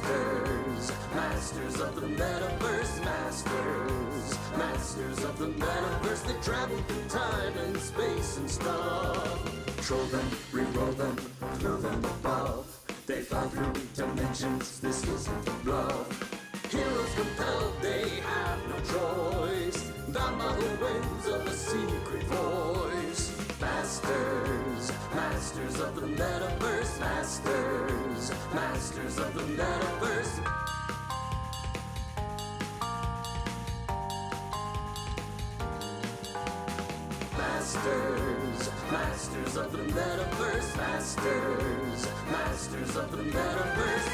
Masters of the Metaverse, Masters of the Metaverse. They travel through time and space and stuff. Troll them, re-roll them, throw them above. They fly through dimensions, this isn't a bluff. Heroes compelled, they have no choice. Bound by the winds of a secret voice. Masters of the Metaverse, Masters of the Metaverse. Masters of the Metaverse, Masters of the Metaverse.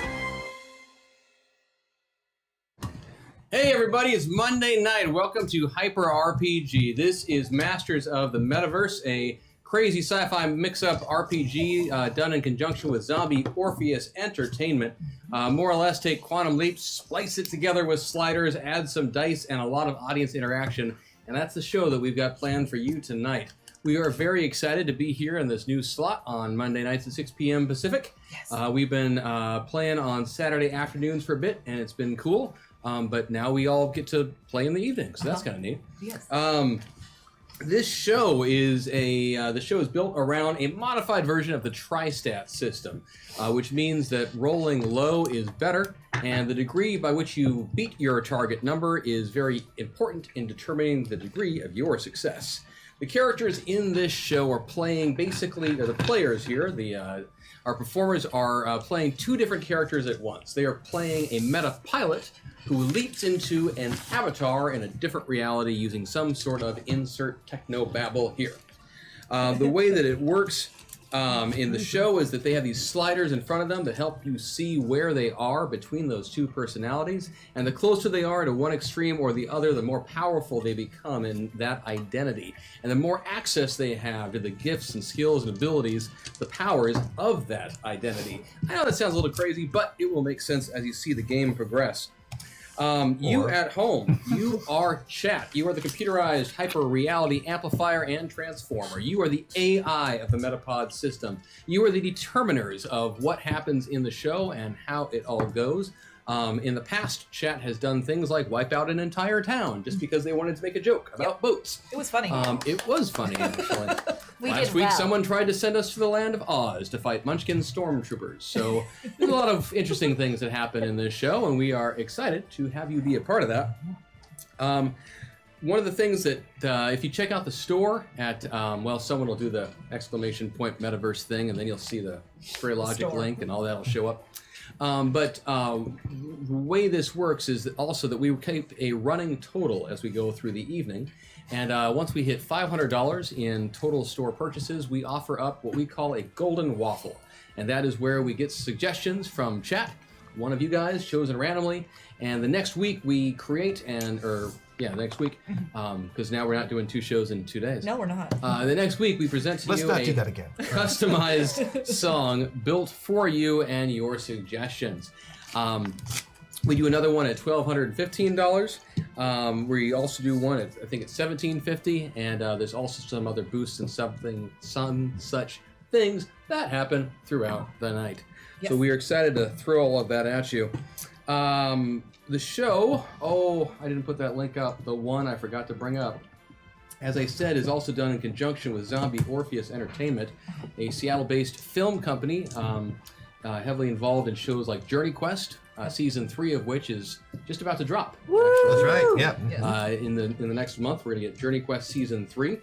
Hey everybody, it's Monday night. Welcome to Hyper RPG. This is Masters of the Metaverse, a crazy sci-fi mix-up RPG done in conjunction with Zombie Orpheus Entertainment. More or less take quantum leaps, splice it together with sliders, add some dice, and a lot of audience interaction. And that's the show that we've got planned for you tonight. We are very excited to be here in this new slot on Monday nights at 6 p.m. Pacific. Yes. We've been playing on Saturday afternoons for a bit, and it's been cool. But now we all get to play in the evening, so that's kind of neat. Yes. This show is the show is built around a modified version of the Tri-Stat system, which means that rolling low is better, and the degree by which you beat your target number is very important in determining the degree of your success. The characters in this show are playing basically, the players here, our performers are playing two different characters at once. They are playing a meta pilot who leaps into an avatar in a different reality using some sort of insert techno-babble here. The way that it works in the show is that they have these sliders in front of them to help you see where they are between those two personalities, and the closer they are to one extreme or the other, the more powerful they become in that identity. And the more access they have to the gifts and skills and abilities, the powers of that identity. I know that sounds a little crazy, but it will make sense as you see the game progress. You at home, you are chat. You are the computerized hyper reality amplifier and transformer. You are the AI of the Metapod system. You are the determiners of what happens in the show and how it all goes. In the past, chat has done things like wipe out an entire town just because they wanted to make a joke about boats. It was funny. It was funny, actually. Last week, someone tried to send us to the land of Oz to fight Munchkin stormtroopers. So there's a lot of interesting things that happen in this show, and we are excited to have you be a part of that. One of the things that, if you check out the store at, someone will do the exclamation point metaverse thing, and then you'll see the Stray Logic link, and all that will show up. But the way this works is also that we keep a running total as we go through the evening. And once we hit $500 in total store purchases, we offer up what we call a golden waffle. And that is where we get suggestions from chat, one of you guys chosen randomly. And the next week we create next week, because now we're not doing two shows in 2 days. No, we're not. The next week we present to you a customized song built for you and your suggestions. We do another one at $1,215. We also do one at, I think it's $1,750, and there's also some other boosts and some such things that happen throughout the night. Yes. So we are excited to throw all of that at you. The show, I didn't put that link up, the one I forgot to bring up, as I said, is also done in conjunction with Zombie Orpheus Entertainment, a Seattle-based film company heavily involved in shows like Journey Quest, season 3 of which is just about to drop. Woo! That's right, yeah. In the next month, we're going to get Journey Quest season 3,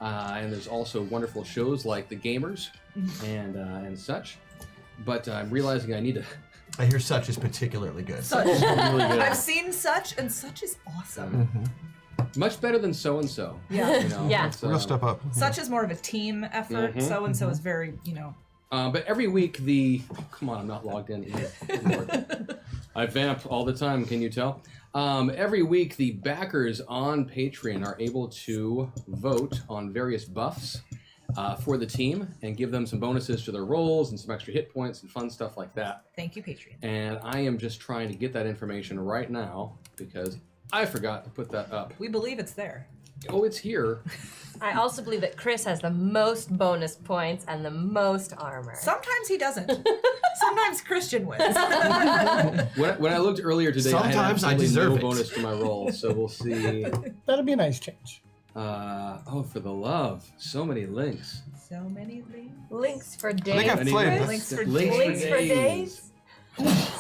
and there's also wonderful shows like The Gamers and such. But I'm realizing I need to... I hear Such is particularly good. Such. Really good. I've seen Such, and Such is awesome. Mm-hmm. Much better than So-and-So. Yeah. You know, Yeah. We'll step up. Such is more of a team effort. So-and-so is very, But every week come on, I'm not logged in either. Lord. I vamp all the time, can you tell? Every week, the backers on Patreon are able to vote on various buffs for the team and give them some bonuses to their rolls and some extra hit points and fun stuff like that. Thank you, Patreon. And I am just trying to get that information right now because I forgot to put that up. We believe it's there. Oh, it's here. I also believe that Chris has the most bonus points and the most armor. Sometimes he doesn't. Sometimes Christian wins. When I looked earlier today, Sometimes I I had deserve no it. bonus to my roll, so we'll see. That'd be a nice change. Oh, for the love. So many links. So many things. Links for I days. think I Any flipped. Links for Links Links for days.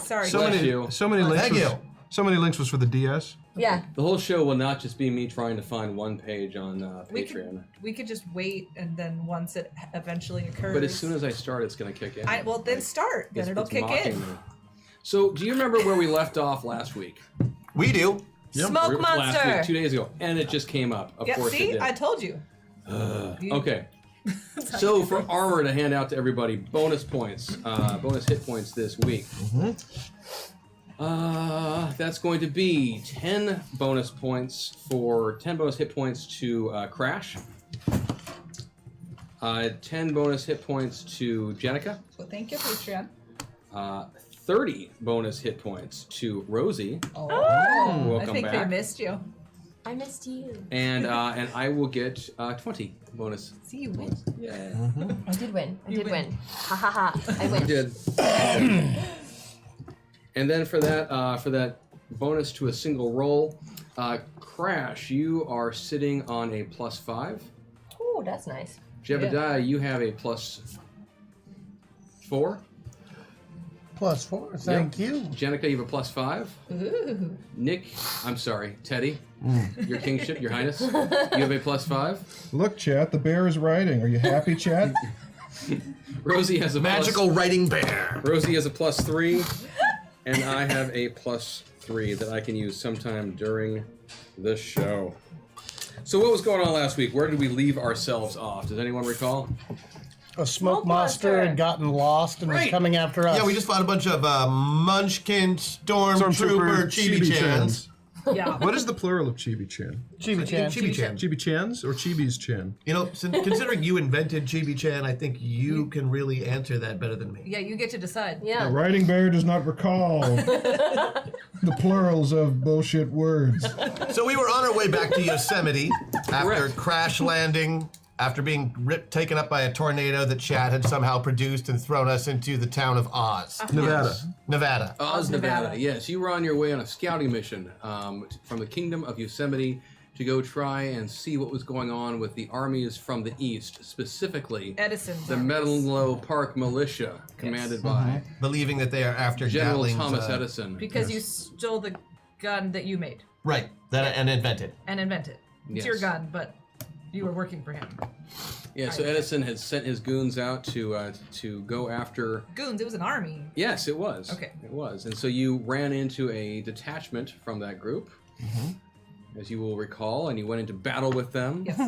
Sorry. So Bless many, you. so many links. Thank was, you. So many links was for the DS. Yeah. The whole show will not just be me trying to find one page on we Patreon. we could just wait, and then once it eventually occurs. But as soon as I start, it's going to kick in. well, then start. Then it'll It's kick mocking in. me. So, do you remember where we left off last week? We do. Smoke Last monster. week, 2 days ago, and it just came up. Of Yeah, course see, it did. I told you. Okay. So for armor to hand out to everybody, bonus points, bonus hit points this week. That's going to be 10 bonus points for 10 bonus hit points to Crash. 10 bonus hit points to Jenica. Well, thank you, Patreon. 30 bonus hit points to Rosie. Oh, Welcome I think back. they missed you. I missed you. And I will get 20 bonus. See, you win. Yeah. I did win. I You did win. win. Ha ha ha. I win. Did. And then for that bonus to a single roll, Crash, you are sitting on a +5. Ooh, that's nice. Jebediah, you have a +4. +4. Thank you. Jenica, you have a +5. Ooh. Nick, I'm sorry, Teddy, your kingship, your highness, you have a +5. Look, chat, the bear is riding. Are you happy, chat? Rosie has a Magical writing bear. Rosie has a +3, and I have a +3 that I can use sometime during the show. So what was going on last week? Where did we leave ourselves off? Does anyone recall? A smoke monster monster. had gotten lost and was Right. coming after us. Yeah, we just fought a bunch of Munchkin Stormtrooper Chibi-Chans. Yeah. What is the plural of Chibi-Chan? Chibi-Chan. Chibi-Chan. Chibi-Chans or Chibi's-Chan? You know, considering you invented Chibi-Chan, I think you can really answer that better than me. Yeah, you get to decide. Yeah. A riding bear does not recall the plurals of bullshit words. So we were on our way back to Yosemite after Correct. crash landing, after being taken up by a tornado that Chad had somehow produced and thrown us into the town of Oz, Nevada. Nevada. Oz, Nevada. Nevada. Yes, you were on your way on a scouting mission from the Kingdom of Yosemite to go try and see what was going on with the armies from the east, specifically Edison's the armies. Menlo Park Militia, commanded by Believing that they are after General Gatling's, Thomas Edison. Because you stole the gun that you made Right, and invented. and invented. It's Yes. your gun, but you were working for him. Yeah, so Edison had sent his goons out to go after. Goons, it was an army. Yes, it was. Okay. It was, and so you ran into a detachment from that group, as you will recall, and you went into battle with them. Yes.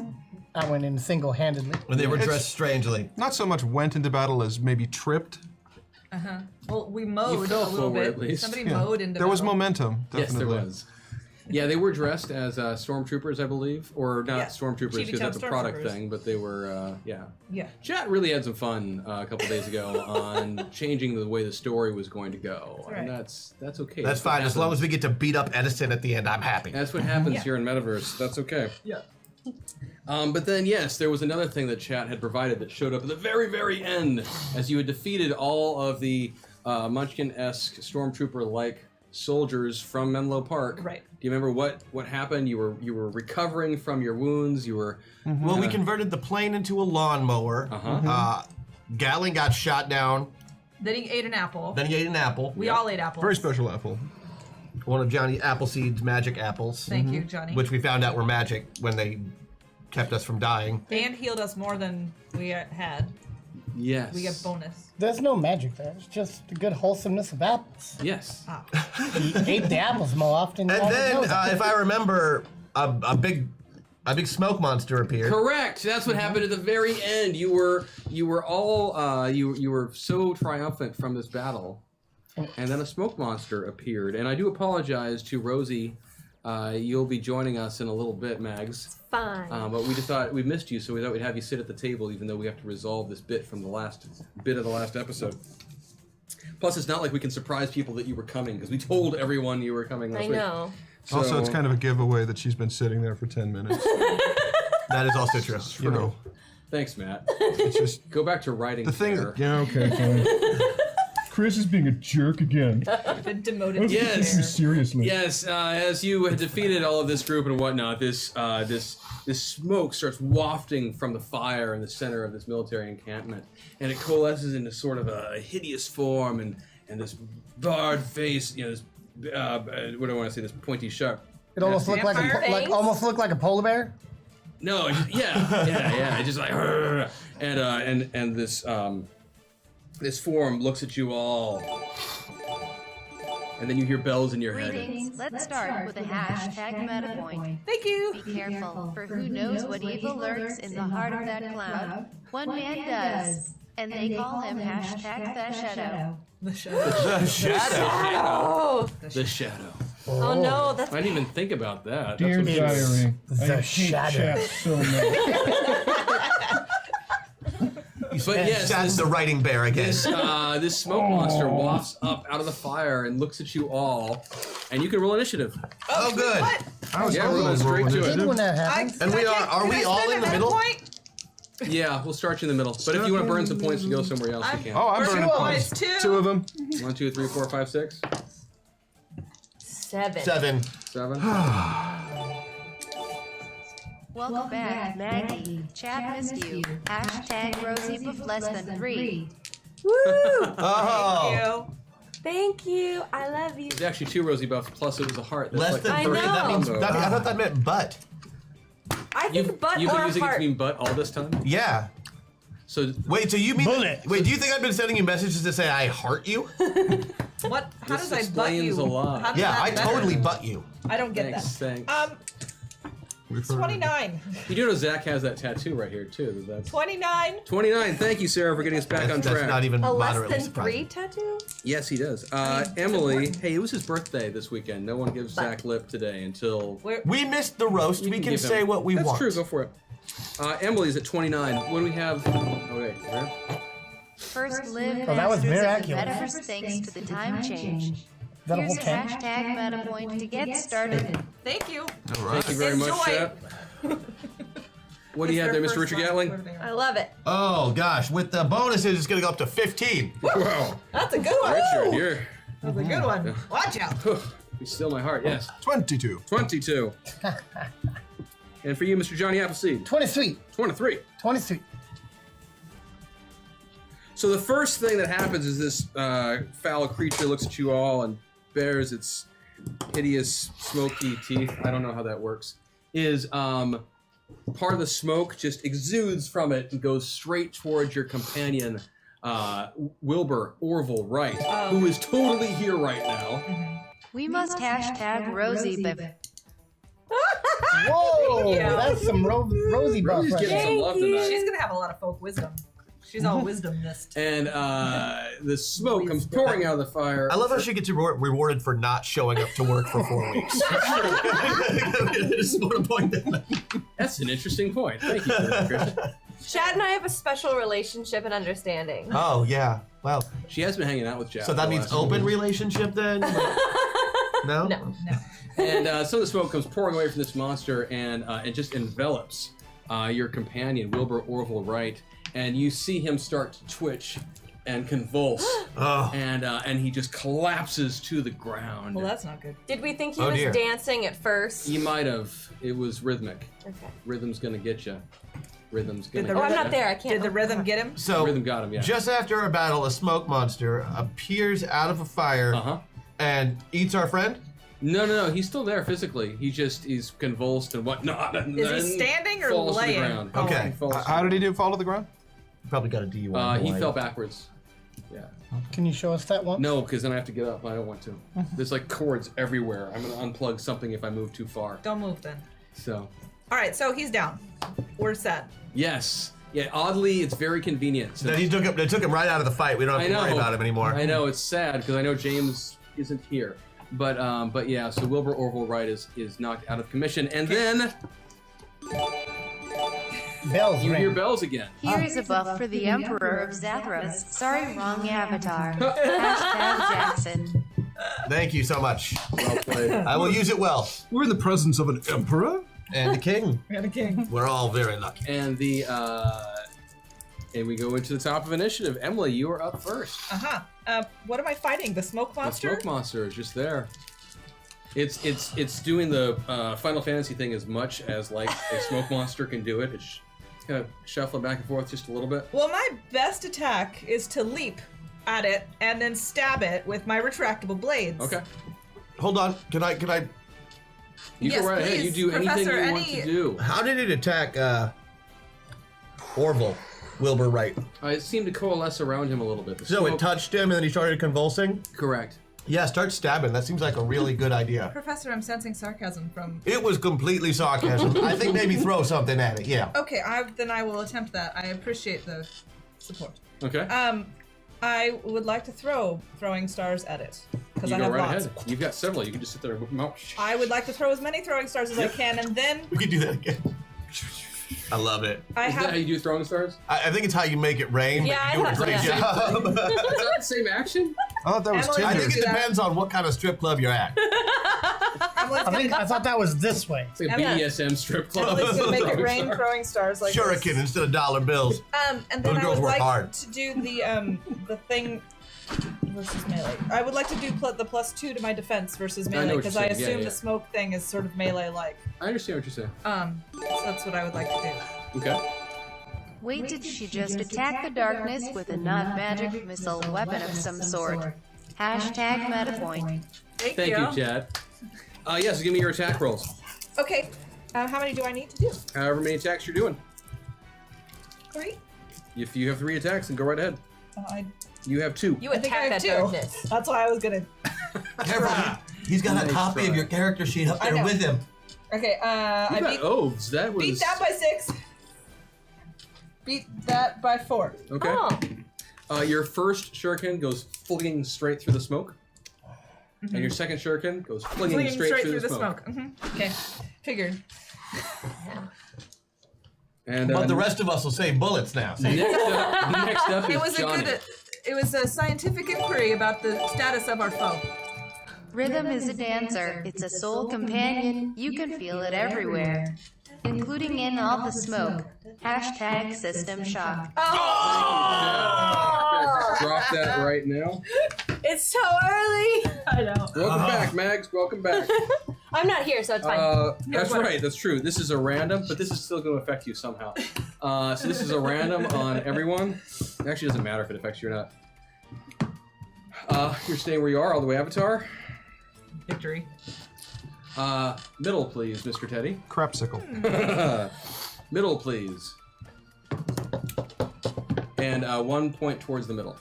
I went in single-handedly. When they were dressed strangely. Not so much went into battle as maybe tripped. Well, we mowed a fell little forward bit. at least. Somebody Yeah. mowed into There was battle. momentum, Yes, definitely. there was. Yeah, they were dressed as stormtroopers, I believe, or not Yeah. stormtroopers because Chibi-Chan that's a product stormtroopers. thing, but they were, yeah. Yeah. Chat really had some fun a couple days ago on changing the way the story was going to go, right. and that's okay. That's fine. As long as we get to beat up Edison at the end, I'm happy. That's what happens Yeah. here in Metaverse. That's okay. Yeah. But then, yes, there was another thing that chat had provided that showed up at the very, very end as you had defeated all of the Munchkin-esque stormtrooper-like soldiers from Menlo Park. Right. Do you remember what happened? You were recovering from your wounds. You were. Well, we converted the plane into a lawnmower. Gatling got shot down. Then he ate an apple. Then he ate an apple. We all ate apples. Very special apple. One of Johnny Appleseed's magic apples. Thank you, Johnny. Which we found out were magic when they kept us from dying. And healed us more than we had. Yes. We get bonus. There's no magic there. It's just the good wholesomeness of apples. Yes. You ate the apples more often than And then, knows it. if I remember, a big smoke monster appeared. Correct. That's what happened at the very end. You were all you were so triumphant from this battle, and then a smoke monster appeared. And I do apologize to Rosie. You'll be joining us in a little bit, Mags. Fine. But we just thought we missed you, so we thought we'd have you sit at the table, even though we have to resolve this bit from the last bit of the last episode. Plus, it's not like we can surprise people that you were coming because we told everyone you were coming last I week. know. Also, it's kind of a giveaway that she's been sitting there for 10 minutes. That is also true. You know, Thanks, Matt. It's just Go back to writing. the thing. fair. Yeah, okay, fine. Chris is being a jerk again. Been demoted to Yes. Take me seriously. Yes, as you had defeated all of this group and whatnot, this smoke starts wafting from the fire in the center of this military encampment, and it coalesces into sort of a hideous form and this barred face, you know, this what do I want to say? This pointy sharp. It almost looked like Vampire almost looked like a polar bear. No, it just, yeah. It's just like, and this form looks at you all, and then you hear bells in your head. Greetings. Let's start with a hashtag meta point. Thank you. Be careful, for who knows what evil lurks in the heart of that cloud. One man does, and they call him hashtag the shadow. The show. the shadow. Oh, The shadow. oh no, that's I didn't even think about that. Dear That's what diary, The I hate shadow. chat so much. But yes, That's the writing bear, I guess. this smoke monster wafts up out of the fire and looks at you all, and you can roll initiative. Oh, good. I was Yeah, hoping we're going they'd straight roll to it. initiative. Did when that happened. And we are we all in the middle? Yeah, we'll start you in the middle. But if you want to burn some points to go somewhere else, you can. Oh, I'm burning points. Two. 2 of them. 1, 2, 3, 4, 5, 6, 7. 7. 7. Welcome back, Maggie. Chat missed you. Hashtag Rosie with less than 3. Woo! Oh. Thank you. I love you. There's actually 2 rosy buffs, plus it was a heart. That's Less like than I 3. know. That means I thought that meant butt. I think butt You've or been using it to heart. mean butt all this time? Yeah. So Wait, so you mean Bullet. Wait, do you think I've been sending you messages to say I heart you? What? How This does I butt explains you? a lot. How does Yeah, that I matter? totally butt you. I don't get thanks, that. thanks. We've heard- 29. You do know Zach has that tattoo right here too. That's 29. 29. Thank you, Sarah, for getting us back on That's track. not even A less moderately than 3 surprising. tattoo? Yes, he does. Emily, hey, it was his birthday this weekend. No one gives Zach lip today until. We missed the roast. We can can give say him- what we That's want. true. Go for it. Emily's at 29. What do we have? Oh wait, where? First live Oh, that was masters of the miraculous. Metaverse thanks to the time change. Is that a Here's whole your tank? hashtag meta point to get started. Thank you. All right. Thank you very much, Enjoy. chat. What do you have there, Mr. Richard Gatling? I love it. Oh gosh, with the bonuses, it's gonna go up to 15. Wow, That's a good one. Richard, you're That's a good one. Watch out. you still my heart. Yes, 22. 22. And for you, Mr. Johnny Appleseed, 23. 23. 23. So the first thing that happens is this foul creature looks at you all and bares its hideous, smoky teeth. I don't know how that works. Is part of the smoke just exudes from it and goes straight towards your companion, Wilbur Orville Wright, who is totally here right now. We must hashtag Rosie Biff. Whoa, that's some rosy buff Rosie's right getting there. some love tonight. She's going to have a lot of folk wisdom. She's all wisdomnist. And the smoke comes pouring out of the fire. I love how she gets rewarded for not showing up to work for 4 weeks. I just want to point that out. That's an interesting point. Thank you for that, Christian. Chad and I have a special relationship and understanding. Oh yeah. Well, She has been hanging out with Jack. so that the means last open few weeks. relationship then? No. No. And some of the smoke comes pouring away from this monster, and it just envelops your companion, Wilbur Orville Wright, and you see him start to twitch and convulse, Oh. and he just collapses to the ground. Well, that's not good. Did we think he Oh, was dear. dancing at first? You might have. It was rhythmic. Okay. Rhythm's gonna get you. Rhythm's Did gonna. the Oh, get I'm ya. not there. I can't. Did the rhythm get him? So Rhythm got him. Yeah. just after our battle, a smoke monster appears out of a fire Uh-huh. and eats our friend. No. He's still there physically. He's convulsed and whatnot. And Is he then standing or falls laying? To the ground. Oh. Okay. He falls to How the did he do? Fall to the ground? Probably got a DUI. ground. He Hawaii. fell backwards. Yeah. Can you show us that one? No, because then I have to get up. I don't want to. There's like cords everywhere. I'm gonna unplug something if I move too far. Don't move then. So, All right, so he's down. We're set. yes, yeah. Oddly, it's very convenient. Then they took him right out of the fight. We don't have I to know. worry about him anymore. I know it's sad because I know James isn't here. But yeah. So Wilbur Orville Wright is knocked out of commission, and then Bells you ring. hear bells again. Here is a buff for the Emperor of Zathras. Sorry, wrong avatar. Hashtag Jackson. Thank you so much. Well played. I will use it well. We're in the presence of an emperor. And the king. And a king. We're all very lucky. And and we go into the top of initiative. Emily, you are up first. What am I fighting? The smoke monster? The smoke monster is just there. It's doing the Final Fantasy thing as much as like a smoke monster can do it. It's kind of shuffling back and forth just a little bit. Well, my best attack is to leap at it and then stab it with my retractable blades. Okay. Hold on. Can I? You Yes, go right ahead. You please, do anything Professor, you want to do. How did it attack Orville? Wilbur Wright. It seemed to coalesce around him a little bit. The So smoke- it touched him and then he started convulsing? Correct. Yeah, start stabbing. That seems like a really good idea. Professor, I'm sensing sarcasm from... It was completely sarcasm. I think maybe throw something at it, yeah. Okay, then I will attempt that. I appreciate the support. Okay. I would like to throw throwing stars at it. Because You I go have right lots. ahead. You've got several. You can just sit there and whip them out. I would like to throw as many throwing stars as I can, and then We could do that again. I love it. I Is that how have... you do throwing stars? I think it's how you make it rain. Yeah, but you I do a great thought so. job. Is that the same action? I thought that was Emily, I Tinder. think it Do that. depends on what kind of strip club you're at. I thought that was this way. It's like a Yeah. BDSM strip club. Emily's gonna make it Throwing rain stars. throwing stars like this. Shuriken instead of dollar bills. And then Those I girls would work like hard. to do the thing versus melee. I would like to do the +2 to my defense versus I know melee what because you're I saying. Yeah, assume yeah. the smoke thing is sort of melee-like. I understand what you're saying. So that's what I would like to do. Okay. Wait, did she just attack the darkness with a non-magic missile weapon of some sort? Hashtag MetaPoint. Thank Thank you, Chad. Yeah, so give me your attack rolls. Okay, how many do I need to do? However many attacks you're doing. 3? If you have 3 attacks, then go right ahead. I You have 2. You I think I attack have that 2. darkness. That's why I was gonna. Careful. He's got a Nice copy try. of your character sheet up I there know. with him. Okay, I You got beat oaths. That was... that by 6. Beat that by 4. Okay. Oh. Your first shuriken goes flinging straight through the smoke. And your second shuriken goes flinging Flinging straight through the smoke. Okay, figured. And But the rest of us will save bullets now. See? next up is It was Johnny. it was a scientific inquiry about the status of our foe. Rhythm is a dancer. It's a soul companion. You can feel it everywhere, including in all the smoke. Hashtag System Shock. Drop that right now. It's so early. I know. Welcome back, Mags. Welcome back. I'm not here, so it's fine. That's right. That's true. This is a random, but this is still going to affect you somehow. So this is a random on everyone. It actually doesn't matter if it affects you or not. You're staying where you are, all the way Avatar. Victory. Middle, please, Mr. Teddy. Crapsicle. Middle, please. And 1 point towards the middle.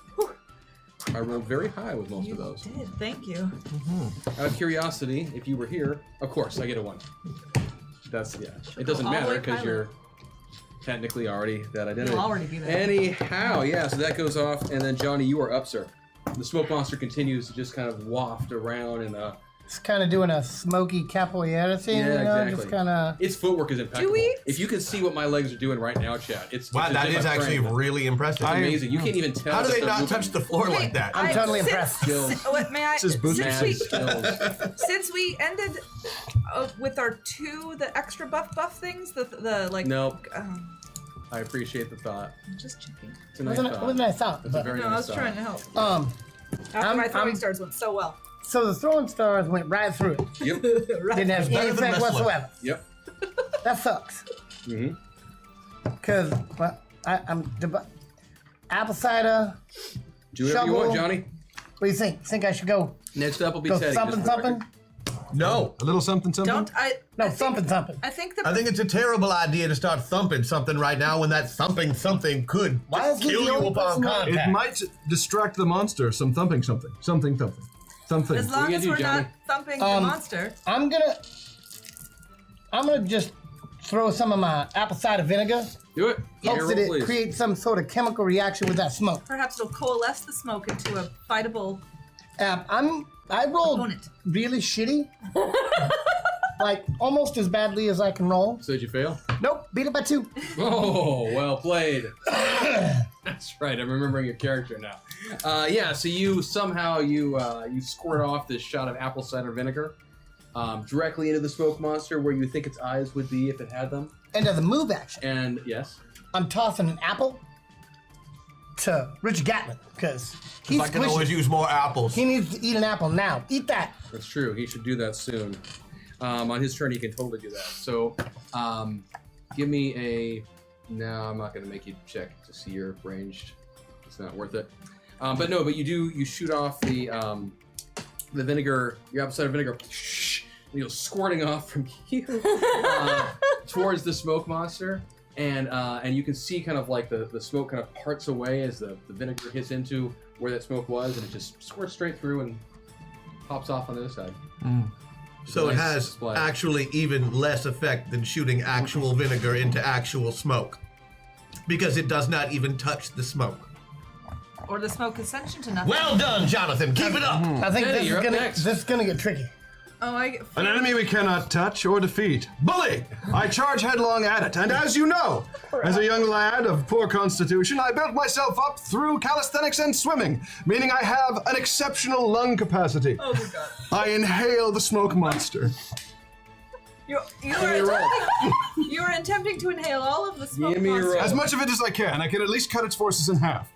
I rolled very high with most of those. Did, thank you. Out of curiosity, if you were here, of course, I get a 1. That's, yeah. It doesn't all the matter way because pilot. you're technically already that identity. You'll already be there. Anyhow, yeah, so that goes off, and then Johnny, you are up, sir. The smoke monster continues to just kind of waft around and It's kind of doing a smoky capoeira thing, Yeah, you know, exactly. just kind of. its footwork is impeccable. we- If you can see what my legs are doing right now, Chad, it's Wow, that it's is a actually frame. really impressive. It's amazing. You can't even tell. How do that they they're not moving. touch the floor like that? I'm totally impressed. Skills. May I? This is boot Mad skills. Since we ended with our 2 the extra buff things, the like. Nope. I appreciate the thought. I'm just checking. It's a nice Wasn't thought. I thought? It's a But, very No, I nice was thought. trying to help. After I'm- my throwing I'm- stars went so well. so the throwing stars went right through it. Yep. Didn't have any better than effect wrestling. whatsoever. Yep. That sucks. Mm-hmm. Because I'm apple cider. Do whatever you want, Shovel. Johnny. What do you think? Think I should go Next up will be go Teddy. something just for the something? record. No. A little something, something. Don't I? No, I think- something something. I think I think it's a terrible idea to start thumping something right now when that thumping something could Why is he kill the you only upon person that- It contact. might distract the monster. Some thumping, something. Something, thumping. Something. as long you as do, we're Johnny? not thumping the Um, monster. I'm gonna just throw some of my apple cider vinegar. Do it. Hopes Roll, that it please. creates some sort of chemical reaction with that smoke. Perhaps it'll coalesce the smoke into a fightable I rolled opponent. really shitty, like almost as badly as I can roll. So did you fail? Nope, beat it by 2. Oh, well played. That's right. I'm remembering your character now. Yeah. So you somehow you squirt off this shot of apple cider vinegar directly into the smoke monster where you think its eyes would be if it had them. And as a move action, And yes. I'm tossing an apple to Richard Gatlin because he's I can always squishy. use more apples. He needs to eat an apple now. Eat that. That's true. He should do that soon. On his turn, he can totally do that. So, give me a. No, I'm not going to make you check to see your ranged. It's not worth it. But you do. You shoot off the vinegar, your apple cider vinegar, and squirting off from you towards the smoke monster, and you can see kind of like the smoke kind of parts away as the vinegar hits into where that smoke was, and it just squirts straight through and pops off on the other side. So it Nice has display. actually even less effect than shooting actual vinegar into actual smoke. Because it does not even touch the smoke. Or the smoke is sentient enough. Well done, Jonathan. Keep it up. I think Teddy, you're up this is gonna get tricky. Oh, An enemy we cannot touch or defeat. Bully! I charge headlong at it, and as you know, as a young lad of poor constitution, I built myself up through calisthenics and swimming, meaning I have an exceptional lung capacity. Oh my god. I inhale the smoke monster. You Give me a roll. are attempting to inhale all of the smoke. Give me a monster. roll. As much of it as I can. I can at least cut its forces in half.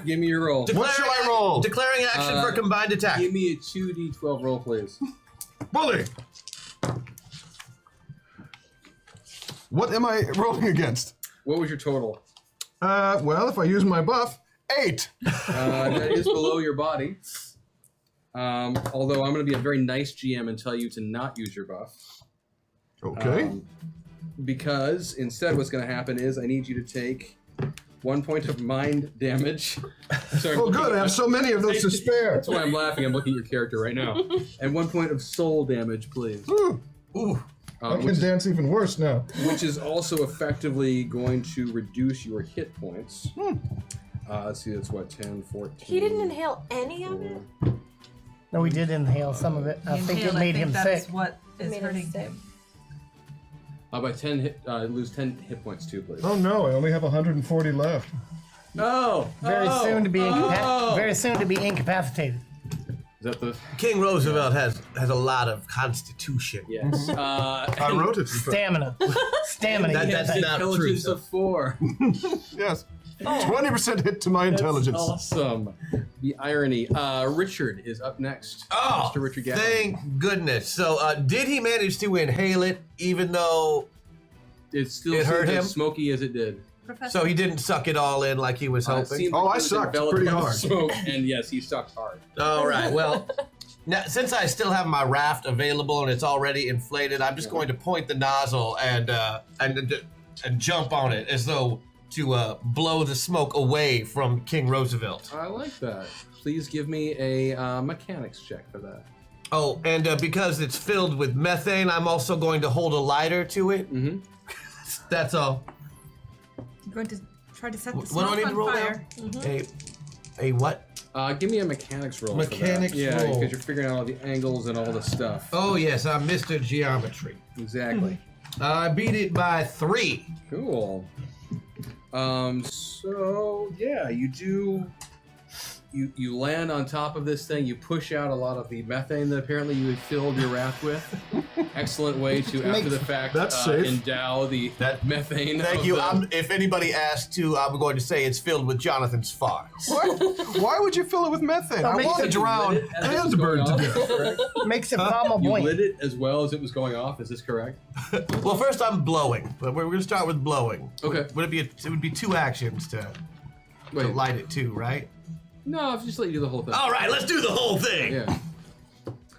Give me your roll. What shall I roll? Declaring action for combined attack. Give me a 2d12 roll, please. Bully! What am I rolling against? What was your total? Well, if I use my buff, 8. That is below your body. Although I'm going to be a very nice GM and tell you to not use your buff. Okay. Because instead what's going to happen is I need you to take 1 point of mind damage. Sorry, Oh, good. I have so many of those to spare. That's why I'm laughing. I'm looking at your character right now. And 1 point of soul damage, please. Ooh, I can dance even worse now. Which is also effectively going to reduce your hit points. Let's see, that's what, 10, 14. He didn't inhale any of it? No, we did inhale some of it. I think it made him that sick. is what is Made him hurting sick. him. By 10 hit, lose 10 hit points too, please. Oh no, I only have 140 left. Oh! Very soon to be Oh! very soon to be incapacitated. Is that the... King Roosevelt has a lot of constitution. Yes. I wrote it. in fact. Stamina. Stamina. That- you that's said. not true. Intelligence Sir. of 4. Yes. 20% hit to my intelligence. Awesome. The irony. Richard is up next. Oh, Mr. Richard Gatlin. thank goodness. So, did he manage to inhale it, even though? It still It seems hurt as him? smoky as it did. So he didn't suck it all in like he was It hoping. seemed Oh, like I it was sucked enveloped pretty by the hard. Smoke, and yes, he sucked hard. All right. Well, now since I still have my raft available and it's already inflated, I'm just going to point the nozzle and jump on it as though to blow the smoke away from King Roosevelt. I like that. Please give me a mechanics check for that. Oh, and because it's filled with methane, I'm also going to hold a lighter to it. Mm-hmm. That's all. I'm going to try to set the What do smoke I need on to roll fire. now? A what? Give me a mechanics roll. Mechanics for that. Yeah, roll. because you're figuring out all the angles and all the stuff. Oh yes, I'm Mr. Geometry. Exactly. I beat it by 3. Cool. So yeah, you do. You land on top of this thing. You push out a lot of the methane that apparently you had filled your raft with. Excellent way to, after the fact, That's safe. endow the methane. Thank of you. the- If anybody asks to, I'm going to say it's filled with Jonathan's farts. What? Why would you fill it with methane? I want to You drown lit it as it was and going burn to off, death. is that correct? Makes it flammable. You lit it as well as it was going off. Is this correct? Well, first I'm blowing, but we're going to start with blowing. Okay. Would it would be 2 actions to Wait. light it too, right? No, I'll just let you do the whole thing. All right, let's do the whole thing. Yeah.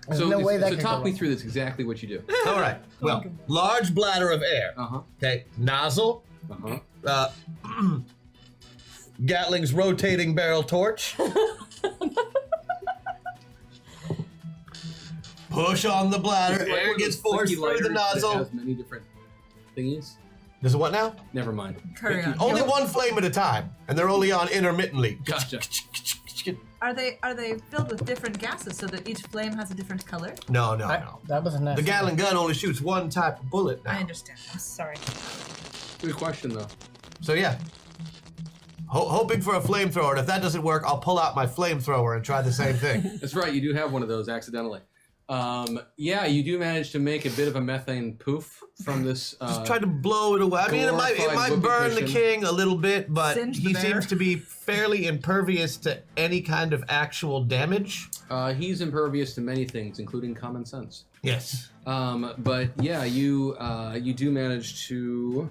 There's So, no way that so could talk go me wrong. through this. Exactly what you do. All right. Well, large bladder of air. Uh-huh. Okay. Nozzle. Uh-huh. Gatling's rotating barrel torch. Push on the bladder. It's like Air one of gets those forced sticky through the lighters that nozzle. has many different thingies. Does it what now? Never mind. Carry on. Only one flame at a time, and they're only on intermittently. Gotcha. Are they filled with different gases so that each flame has a different color? No. That was a The nasty. Gatling gun only shoots one type of bullet now. I understand. I'm sorry. Good question, though. So yeah, hoping for a flamethrower. And if that doesn't work, I'll pull out my flamethrower and try the same thing. That's right, you do have one of those accidentally. Yeah, you do manage to make a bit of a methane poof from this. Just try to blow it away. I mean, it might burn the king a little bit, but Singe the he bear. seems to be fairly impervious to any kind of actual damage. He's impervious to many things, including common sense. Yes. But yeah, you do manage to.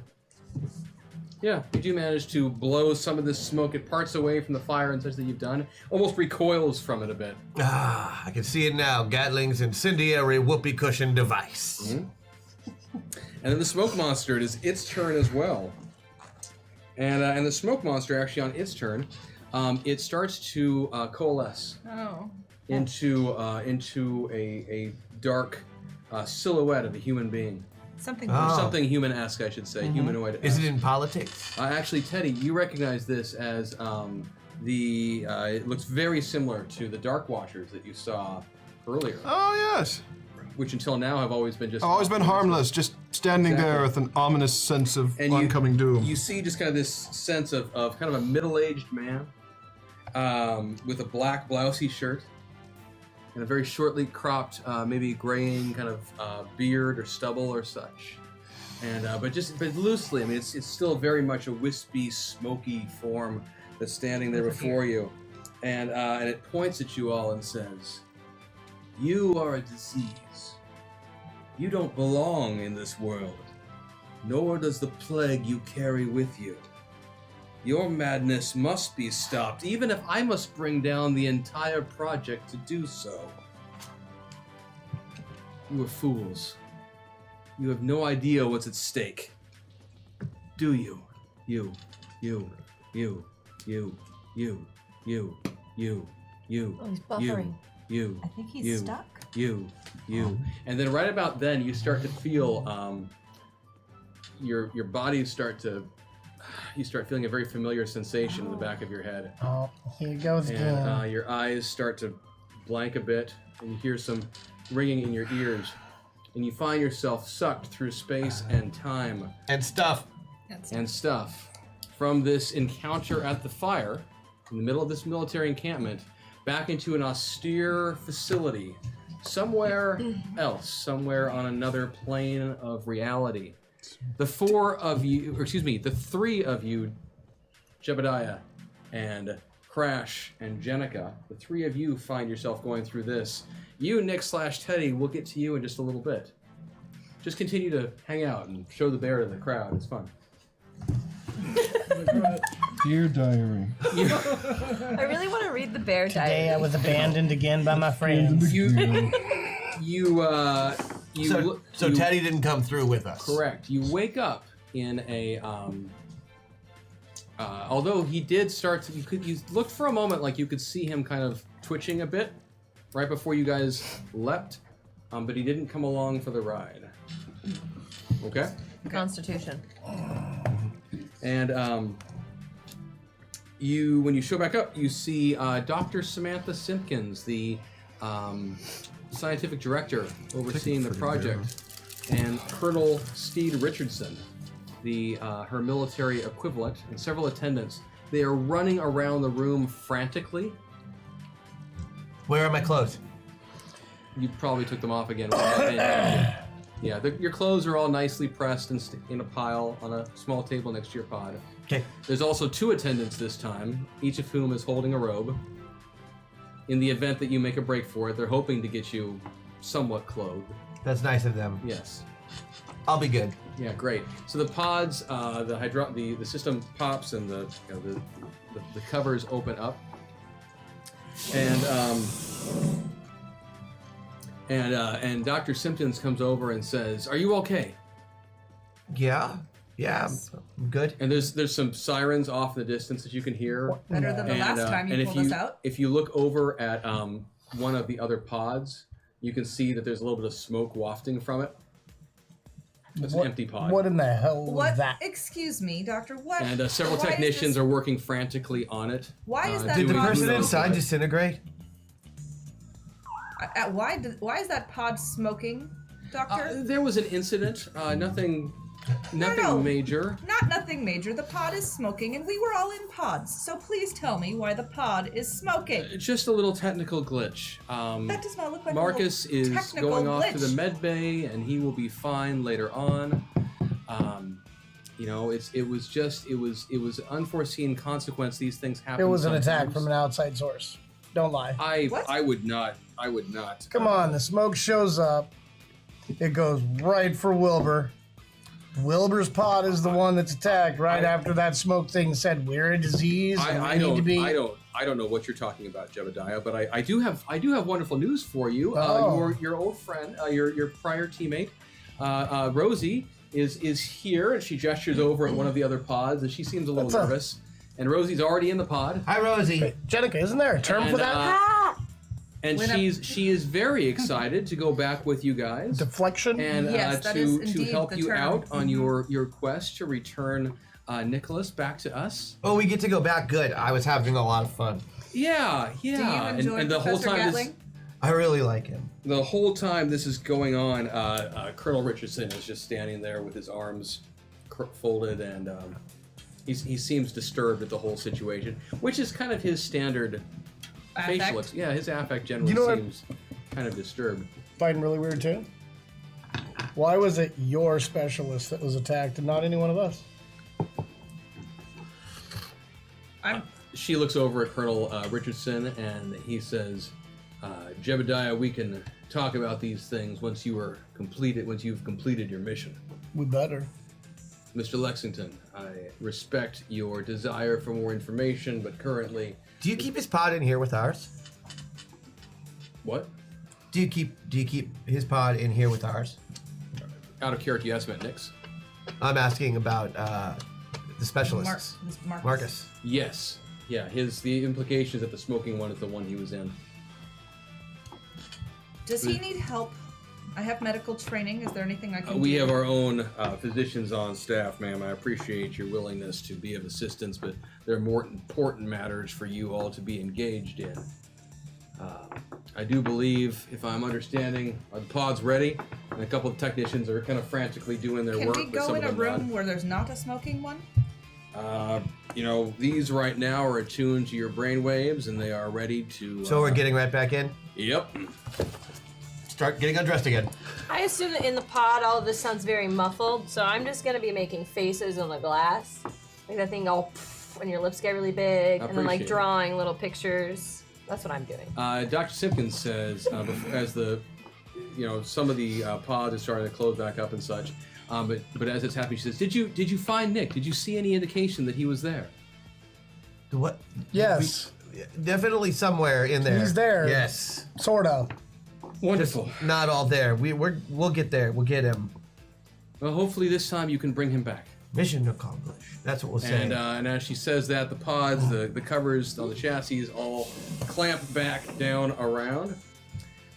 Yeah, you do manage to blow some of this smoke. It parts away from the fire and such that you've done. Almost recoils from it a bit. Ah, I can see it now. Gatling's incendiary whoopee cushion device. Mm-hmm. And then the smoke monster, it is its turn as well. And the smoke monster, actually on its turn, it starts to coalesce Oh. into a dark silhouette of a human being. Something. Or something human-esque, I should say, humanoid. Is it in politics? Actually, Teddy, you recognize this as it looks very similar to the Dark Watchers that you saw earlier, Oh, yes. which until now have always been just... I've always been harmless, just standing there with an ominous sense of oncoming doom. You see just kind of this sense of kind of a middle-aged man with a black blousey shirt and a very shortly cropped, maybe graying kind of beard or stubble or such. And but loosely, I mean, it's still very much a wispy, smoky form that's standing there before you, and it points at you all and says, "You are a disease. You don't belong in this world, nor does the plague you carry with you. Your madness must be stopped, even if I must bring down the entire project to do so. You are fools. You have no idea what's at stake. Do you? You. Oh, he's buffering. You. I think he's You. stuck. You. And then right about then, you start to feel your body you start feeling a very familiar sensation in the back of your head. Oh, here it goes again. And your eyes start to blank a bit, and you hear some ringing in your ears, and you find yourself sucked through space and time And stuff. and stuff from this encounter at the fire in the middle of this military encampment back into an austere facility somewhere else, somewhere on another plane of reality. The three of you, Jebediah and Crash and Jenica, the three of you find yourself going through this. You, Nick/Teddy, we'll get to you in just a little bit. Just continue to hang out and show the bear to the crowd. It's fun. Dear diary. I really want to read the bear Today I diary. was abandoned again by my friends. So Teddy didn't come through with us. Correct. You wake up in a although he did start to, you looked for a moment like you could see him kind of twitching a bit right before you guys leapt, but he didn't come along for the ride. Okay? Constitution. And when you show back up, you see Dr. Samantha Simpkins, the scientific director overseeing the project, and Colonel Steed Richardson, her military equivalent, and several attendants. They are running around the room frantically. Where are my clothes? You probably took them off again. Yeah, your clothes are all nicely pressed and in a pile on a small table next to your pod. Okay. There's also two attendants this time, each of whom is holding a robe. In the event that you make a break for it, they're hoping to get you somewhat clothed. That's nice of them. Yes. I'll be good. Yeah, great. So the pods, the system pops and the covers open up, and Dr. Simpkins comes over and says, "Are you okay?" Yeah, I'm good. And there's some sirens off in the distance that you can hear. Better than the last time you pulled us out. If you look over at one of the other pods, you can see that there's a little bit of smoke wafting from it. It's an empty pod. What in the hell was What? that? Excuse me, Doctor. What? And several why is technicians this- are working frantically on it. Why is that Did the pod person smoking? inside disintegrate? Why is that pod smoking, Doctor? There was an incident. Nothing Nothing No. major. Not nothing major. The pod is smoking, and we were all in pods. So please tell me why the pod is smoking. Just a little technical glitch. That does not look like Marcus a little is technical going glitch. off to the med bay, and he will be fine later on. It was unforeseen consequence. These things happen. It was an attack sometimes. from an outside source. Don't lie. What? I would not. Come on, the smoke shows up. It goes right for Wilbur. Wilbur's pod is the one that's attacked right after that smoke thing said we're a disease and I we need to be. I don't know what you're talking about, Jebediah, but I do have wonderful news for you. Oh. Your old friend, your prior teammate, Rosie is here, and she gestures over at one of the other pods, and she seems a little What's up? nervous. And Rosie's already in the pod. Hi, Rosie. Wait, Jenica, isn't there a term And, for that? And she is very excited to go back with you guys Deflection? and Yes, that is to indeed help the you term. out on your quest to return Nicholas back to us. Oh, we get to go back. Good. I was having a lot of fun. Yeah. Do you enjoy and the whole Professor time Gatling? I really like him. the whole time this is going on, Colonel Richardson is just standing there with his arms folded, and he seems disturbed at the whole situation, which is kind of his standard facial. Yeah, his affect generally seems kind of disturbed. Fighting really weird too. Why was it your specialist that was attacked and not any one of us? She looks over at Colonel Richardson and he says, "Jebediah, we can talk about these things once you've completed your mission. We better. Mr. Lexington, I respect your desire for more information, but currently..." Do you keep his pod in here with ours? What? Do you keep his pod in here with ours? Out of character, yes, meant Nix. I'm asking about the specialists. Marcus. Yes. Yeah, the implication is that the smoking one is the one he was in. Does he need help? I have medical training. Is there anything I can do? We have our own physicians on staff, ma'am. I appreciate your willingness to be of assistance, but there are more important matters for you all to be engaged in. I do believe, if I'm understanding, the pod's ready, and a couple of technicians are kind of frantically doing their Can work. we but go some in of a them room where there's not a smoking one? These right now are attuned to your brainwaves, and they are ready to... So we're getting right back in? Yep. Start getting undressed again. I assume that in the pod all of this sounds very muffled, so I'm just gonna be making faces on the glass. Like that thing all when your lips get really big, and then like Appreciate it. drawing little pictures. That's what I'm doing. Dr. Simpkins says, as some of the pods are starting to close back up and such, but as it's happening, she says, "Did you find Nick? Did you see any indication that he was there?" What? Yes. Definitely somewhere in there. He's there. Yes. Sort of. Wonderful. Not all there. We'll get there. We'll get him. Well, hopefully this time you can bring him back. Mission accomplished. That's what we'll say. And as she says that, the pods, the covers on the chassis all clamp back down around,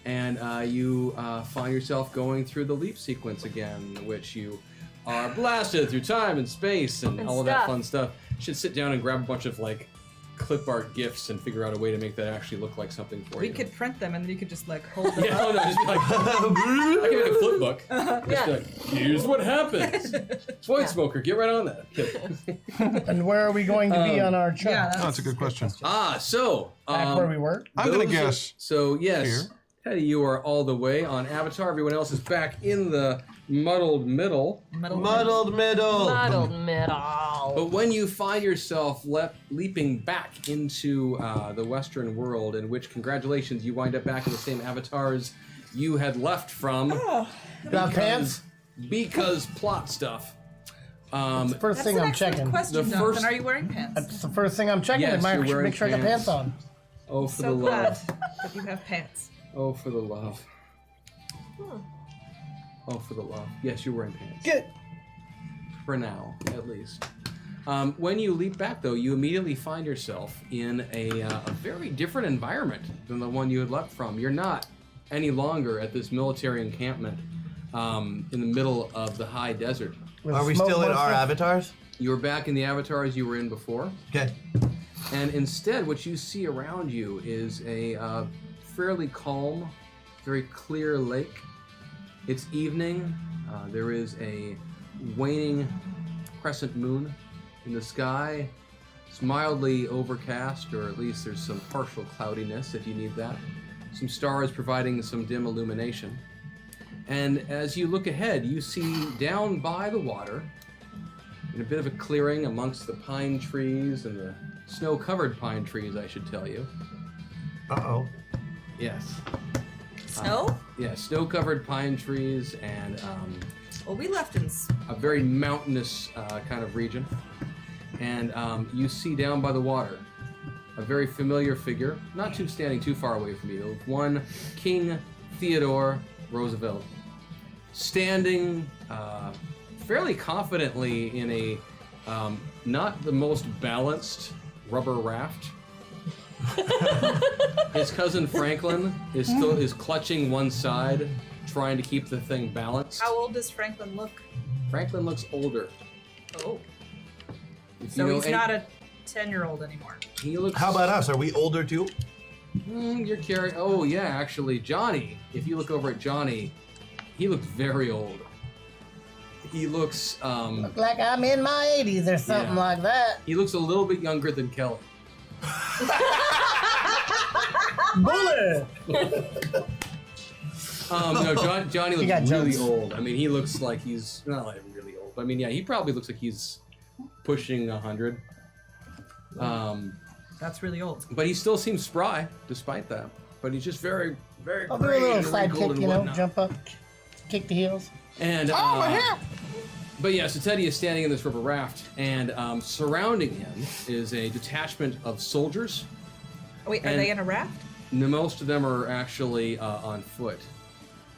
and you find yourself going through the leap sequence again, in which you are blasted through time and space and all of that stuff. fun stuff. You should sit down and grab a bunch of clip art gifs and figure out a way to make that actually look like something for We you. could print them and then you could just hold them Yeah, up. oh no, just be like, I can make a flip book. Just Yeah. be like, here's what happens. Void smoker, get right on that. And where are we going to be on our chart? Yeah, That's a good question. So Back where we were? I'm gonna those guess. So yes, here. Teddy, you are all the way on Avatar. Everyone else is back in the muddled middle. Muddled middle. Muddled middle. But when you find yourself leaping back into the Western world, in which, congratulations, you wind up back in the same avatars you had left from. Got pants? Because plot stuff. First That's thing an I'm excellent checking. question, The Jonathan. first- Are you wearing pants? That's the first thing I'm checking. Yes, I you're might wearing make sure I got pants. pants on. Oh, for So the glad love. that you have pants. Oh, for the love. Oh, for the love. Yes, you're wearing pants. Good. For now, at least. When you leap back, though, you immediately find yourself in a very different environment than the one you had left from. You're not any longer at this military encampment in the middle of the high desert. With Are we smoke still in our monster? avatars? You're back in the avatars you were in before. Okay. And instead, what you see around you is a fairly calm, very clear lake. It's evening. There is a waning crescent moon in the sky. It's mildly overcast, or at least there's some partial cloudiness if you need that. Some stars providing some dim illumination. And as you look ahead, you see down by the water, in a bit of a clearing amongst the pine trees and the snow-covered pine trees, I should tell you. Uh-oh. Yes. Snow? Yeah, snow-covered pine trees and Well, we left in. a very mountainous kind of region. And you see down by the water a very familiar figure, not too standing too far away from you, one King Theodore Roosevelt, standing fairly confidently in a not the most balanced rubber raft. His cousin Franklin is clutching one side, trying to keep the thing balanced. How old does Franklin look? Franklin looks older. Oh. If So you know he's any- not a 10-year-old anymore. He looks. How about us? Are we older too? You're carrying. Oh yeah, actually, Johnny. If you look over at Johnny, he looks very old. He looks. Look like I'm in my 80s or something Yeah. like that. He looks a little bit younger than Kelly. Bullet! No, Johnny He got looks really jokes. old. I mean, he looks like he's not like really old. But I mean, yeah, he probably looks like he's pushing 100. That's really old. But he still seems spry, despite that. But he's just very, very I'll do a gray little and side wrinkled kick, and you know, whatnot. jump up, kick the heels. And my hip! But yeah, so Teddy is standing in this rubber raft, and surrounding him is a detachment of soldiers. Wait, are And- they in a raft? Most of them are actually on foot.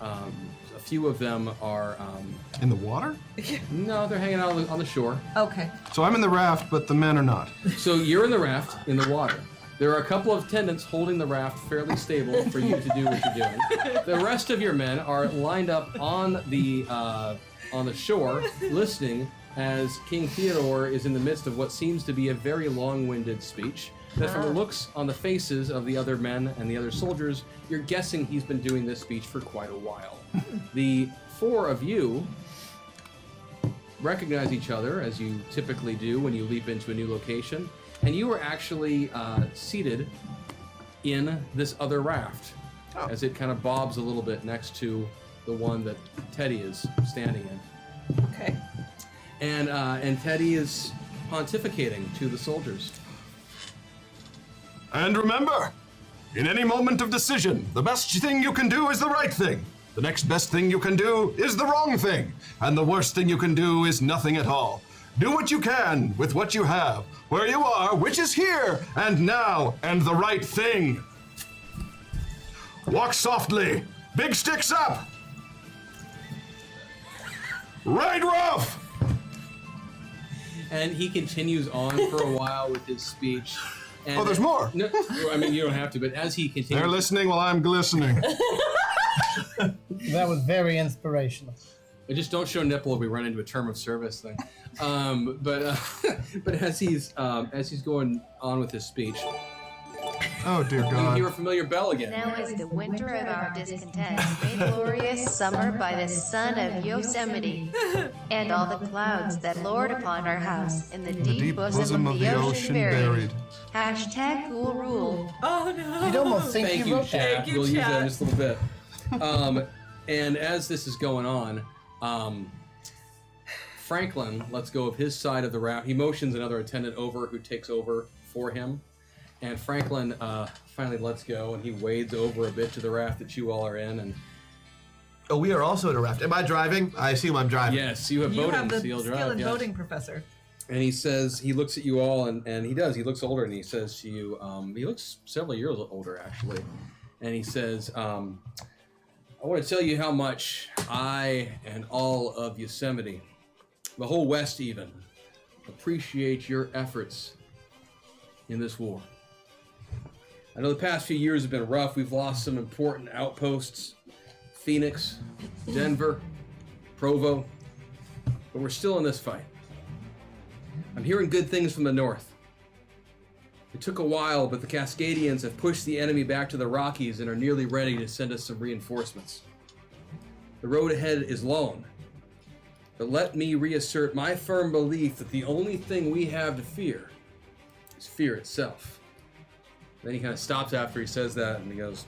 A few of them are. In the water? No, they're hanging out on the shore. Okay. So I'm in the raft, but the men are not. So you're in the raft in the water. There are a couple of attendants holding the raft fairly stable for you to do what you're doing. The rest of your men are lined up on the shore, listening as King Theodore is in the midst of what seems to be a very long-winded speech. That from the looks on the faces of the other men and the other soldiers, you're guessing he's been doing this speech for quite a while. The four of you recognize each other, as you typically do when you leap into a new location, and you are actually seated in this other raft as it kind of bobs a little bit next to the one that Teddy is standing in. Okay. And Teddy is pontificating to the soldiers. And remember, in any moment of decision, the best thing you can do is the right thing. The next best thing you can do is the wrong thing. And the worst thing you can do is nothing at all. Do what you can with what you have, where you are, which is here and now, and the right thing. Walk softly. Big sticks up. Ride rough. And he continues on for a while with his speech. And Oh, there's more. No, I mean, you don't have to, but as he continues... They're listening while I'm glistening. That was very inspirational. Just don't show nipple if we run into a term of service thing. But as he's going on with his speech, Oh, dear you God. hear a familiar bell again. Now is the winter of our discontent, made glorious summer by the sun of Yosemite, and all the clouds that lord upon our house in the deep bosom of the ocean buried. Hashtag cool rule. Oh no. You'd almost think Thank you you, wrote that. chat. you, We'll use that in chat. just a little bit. And as this is going on, Franklin lets go of his side of the raft. He motions another attendant over who takes over for him. And Franklin finally lets go, and he wades over a bit to the raft that you all are in. And Oh, we are also in a raft. Am I driving? I assume I'm driving. yes, you have You boating, have the so you'll skill drive. in Yes. boating, Professor. And he says, he looks at you all, and he does. He looks older, and he says to you, he looks several years older, actually. And he says, I want to tell you how much I and all of Yosemite, the whole West even, appreciate your efforts in this war. I know the past few years have been rough. We've lost some important outposts. Phoenix, Denver, Provo. But we're still in this fight. I'm hearing good things from the north. It took a while, but the Cascadians have pushed the enemy back to the Rockies and are nearly ready to send us some reinforcements. The road ahead is long, But let me reassert my firm belief that the only thing we have to fear is fear itself. Then he kind of stops after he says that, and he goes,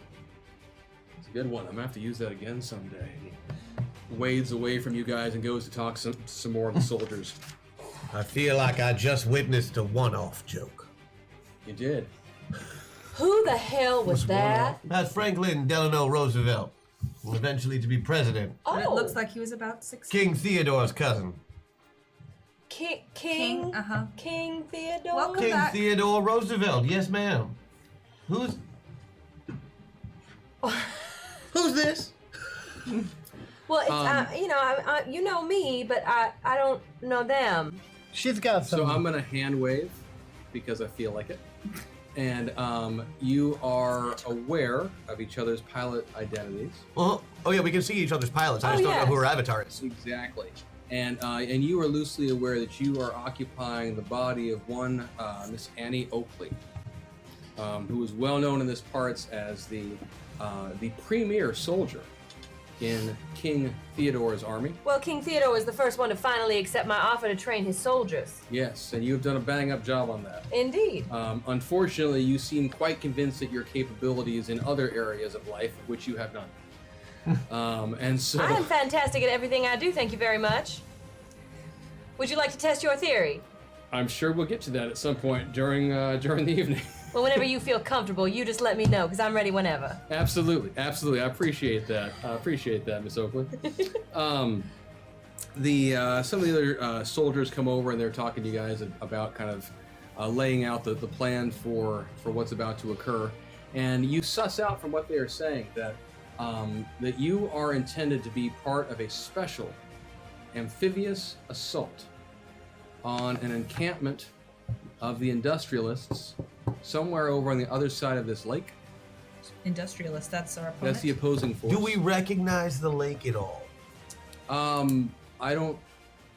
"It's a good one. I'm gonna have to use that again someday." And he wades away from you guys and goes to talk some more of the soldiers. I feel like I just witnessed a one-off joke. You did. Who the hell was that? That's Franklin Delano Roosevelt, eventually to be president. Oh, It looks like he was about 16. King Theodore's cousin. King King Theodore. Welcome King back. Theodore Roosevelt, yes ma'am. Who's this? Well, it's you know me, but I don't know them. She's got some. So I'm gonna hand wave because I feel like it. And you are aware of each other's pilot identities. Oh yeah, we can see each other's pilots. I just don't know who her avatar is. Exactly. And you are loosely aware that you are occupying the body of one Miss Annie Oakley, who is well known in this parts as the premier soldier in King Theodore's army. Well, King Theodore was the first one to finally accept my offer to train his soldiers. Yes, and you have done a bang-up job on that. Indeed. Unfortunately, you seem quite convinced that your capabilities in other areas of life, which you have none. And so I am fantastic at everything I do, thank you very much. Would you like to test your theory? I'm sure we'll get to that at some point during the evening. Well, whenever you feel comfortable, you just let me know, because I'm ready whenever. Absolutely. I appreciate that. Miss Oakley. Some of the other soldiers come over and they're talking to you guys about kind of laying out the plan for what's about to occur, and you suss out from what they are saying that you are intended to be part of a special amphibious assault on an encampment of the industrialists somewhere over on the other side of this lake. Industrialist, that's our opponent. That's the opposing force. Do we recognize the lake at all? I don't.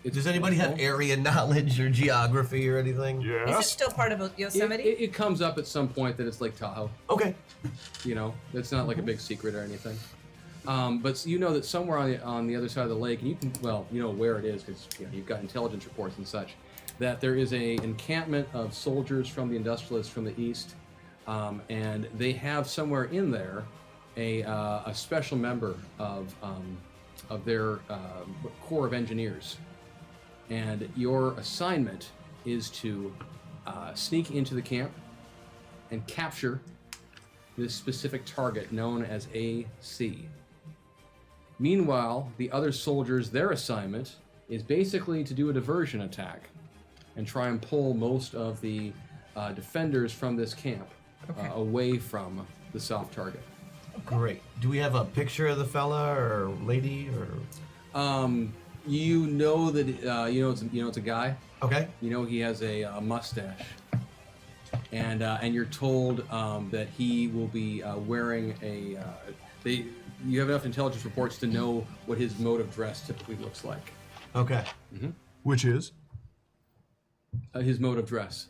Does anybody have area knowledge or geography or anything? Is it still part of Yosemite? It comes up at some point that it's Lake Tahoe. Okay. You know, it's not like a big secret or anything. But you know that somewhere on the other side of the lake, and you know where it is because you've got intelligence reports and such, that there is a encampment of soldiers from the industrialists from the east, and they have somewhere in there a special member of their Corps of Engineers, and your assignment is to sneak into the camp and capture this specific target known as AC. Meanwhile, the other soldiers, their assignment is basically to do a diversion attack and try and pull most of the defenders from this camp away from the soft target. Great. Do we have a picture of the fella or lady or? You know that it's a guy. Okay. You know he has a mustache, and you're told that he will be wearing a. You have enough intelligence reports to know what his mode of dress typically looks like. Okay. Which is? His mode of dress.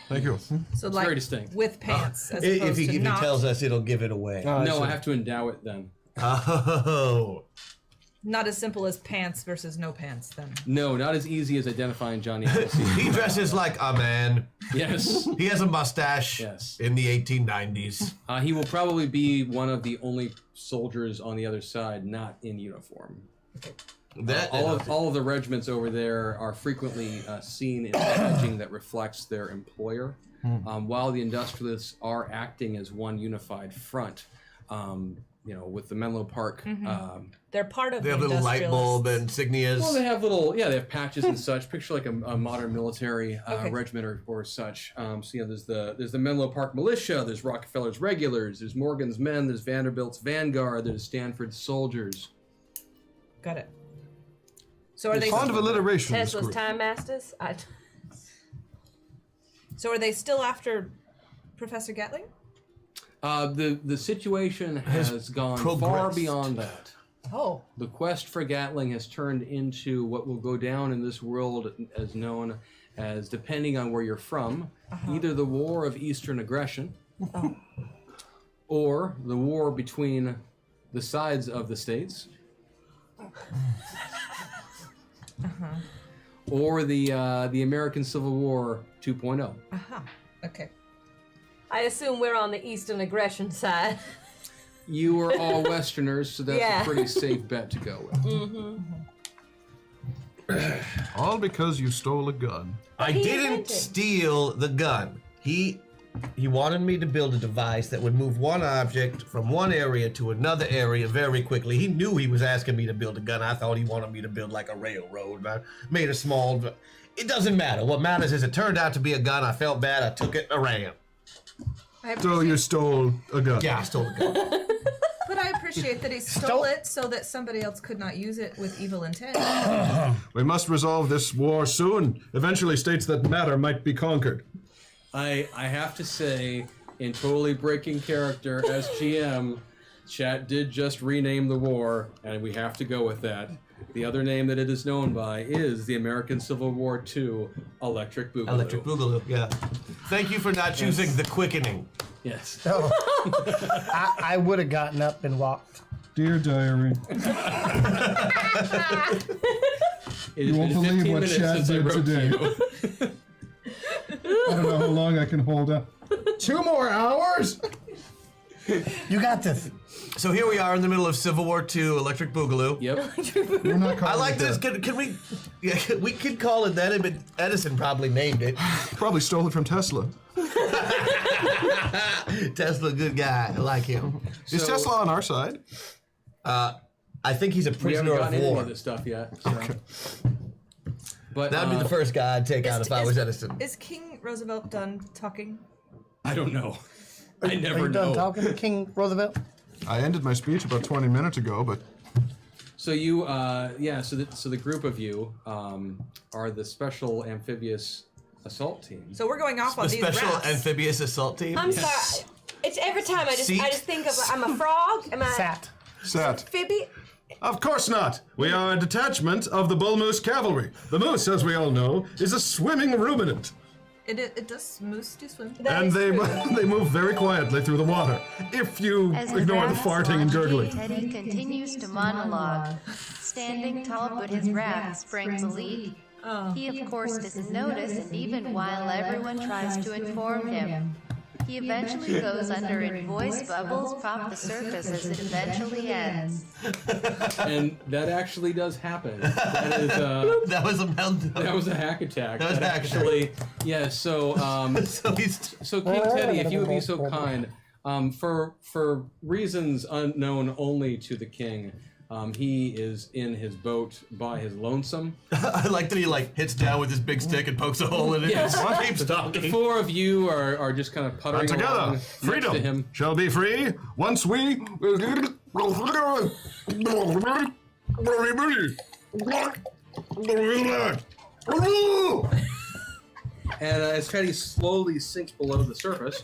Thank you. So very distinct. with pants, as If opposed he to not, tells us, it'll give it away. No, I have to endow it then. Oh. not as simple as pants versus no pants. Then No, not as easy as identifying Johnny Odyssey. He dresses like a man. Yes. He has a mustache. Yes. In the 1890s. He will probably be one of the only soldiers on the other side not in uniform. All of the regiments over there are frequently seen in packaging that reflects their employer, while the industrialists are acting as one unified front. With the Menlo Park. they're part of They the have little light bulb insignias. Well, they have they have patches and such. Picture like a modern military regiment or such. There's the Menlo Park Militia. There's Rockefeller's Regulars. There's Morgan's Men. There's Vanderbilt's Vanguard. There's Stanford's Soldiers. Got it. So are they? Fond of alliteration. this Tesla's group. Time Masters? So are they still after Professor Gatling? The situation has gone far progressed. beyond that. Oh. The quest for Gatling has turned into what will go down in this world as known as, depending on where you're from, either the War of Eastern Aggression or the war between the sides of the states, or the American Civil War 2.0. Okay. I assume we're on the Eastern aggression side. You are all Westerners, so that's Yeah. a pretty safe bet to go with. All because you stole a gun. I He didn't invented. steal the gun. He wanted me to build a device that would move one object from one area to another area very quickly. He knew he was asking me to build a gun. I thought he wanted me to build like a railroad. I made a small. It doesn't matter. What matters is it turned out to be a gun. I felt bad. I took it. I ran. So you stole a gun. Yeah, I stole the gun. But I appreciate that he stole it so that somebody else could not use it with evil intent. We must resolve this war soon. Eventually, states that matter might be conquered. I have to say, in totally breaking character as GM, chat did just rename the war, and we have to go with that. The other name that it is known by is the American Civil War II Electric Boogaloo. Electric Boogaloo, yeah. Thank you for not choosing the quickening. Yes. Oh. I would have gotten up and walked. Dear diary, You won't believe what Chad did today. I don't know how long I can hold up. 2 more hours? You got this. So here we are in the middle of Civil War II, Electric Boogaloo. Yep. We're not calling I like it this. that. Can we? Yeah, we could call it that, but Edison probably named it. Probably stole it from Tesla. Tesla, good guy. I like him. Is So- Tesla on our side? I think he's a We haven't prisoner of gotten into any war. of this stuff yet. So. But That would be the first guy I'd take out if I was Edison. Is King Roosevelt done talking? I don't know. I Are never you done know. talking to King Roosevelt? I ended my speech about 20 minutes ago, but So you, so the group of you are the special amphibious assault team. So we're going off on A these special rafts. amphibious assault team. I'm sorry. It's every time I Seat. just think of I'm a frog. Am I Sat. Sat. Phoebe? Of course not. We are a detachment of the Bull Moose Cavalry. The moose, as we all know, is a swimming ruminant. It does moose do swim? And they they move very quietly through the water. If you As ignore the rafts farting and launch, gurgling. Teddy continues to monologue. Standing tall, but his raft springs a leak. He, of course, doesn't notice, and even while everyone tries to inform him, he eventually goes under and voice bubbles pop the surface as it eventually ends. And that actually does happen. That is, That was a meltdown. that was a hack attack. That was a hack attack. actually, yeah. So, So he's. so King Teddy, if you would be so kind, for reasons unknown only to the king, he is in his boat by his lonesome. I like that he hits down with his big stick and pokes a hole in it. Yes. And keeps The talking. 4 of you are just kind of puttering And together, along next to freedom him. shall be free once we. And as Teddy slowly sinks below the surface,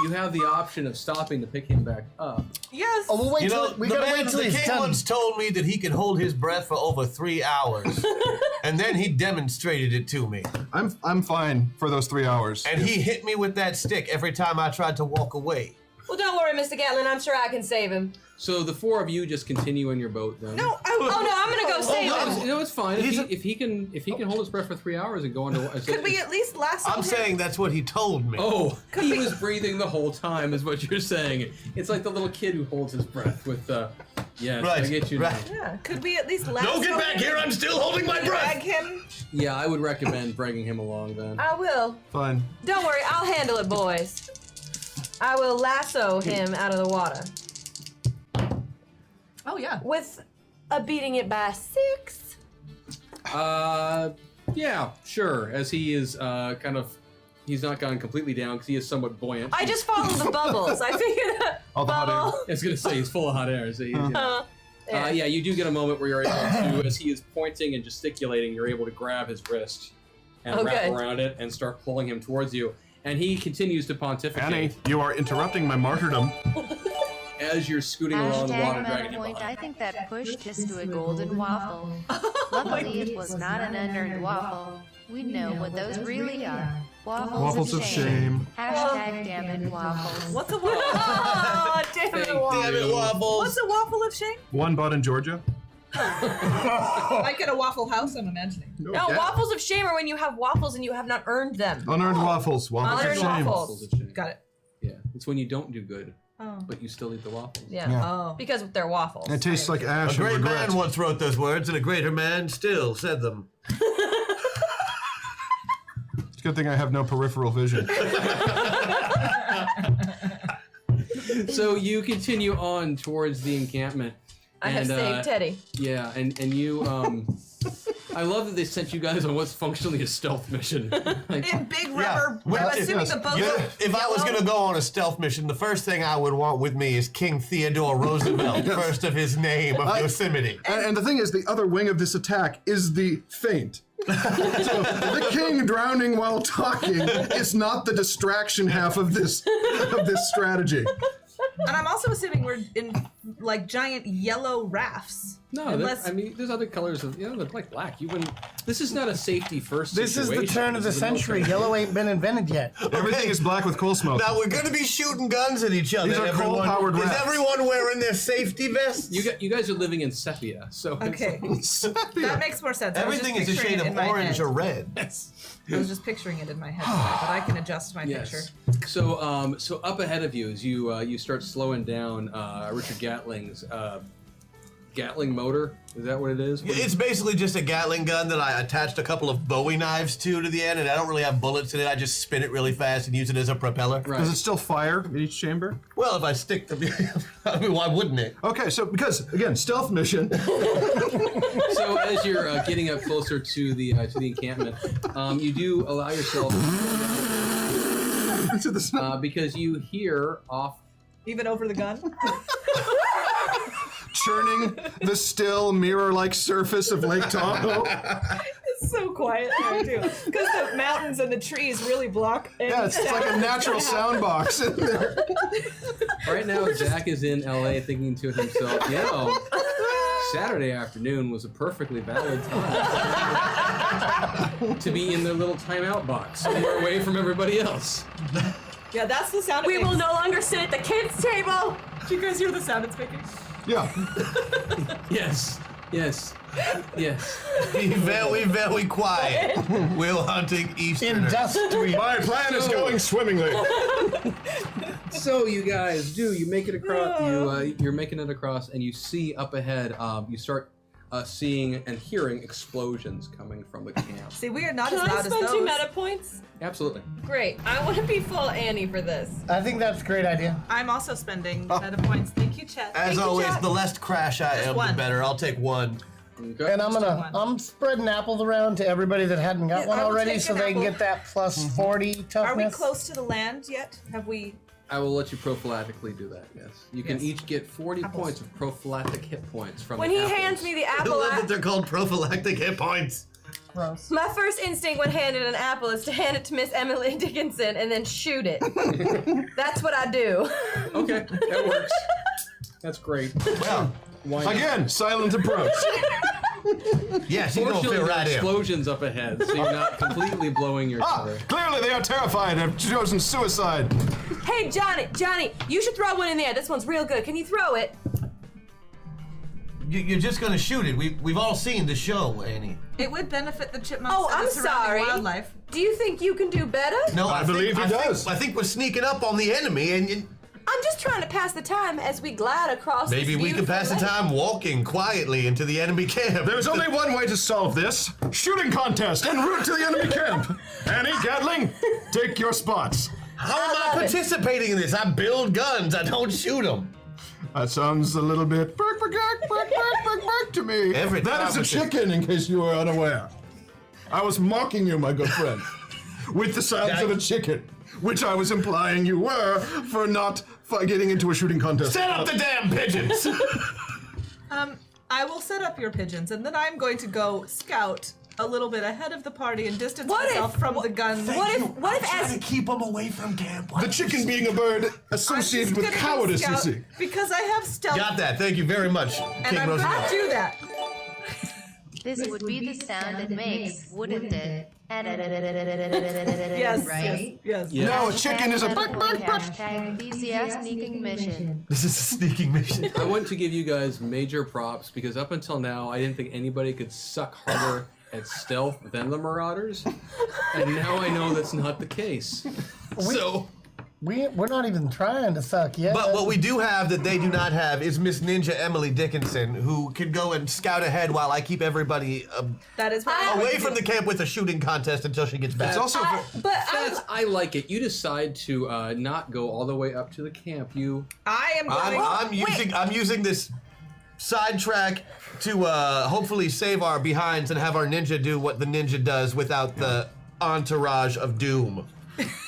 you have the option of stopping to pick him back up. Yes. Oh, we'll wait You till know, we the gotta man, wait till the he's king done. once told me that he could hold his breath for over 3 hours, and then he demonstrated it to me. I'm fine for those 3 hours. And he hit me with that stick every time I tried to walk away. Well, don't worry, Mr. Gatlin. I'm sure I can save him. So the 4 of you just continue in your boat then. No. Oh no, I'm gonna go save him. No, it's fine. He's If he can hold his breath for 3 hours and go under. Could we at least lasso I'm him? saying that's what he told me. Oh, he was breathing the whole time, is what you're saying. It's like the little kid who holds his breath with yes, Right, I get you right. now. Yeah. Could we at least lasso Don't get back him? here, I'm still holding my Drag breath! him? Yeah, I would recommend bringing him along then. I will. Fine. Don't worry, I'll handle it, boys. I will lasso him out of the water Oh yeah. with a beating it by 6. Yeah, sure. As he is he's not gone completely down because he is somewhat buoyant. I just followed the bubbles. I figured that All the hot air. bubble. I was gonna say he's full of hot air. So Yeah. yeah, you do get a moment where you're able to, as he is pointing and gesticulating, you're able to grab his wrist and wrap Okay. around it and start pulling him towards you. And he continues to pontificate Annie, you are interrupting my martyrdom. as you're scooting along the water, Hashtag dragging him MetaPoint, I behind. think that pushed us to a golden waffle. Luckily, it was not an unearned waffle. We know what those really are. Waffles of shame. Hashtag damn it waffles. What's a waffle? Oh, damn Thank it, you. Wally. Damn it, Waffles! What's a waffle of shame? One bought in Georgia. Like at a Waffle House, I'm imagining. No, Yeah. waffles of shame are when you have waffles and you have not earned them. Unearned waffles. Waffles Unearned of shame. waffles. Got it. Yeah, it's when you don't do good, Oh. but you still eat the waffles. Yeah. Yeah. Oh. Because they're waffles. It tastes like ash A and great regret. man once wrote those words, and a greater man still said them. It's a good thing I have no peripheral vision. So you continue on towards the encampment. I have saved Teddy. Yeah, and you I love that they sent you guys on what's functionally a stealth mission. Like, In big rubber. Well, I'm assuming yes. the boat. If I was going to go on a stealth mission, the first thing I would want with me is King Theodore Roosevelt, first of his name of Yosemite. And the thing is, the other wing of this attack is the feint. So the king drowning while talking is not the distraction half of this strategy. And I'm also assuming we're in like giant yellow rafts. no, Unless- I mean, there's other colors of, they're like black. You wouldn't. This is not a safety first This is situation. the turn of the This is a century. military- Yellow ain't been invented yet. Everything is black with coal smoke. Now we're going to be shooting guns at each other. These are coal-powered Is rafts. everyone wearing their safety vests? You guys are living in sepia, so Okay. That makes more sense. Everything is a shade of orange or red. I was just picturing it in my head, but I can adjust my picture. yes. So up ahead of you as you start slowing down Richard Gatling's Gatling motor. Is that what it is? It's basically just a Gatling gun that I attached a couple of Bowie knives to the end, and I don't really have bullets in it. I just spin it really fast and use it as a propeller. Right. Does it still fire in each chamber? Well, if I stick the... I mean, why wouldn't it? Okay, so because again, stealth mission. So as you're getting up closer to the encampment, you do allow yourself into the snow. because you hear off. Even over the gun? Churning the still mirror-like surface of Lake Tahoe. It's so quiet there, too. Because the mountains and the trees really block any Yeah, it's like a sound natural that's gonna sound box in there. Right now, Zach is in LA thinking to himself, Saturday afternoon was a perfectly valid time to be in their little timeout box, somewhere away from everybody else. happen. Yeah, that's the sound We it will makes. no longer sit at the kids' table. Do you guys hear the sound it's making? Yeah. Yes, yes, yes. Be very, very quiet. We're hunting Easterners. Industrial. My plan is going swimmingly. So you guys you make it across? You're making it across, and you see up ahead. You start seeing and hearing explosions coming from the camp. See, we are not Can as I loud as spend those. 2 meta points? Absolutely. Great. I want to be full Annie for this. I think that's a great idea. I'm also spending meta points. Thank you, Chet. As Thank you, always, Chet. the less crash I am, the one. better. I'll take one. Okay. And I'm spreading apples around to everybody that hadn't got Yeah, one I will already, take so an they can apple. get that plus 40 toughness. Are we close to the land yet? Have we? I will let you prophylactically do that. Yes. You can Yes. each get 40 Apples. points of prophylactic hit points from. When the he apples. hands me the I apple, love that they're called prophylactic hit points. Gross. my first instinct when handed an apple is to hand it to Miss Emily Dickinson and then shoot it. That's what I do. Okay, that works. That's great. Well, Why not? Again, silent approach. yes, you don't Fortunately, feel there are right in. explosions up ahead, so you're not completely blowing your cover. Clearly they are terrified and have chosen suicide. Hey, Johnny, you should throw one in there. This one's real good. Can you throw it? You're just gonna shoot it. We've all seen the show, Annie. It would benefit the chipmunks Oh, and I'm the surrounding sorry. wildlife. Do you think you can do better? No, I believe he does. I think we're sneaking up on the enemy, and I'm just trying to pass the time as we glide across maybe this we can pass the beautiful time walking quietly into the enemy camp. There's only one way to solve this. Shooting contest en route to the enemy camp. Annie, Gatling, take your spots. How am I love it. participating in this? I build guns. I don't shoot them. That sounds a little bit bark to me. Every That time is a it's a- chicken, in case you were unaware. I was mocking you, my good friend, with the sounds of a chicken, which I was implying you were for not getting into a shooting contest. Set up the damn pigeons. I will set up your pigeons, and then I'm going to go scout a little bit ahead of the party and distance What myself if- from the guns. What if as keep them away from camp? The chicken being a bird associated with cowardice, you see. Because I have stealth. Got that. Thank you very much, And King I'm going to Roosevelt. do that. This would be the sound it makes, wouldn't it? Yes, Right? yes. Yeah. No, a chicken is a. Hashtag BCS sneaking mission. This is a sneaking mission. I want to give you guys major props because up until now, I didn't think anybody could suck harder at stealth than the Marauders, and now I know that's not the case. So We're not even trying to suck yet. But what we do have that they do not have is Miss Ninja Emily Dickinson, who can go and scout ahead while I keep everybody That is what away from the camp with a shooting contest until she gets back. It's also. I like it. You decide to not go all the way up to the camp. I am going. I'm using this sidetrack to hopefully save our behinds and have our ninja do what the ninja does without the entourage of doom.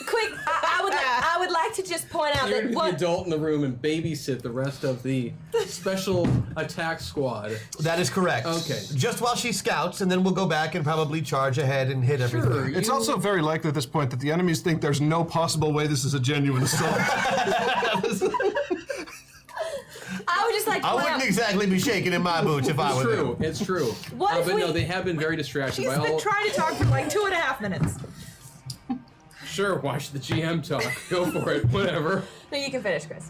Quick, I would like to just point out You're that the what adult in the room and babysit the rest of the special attack squad. That is correct. Okay. Just while she scouts, and then we'll go back and probably charge ahead and hit everything. It's also very likely at this point that the enemies think there's no possible way this is a genuine assault. I would just like to I point wouldn't out. exactly be shaking in my boots if I It's were true. them. It's true. What if but we- no, they have been very distracted He's by been all. trying to talk for like 2.5 minutes. Sure, watch the GM talk. Go for it. Whatever. No, you can finish, Chris.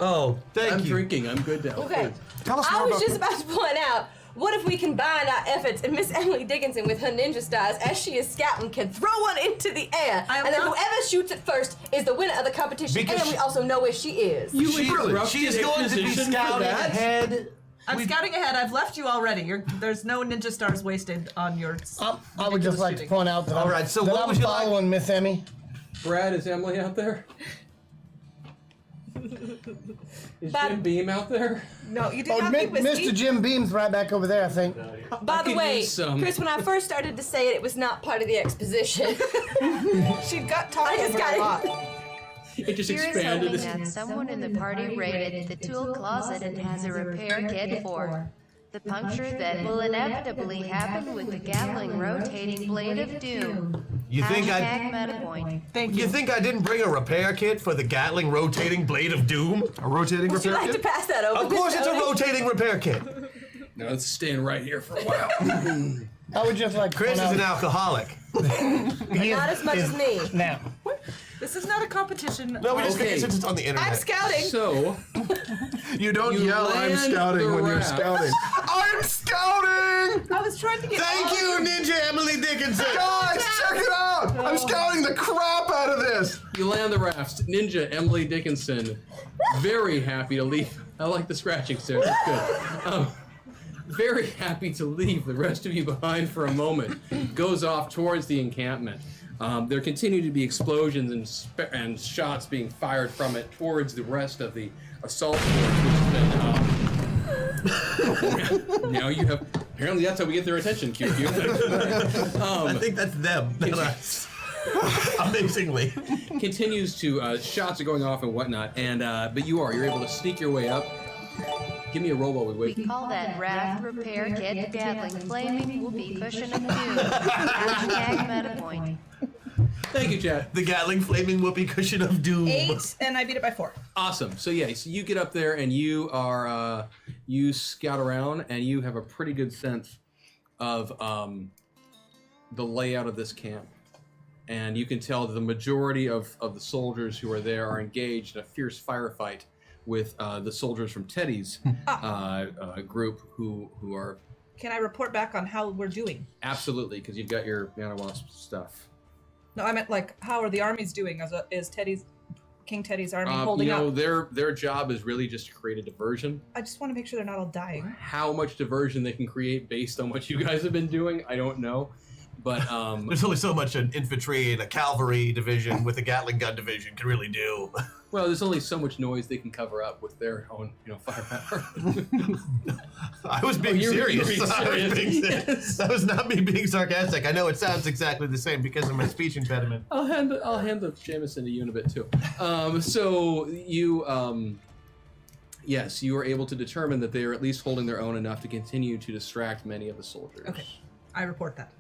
Oh, thank I'm you. drinking. I'm good now. Okay. Tell us I more was about just about to point out, what if we combine our efforts and Miss Emily Dickinson with her ninja stars as she is scouting can throw one into the air, I am and then not- whoever shoots it first is the winner of the competition, Because and we also know where she is. You She interrupted is going to be exposition for scouting that? ahead. I'm scouting ahead. I've left you already. There's no ninja stars wasted on your. I would just like to point out that All right, so that what I'm would you like? following Miss Emmy. Brad, is Emily out there? Is But- Jim Beam out there? No, you did Oh, not meet whiskey. Mr. Jim Beam's right back over there, I think. By the could way, use some. Chris, when I first started to say it, it was not part of the exposition. She got talked I just over got a it. lot. It just Here is expanded. hoping that someone in the party raided the tool closet and has a repair kit for the puncture that will inevitably happen with the Gatling rotating blade of doom. You think Hashtag MetaPoint. Thank you. You think I didn't bring a repair kit for the Gatling rotating blade of doom? a rotating Would you repair like to kit? pass that over? Of course, it's a Tony? rotating repair kit. No, it's staying right here for a while. I would just like to Chris point is an out. alcoholic. Not as much as me. Now, This is not a competition. No, we just Okay. figured since it's on the internet. I'm scouting. So, You don't You yell, I'm land scouting the when you're raft. scouting. I'm scouting! I was trying to get. Thank all you, of Ninja Emily Dickinson. Guys, check it out! I'm scouting the crap out of this! you land the rafts. Ninja Emily Dickinson, very happy to leave. I like the scratching, Sarah. That's good. Very happy to leave the rest of you behind for a moment. Goes off towards the encampment. There continue to be explosions and shots being fired from it towards the rest of the assault force, which has been. Now you have. Apparently, that's how we get their attention, QQ. I think that's them. not us. Amazingly. Continues to shots are going off and whatnot, and but you're able to sneak your way up. Give me a roll while we wait. We call that raft repair kit Gatling flaming whoopee cushion of doom. Hashtag MetaPoint. Thank you, Chad. The Gatling flaming whoopee cushion of doom. 8, and I beat it by 4. Awesome. So yeah, so you get up there and you are you scout around and you have a pretty good sense of the layout of this camp, and you can tell that the majority of the soldiers who are there are engaged in a fierce firefight with the soldiers from Teddy's group who are Can I report back on how we're doing? absolutely, because you've got your Manawasp stuff. No, I meant like how are the armies doing? Is King Teddy's army holding You know, up? their job is really just to create a diversion. I just want to make sure they're not all dying. How much diversion they can create based on what you guys have been doing, I don't know. But There's only so much an infantry and a cavalry division with a Gatling gun division can really do. well, there's only so much noise they can cover up with their own, firepower. I was being you were serious. being I was serious. being serious. Yes. That was not me being sarcastic. I know it sounds exactly the same because of my speech impediment. I'll hand the Jameson to you in a bit too. So you, yes, you are able to determine that they are at least holding their own enough to continue to distract many of the soldiers. Okay, I report that.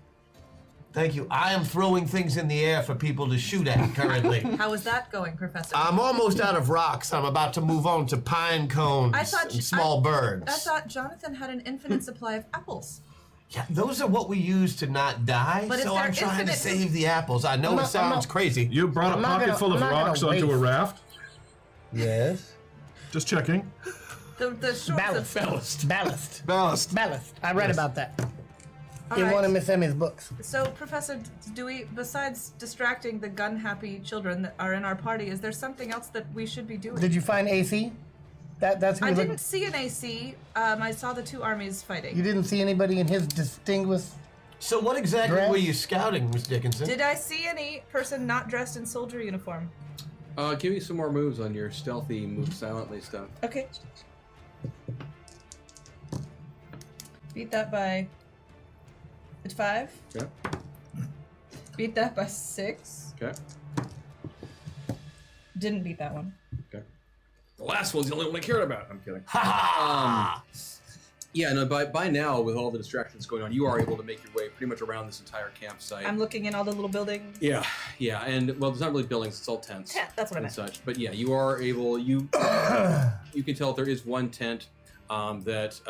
Thank you. I am throwing things in the air for people to shoot at currently. How is that going, Professor? I'm almost out of rocks. I'm about to move on to pine cones I thought and small birds. I thought Jonathan had an infinite supply of apples. Yeah, those are what we use to not die. But so if I'm they're trying to infinite- save the apples. I know I'm it not- sounds crazy. You brought a I'm not pocket gonna- full of I'm not gonna rocks onto a waste. raft? Yes. Just checking. The shorts Ballast. of Ballast. Ballast. Ballast. I read about that in Alright. one of Miss Emmy's books. So, Professor, do we, besides distracting the gun-happy children that are in our party, is there something else that we should be doing? Did you find AC? That's who I you didn't looked- see an AC. I saw the two armies fighting. You didn't see anybody in his distinguished. So what exactly Dress? were you scouting, Miss Dickinson? Did I see any person not dressed in soldier uniform? Give me some more moves on your stealthy, move silently stuff. Okay. Beat that by 5. Okay. Beat that by 6. Okay. Didn't beat that one. Okay. The last one's the only one I cared about. I'm kidding. Ha Yeah, no, by now, with all the distractions going on, you are able to make your way pretty much around this entire campsite. I'm looking in all the little buildings. Yeah, and well, there's not really buildings; it's all tents. That's what I and meant. such. But yeah, you are able. You can tell there is one tent that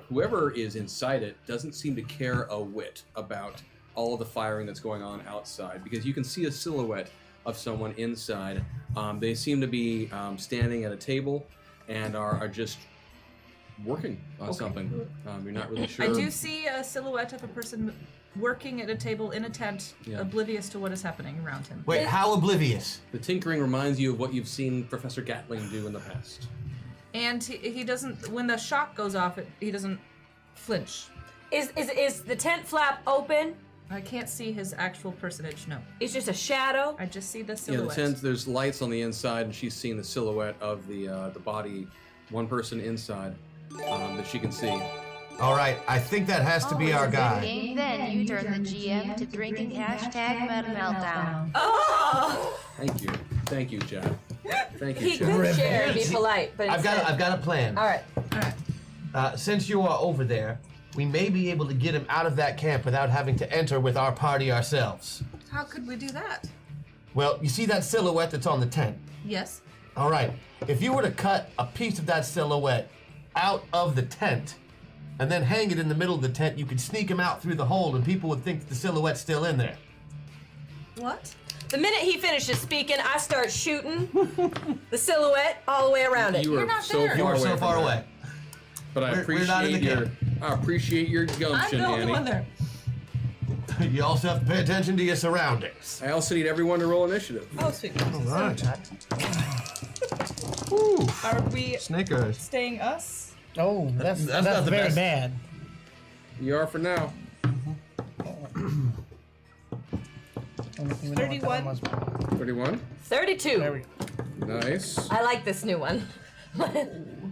whoever is inside it doesn't seem to care a whit about all of the firing that's going on outside, because you can see a silhouette of someone inside. They seem to be standing at a table and are just working on something. You're not really sure. I do see a silhouette of a person working at a table in a tent, Yeah. oblivious to what is happening around him. Wait, how oblivious? The tinkering reminds you of what you've seen Professor Gatling do in the past. And he doesn't, when the shock goes off, he doesn't flinch. Is the tent flap open? I can't see his actual personage, no. It's just a shadow. I just see the Yeah, silhouette. the tent. There's lights on the inside, and she's seen the silhouette of the body, one person inside that she can see. All right, I think that has to be our guy. Game then you turn the GM to drinking #MetaMeltdown. Oh! Thank you, Chad. Thank you, He Chad. could share and be polite, but I've got a plan. All right. Since you are over there, we may be able to get him out of that camp without having to enter with our party ourselves. How could we do that? Well, you see that silhouette that's on the tent? Yes. All right, if you were to cut a piece of that silhouette out of the tent and then hang it in the middle of the tent, you could sneak him out through the hole and people would think the silhouette's still in there. What? The minute he finishes speaking, I start shooting the silhouette all the way around it. You are not so there. far You are away. so from far that. away. But I We're not in the appreciate I appreciate your I'm gumption, the only Annie. one there. You also have to pay attention to your surroundings. I also need everyone to roll initiative. Oh, sweet. Right. Are we Snake eyes. staying us? Oh, that's not the very best. bad. You are for now. 31. 31. 32. There we go. Nice. I like this new one.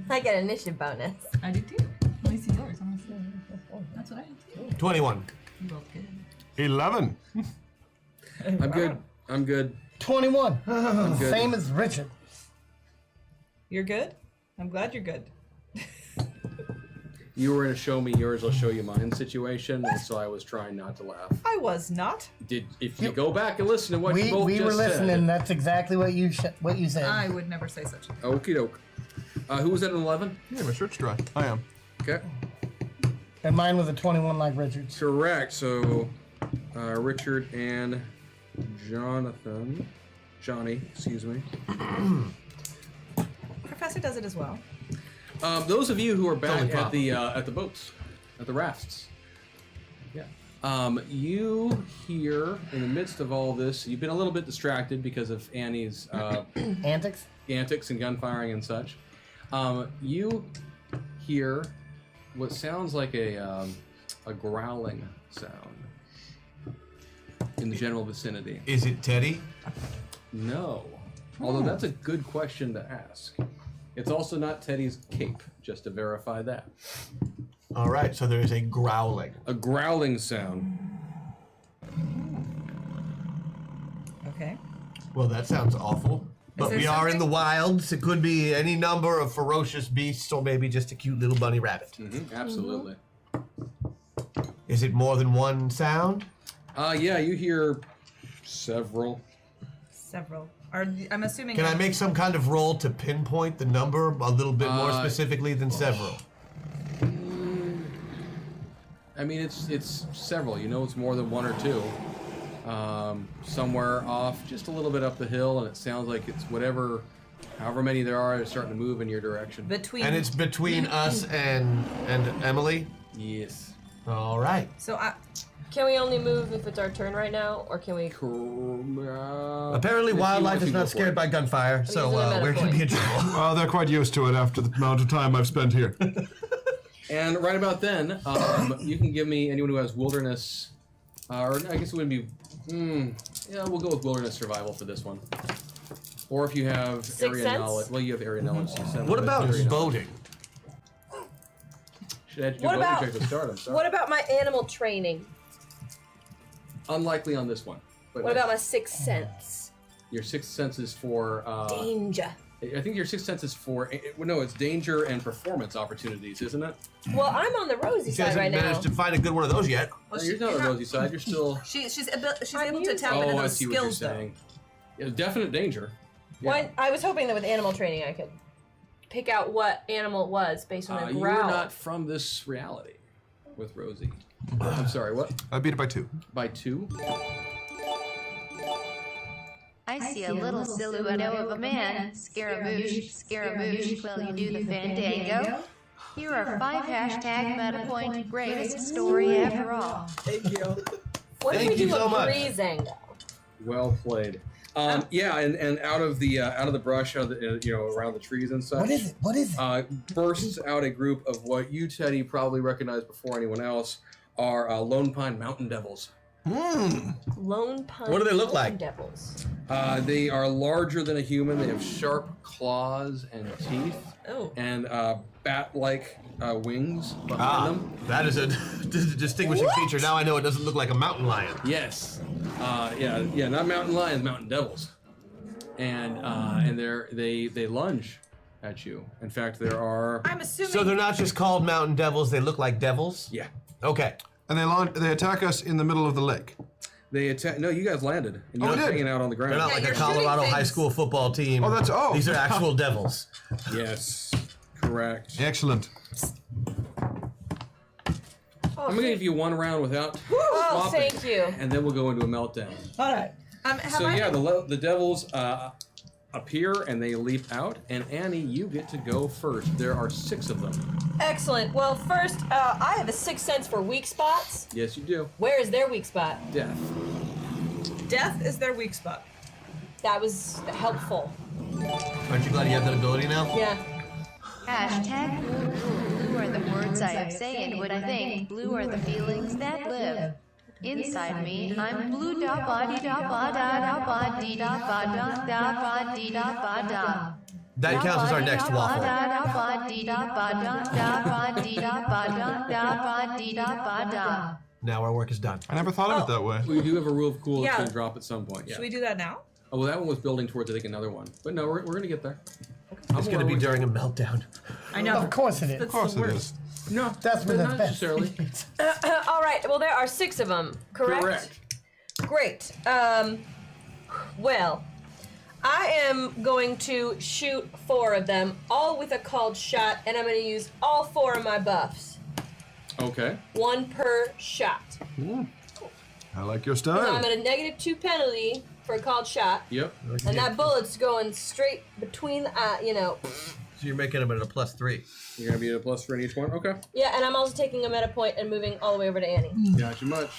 I get initiative bonus. I do too. Let me see yours. That's what I did too. 21. You both good. 11. I'm good. I'm good. 21. good. Same as Richard. You're good? I'm glad you're good. You were in a show me yours, I'll show you mine situation, and so I was trying not to laugh. I was not. If you go back and listen to what you We both just were listening. said. That's exactly what you said. I would never say such a thing. Okie doke. Who was at an 11? Yeah, my shirt's dry. I am. Okay. And mine was a 21 like Richard's. Correct. So, Richard and Johnny, excuse me. Professor does it as well. Those of you who are back Totally at the boats, at the rafts. Yeah. You hear in the midst of all this, you've been a little bit distracted because of Annie's Antics? antics and gunfiring and such. You hear what sounds like a growling sound in the general vicinity. Is it Teddy? No. Although that's a good question to ask. It's also not Teddy's cape, just to verify that. All right, so there is a growling. A growling sound. Okay. Well, that sounds awful. But there we are in something- the wilds. It could be any number of ferocious beasts or maybe just a cute little bunny rabbit. Absolutely. Is it more than one sound? Yeah, you hear several. Several. I'm assuming. Can I make some kind of roll to pinpoint the number a little bit more specifically than several? I mean, it's several. You know, it's more than one or two. Somewhere off, just a little bit up the hill, and it sounds like it's however many there are, they're starting to move in your direction. And it's between us and Emily? Yes. All right. So Can we only move if it's our turn right now, or can we? Apparently, if wildlife you is go not for scared it. by gunfire, so using a meta we're going to be in point. trouble. Well, they're quite used to it after the amount of time I've spent here. And right about then, you can give me anyone who has wilderness, or I guess it would be, yeah, we'll go with wilderness survival for this one. Or if you have Sixth area sense? knowledge, well, you have area knowledge. So you send What them about area knowledge. boating? Should have to do What boating about- check to start. I'm sorry. What about my animal training? Unlikely on this one. But What about my sixth sense? your sixth sense is for? Danger. I think your sixth sense is for. No, it's danger and performance opportunities, isn't it? Well, I'm on the rosy She side hasn't right now. managed to find a good one of those yet. No, you're not on the rosy side. You're still. she's I'm able to using- tap into Oh, I those see what you're skills though. saying. Yeah, definite danger. Yeah. Why, I was hoping that with animal training I could pick out what animal it was based on the You're growl. not from this reality with Rosie. I'm sorry, what? I beat it by 2. By 2? I see a little silhouette of a man. Scaramouche, Scaramouche, will you do the fandango? Here are 5 hashtag MetaPoint, greatest story after all. What if Thank we you do so a much. breezango? Well played. Yeah, and out of the brush, around the trees and such. What is it? Bursts out a group of what you, Teddy, probably recognize before anyone else are Lone Pine Mountain Devils. Lone Pine. What do they look like? Devils. They are larger than a human. They have sharp claws and teeth, Oh. and bat-like wings behind them. That is a distinguishing feature. Now I know it doesn't look like a mountain lion. Yes. Yeah, not mountain lions, mountain devils. And they lunge at you. In fact, there are. I'm assuming. So they're not just called mountain devils, they look like devils? Yeah. Okay. And they attack us in the middle of the lake. They attack. No, you guys landed, and you're Oh, we not did? hanging out on the ground. They're not Yeah, like a you're shooting Colorado high things. school football team. Oh, These are actual devils. Yes, correct. Excellent. I'm gonna give you one round without Oh, swapping, thank you. and then we'll go into a meltdown. All right. Have So I yeah, the devils appear and they leap out, and Annie, you get to go first. There are 6 of them. Excellent. Well, first, I have a sixth sense for weak spots. Yes, you do. Where is their weak spot? Death. Death is their weak spot. That was helpful. Aren't you glad you have that ability now? Yeah. Hashtag blue are the words I am saying what I think. Blue are the feelings that live. Inside me, I'm blue da ba dee da ba da da ba dee da ba da da ba dee da ba da. That counts as our next waffle. Now our work is done. I never thought of it that way. We do have a rule of cool that's Yeah. gonna drop at some point. Yeah. Should we do that now? Oh, well, that one was building towards, I think, another one. But no, we're gonna get there. It's going to be during a meltdown. I know. Of course it is. That's Of course the it worst. is. No, That's been the not best. necessarily. All right. Well, there are 6 of them. Correct. Correct. Great. Well, I am going to shoot 4 of them, all with a called shot, and I'm going to use all 4 of my buffs. Okay. 1 per shot. I like your So I'm style. at a -2 penalty for a called shot, Yep. and that bullet's going straight between the So you're making them at a +3. You're gonna be at a +3 in each one. Okay. Yeah, and I'm also taking a meta point and moving all the way over to Annie. Got you much.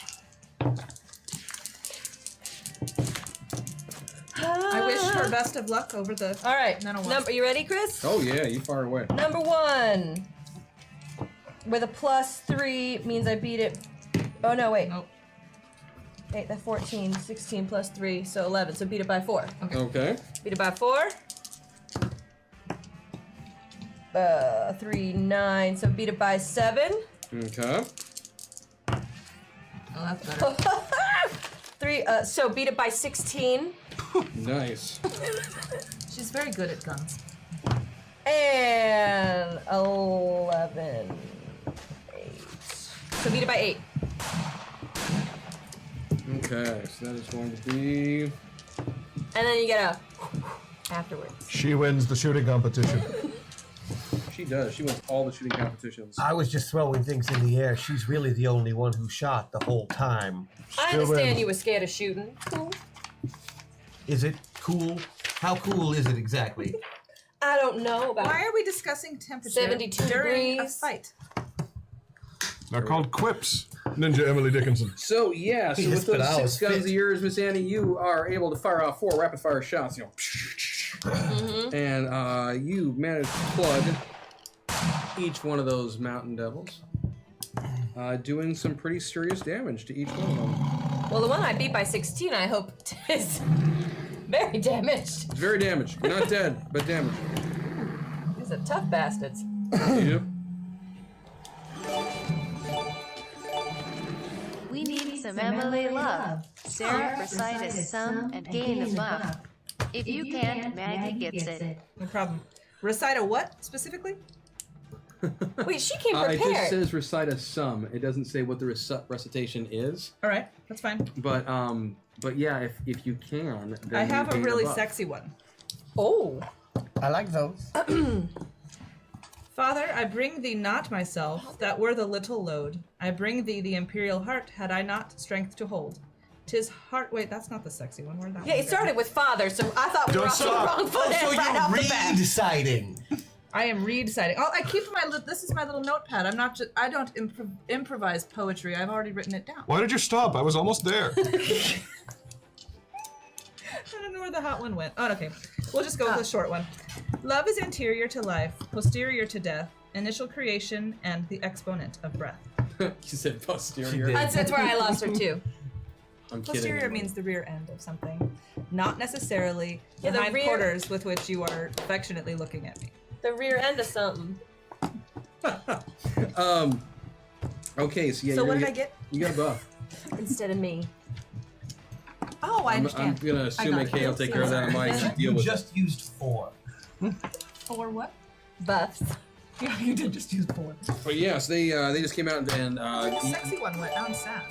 I wish her best of luck over the. All right. None of what? Number, you ready, Chris? Oh yeah, you fire away. Number 1. With a +3 means I beat it. Oh no, wait. Nope. 8, that's 14, 16 plus 3, so 11. So beat it by 4. Okay. Beat it by 4. 3, 9. So beat it by 7. Okay. Oh, that's better. 3. So beat it by 16. Nice. She's very good at guns. And 11. 8. So beat it by 8. Okay, so that is going to be. And then you get a afterwards. She wins the shooting competition. She does. She wins all the shooting competitions. I was just throwing things in the air. She's really the only one who shot the whole time. I understand you were scared of shooting. Cool. Is it cool? How cool is it exactly? I don't know about Why are we discussing temperature 72 during degrees. a fight? They're called quips, Ninja Emily Dickinson. So yeah, so Yes, with but those I 6 was guns fit. of yours, Miss Annie, you are able to fire off 4 rapid fire shots. You know, and you manage to plug each one of those mountain devils, doing some pretty serious damage to each one of them. Well, the one I beat by 16, I hope is very damaged. Very damaged, not dead, but damaged. These are tough bastards. Yep. We need some Emily love. Sarah recite us some and gain a buff. If you can't, Maggie gets it. No problem. Recite a what specifically? Wait, she came It just prepared. says recite a sum. It doesn't say what the recitation is. All right, that's fine. But yeah, if you can, then I have you a gain really buff. sexy one. Oh. I like those. Father, I bring thee not myself, that were the little load. I bring thee the imperial heart, had I not strength to hold. 'Tis heart. Wait, that's not the sexy one. Where'd that Yeah, one it go? started with father, so I thought we were Don't off on the stop. wrong foot Oh, so right off the you're bat. re-deciding. I am re-deciding. Oh, I keep my. This is my little notepad. I'm not. I don't improvise poetry. I've already written it down. Why did you stop? I was almost there. I don't know where the hot one went. Oh, okay. We'll just go with the short one. Love is anterior to life, posterior to death, initial creation, and the exponent of breath. You said posterior. She did. That's where I lost her too. I'm kidding. Posterior Emily. means the rear end of something, not necessarily Yeah, the the hind rear- quarters with which you are affectionately looking at me. The rear end of something. Okay, so yeah. So you're what gonna did I get? You got a buff. Instead of me. Oh, I I'm understand. gonna assume got AK it. will take care of that on my deal You with just used 4. For what? Buffs. Yeah, you did just use 4. it. But yes, they just came out and The sexy one went. Now I'm sad.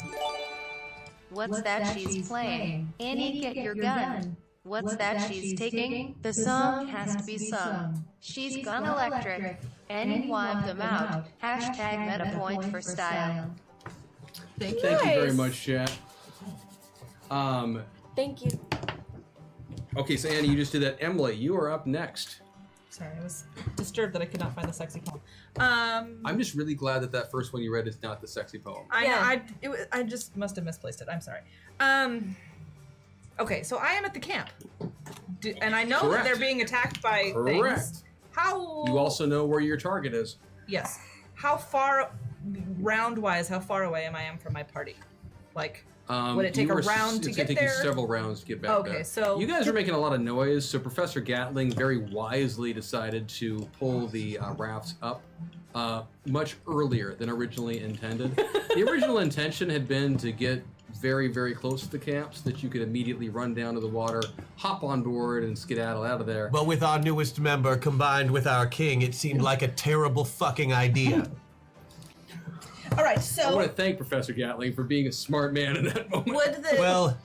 What's that she's playing? Annie, get your gun. What's that she's taking? The song has to be sung. She's gone electric. Annie wiped them out. Hashtag meta point for style. Thank you. Thank you very Nice. much, chat. Thank you. Okay, so Annie, you just did that. Emily, you are up next. Sorry, I was disturbed that I could not find the sexy poem. I'm just really glad that that first one you read is not the sexy poem. I just must have misplaced it. I'm sorry. Okay, so I am at the camp, and I know that Correct. they're being attacked by Correct. things. How? You also know where your target is. Yes. How far, round-wise, how far away am I from my party? Like, would it take you a were round to it's get gonna take there? you several rounds to get back Okay, there. so- you guys are making a lot of noise, so Professor Gatling very wisely decided to pull the rafts up much earlier than originally intended. The original intention had been to get very, very close to the camp so that you could immediately run down to the water, hop on board, and skedaddle out of there. But with our newest member combined with our king, it seemed like a terrible fucking idea. All right, I so want to thank Professor Gatling for being a smart man in that moment. would the Well,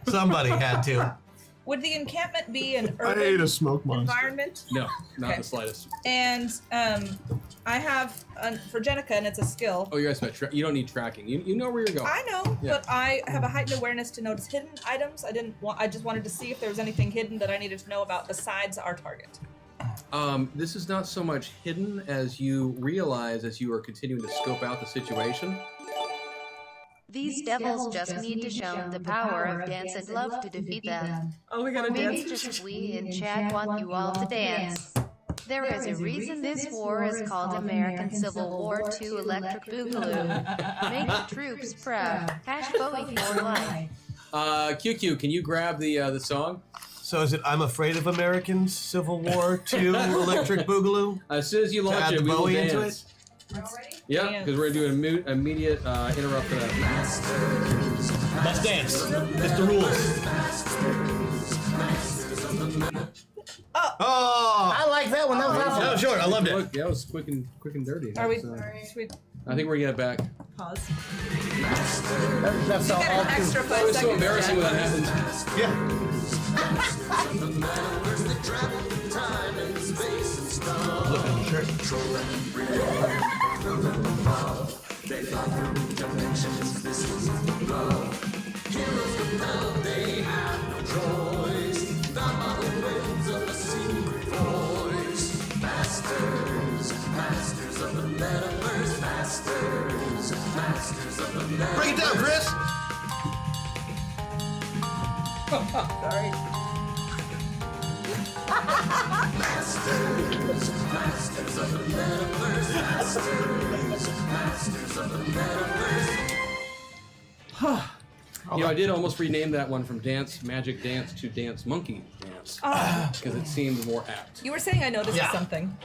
somebody had to. would the encampment be an I ate urban a smoke monster. environment? No, not Okay. the slightest. And I have for Jenica, and it's a skill. Oh, you're asking about you don't need tracking. You know where you're going. I know, Yeah. but I have a heightened awareness to notice hidden items. I just wanted to see if there was anything hidden that I needed to know about besides our target. This is not so much hidden as you realize as you are continuing to scope out the situation. These devils just need to show the power of dance and love to defeat them. Oh, we gotta Maybe just we in chat want you all to dance. There is a reason this war is called American Civil War II Electric Boogaloo. Make the troops proud. Hash Bowie for life. QQ, can you grab the song? So is it I'm Afraid of Americans, Civil War II, Electric Boogaloo? As soon as you launch add it, the we will Bowie into dance. Yeah, because we're gonna do an immediate interrupt to that. Let's dance. It's the rules. Oh! I like that one. That was awesome. No, sure, I loved it. Look, that was quick and dirty. Are we? That's, Should we I think we're gonna get it back. pause? That's all. Get an extra 5 It was so seconds. embarrassing when that happens. Yeah. The travel, time and space and stuff. Looking Trolling, revolving, through and above. They fly through dimensions, this is love. Heroes compelled, they have no choice. The muddled winds of a secret voice. Masters, masters of the metaverse. Masters, masters of the metaverse. Break it down, Chris. Sorry. Masters, masters of the metaverse. Masters, masters of the metaverse. You know, I did almost rename that one from Dance Magic Dance to Dance Monkey Dance because it seemed more apt. You were saying I noticed Yeah. something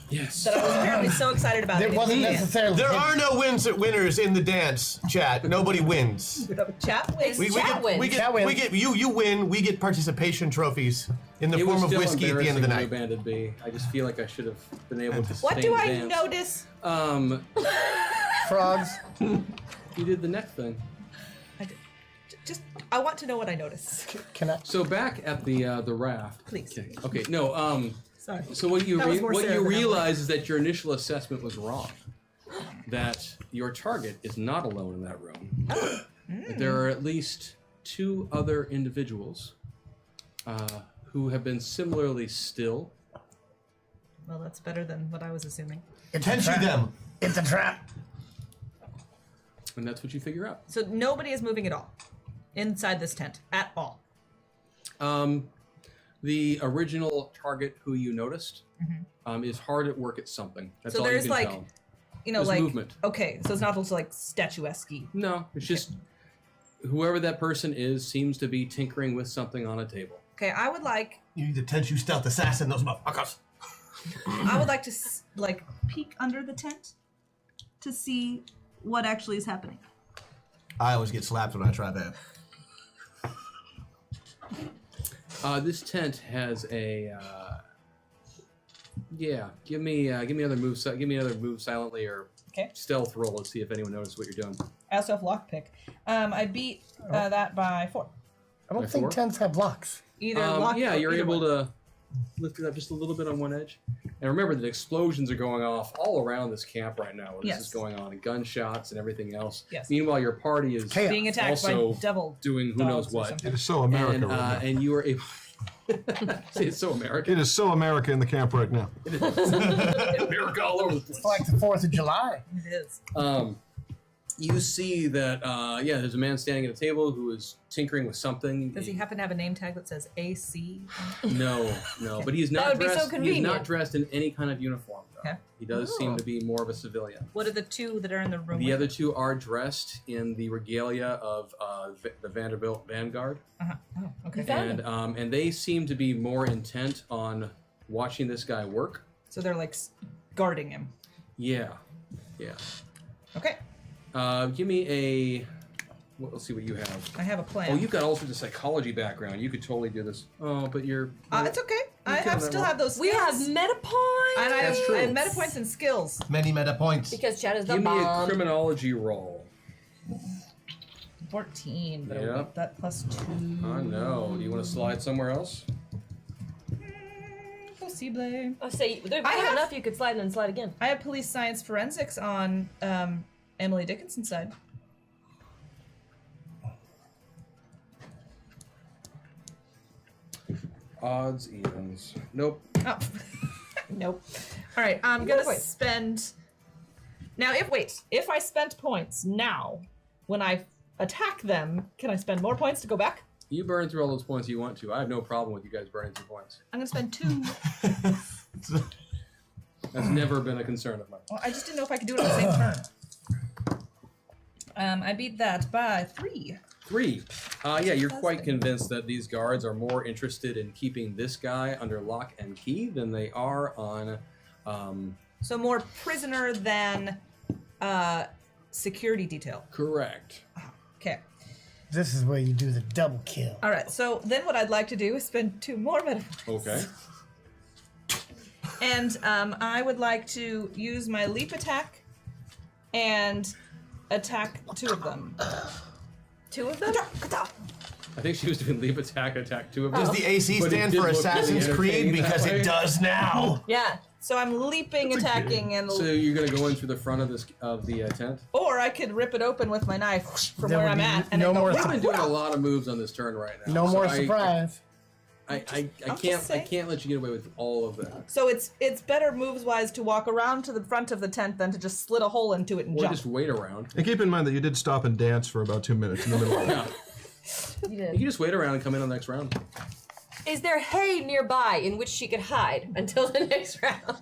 Yes. that I was apparently so excited about. It wasn't necessarily. There are no winners in the dance chat. Nobody wins. Chat wins. Chat wins. Chat wins. We get you win. We get participation trophies in the It form was of still whiskey at the end of the embarrassing night. who Banded B. I just feel like I should have been able to. What sustain do the I dance. notice? Frogs. You did the neck thing. Just, I want to know what I notice. Can I? So back at the raft. Please. Okay. No. Sorry. So what you That was more Sarah than realize is that your initial assessment was wrong. That your target is not alone in that room. That there are at least 2 other individuals who have been similarly still. Well, that's better than what I was assuming. Tension them. It's a trap. And that's what you figure out. So nobody is moving at all inside this tent at all. The original target who you noticed is hard at work at something. That's So all you there's can like, tell. you know, There's like movement. Okay, so it's not also like statuesque. No, it's just whoever that person is seems to be tinkering with something on a table. Okay, I would like You need to tense you stealth assassin those motherfuckers. to like peek under the tent to see what actually is happening. I always get slapped when I try that. This tent has a. Yeah, give me another move. Give me another move silently or Okay. stealth roll. Let's see if anyone notices what you're doing. I also have lockpick. I beat that by 4. I don't By think 4? tents have locks. Either lock. Yeah, or you're either able one. to lift it up just a little bit on one edge. And remember that explosions are going off all around this camp right now where this Yes. is going on, and gunshots and everything else. Yes. Meanwhile, your party is Chaos. being attacked also by devil doing who dogs knows or what. something. It is so America And, right now. and you are able. See, it's so American. It is so America in the camp right now. America all over the place. It's like the 4th of July. It is. You see that, there's a man standing at a table who is tinkering with something. Does he happen to have a name tag that says AC? No, but he's That not would be so dressed. He's convenient. not dressed in any kind of uniform, though. Okay. He does seem to be more of a civilian. What are the 2 that are in the room? The with other him? 2 are dressed in the regalia of the Vanderbilt Vanguard, Oh, okay. and they seem to be more intent on watching this guy work. So they're like guarding him. Yeah. Okay. Give me a. Well, let's see what you have. I have a plan. Oh, you've got all sorts of psychology background. You could totally do this. Oh, but you're. It's okay. I kill that still one. have those. We have skills. meta points. And I That's have, true. I have meta points and skills. Many meta points. Because Chad is the Give me a bomb. criminology roll. 14. But Yeah. I'll make that plus 2. I know. Do you want to slide somewhere else? Possible. Oh, say they're I big have- enough you could slide and then slide again. I have police science forensics on Emily Dickinson's side. Odds, evens. Nope. Oh. Nope. All right, I'm gonna Wait. spend. Now, if I spent points now, when I attack them, can I spend more points to go back? You burn through all those points you want to. I have no problem with you guys burning through points. I'm gonna spend 2. That's never been a concern of mine. Well, I just didn't know if I could do it on the same turn. I beat that by 3. 3. Yeah, you're quite convinced that these guards are more interested in keeping this guy under lock and key than they are on. So more prisoner than security detail. Correct. Okay. This is where you do the double kill. All right. So then, what I'd like to do is spend 2 more meta points. Okay. And I would like to use my leap attack and attack 2 of them. 2 of them? I think she was doing leap attack 2 of them. Does the AC But it stand did for look really Assassin's Creed? entertaining that Because way. it does now. Yeah. So I'm leaping, attacking, and So you're gonna go in through the front of the tent. or I could rip it open with my knife from There where would I'm be at. And no then go, more We've been doing a lot of moves on this turn right now. No so more surprise. I I'm can't just I saying. can't let you get away with all of that. So it's better moves wise to walk around to the front of the tent than to just slit a hole into it and Or jump. just wait around. And keep in mind that you did stop and dance for about 2 minutes in the middle of it. Yeah. You You did. can just wait around and come in on the next round. Is there hay nearby in which she could hide until the next round?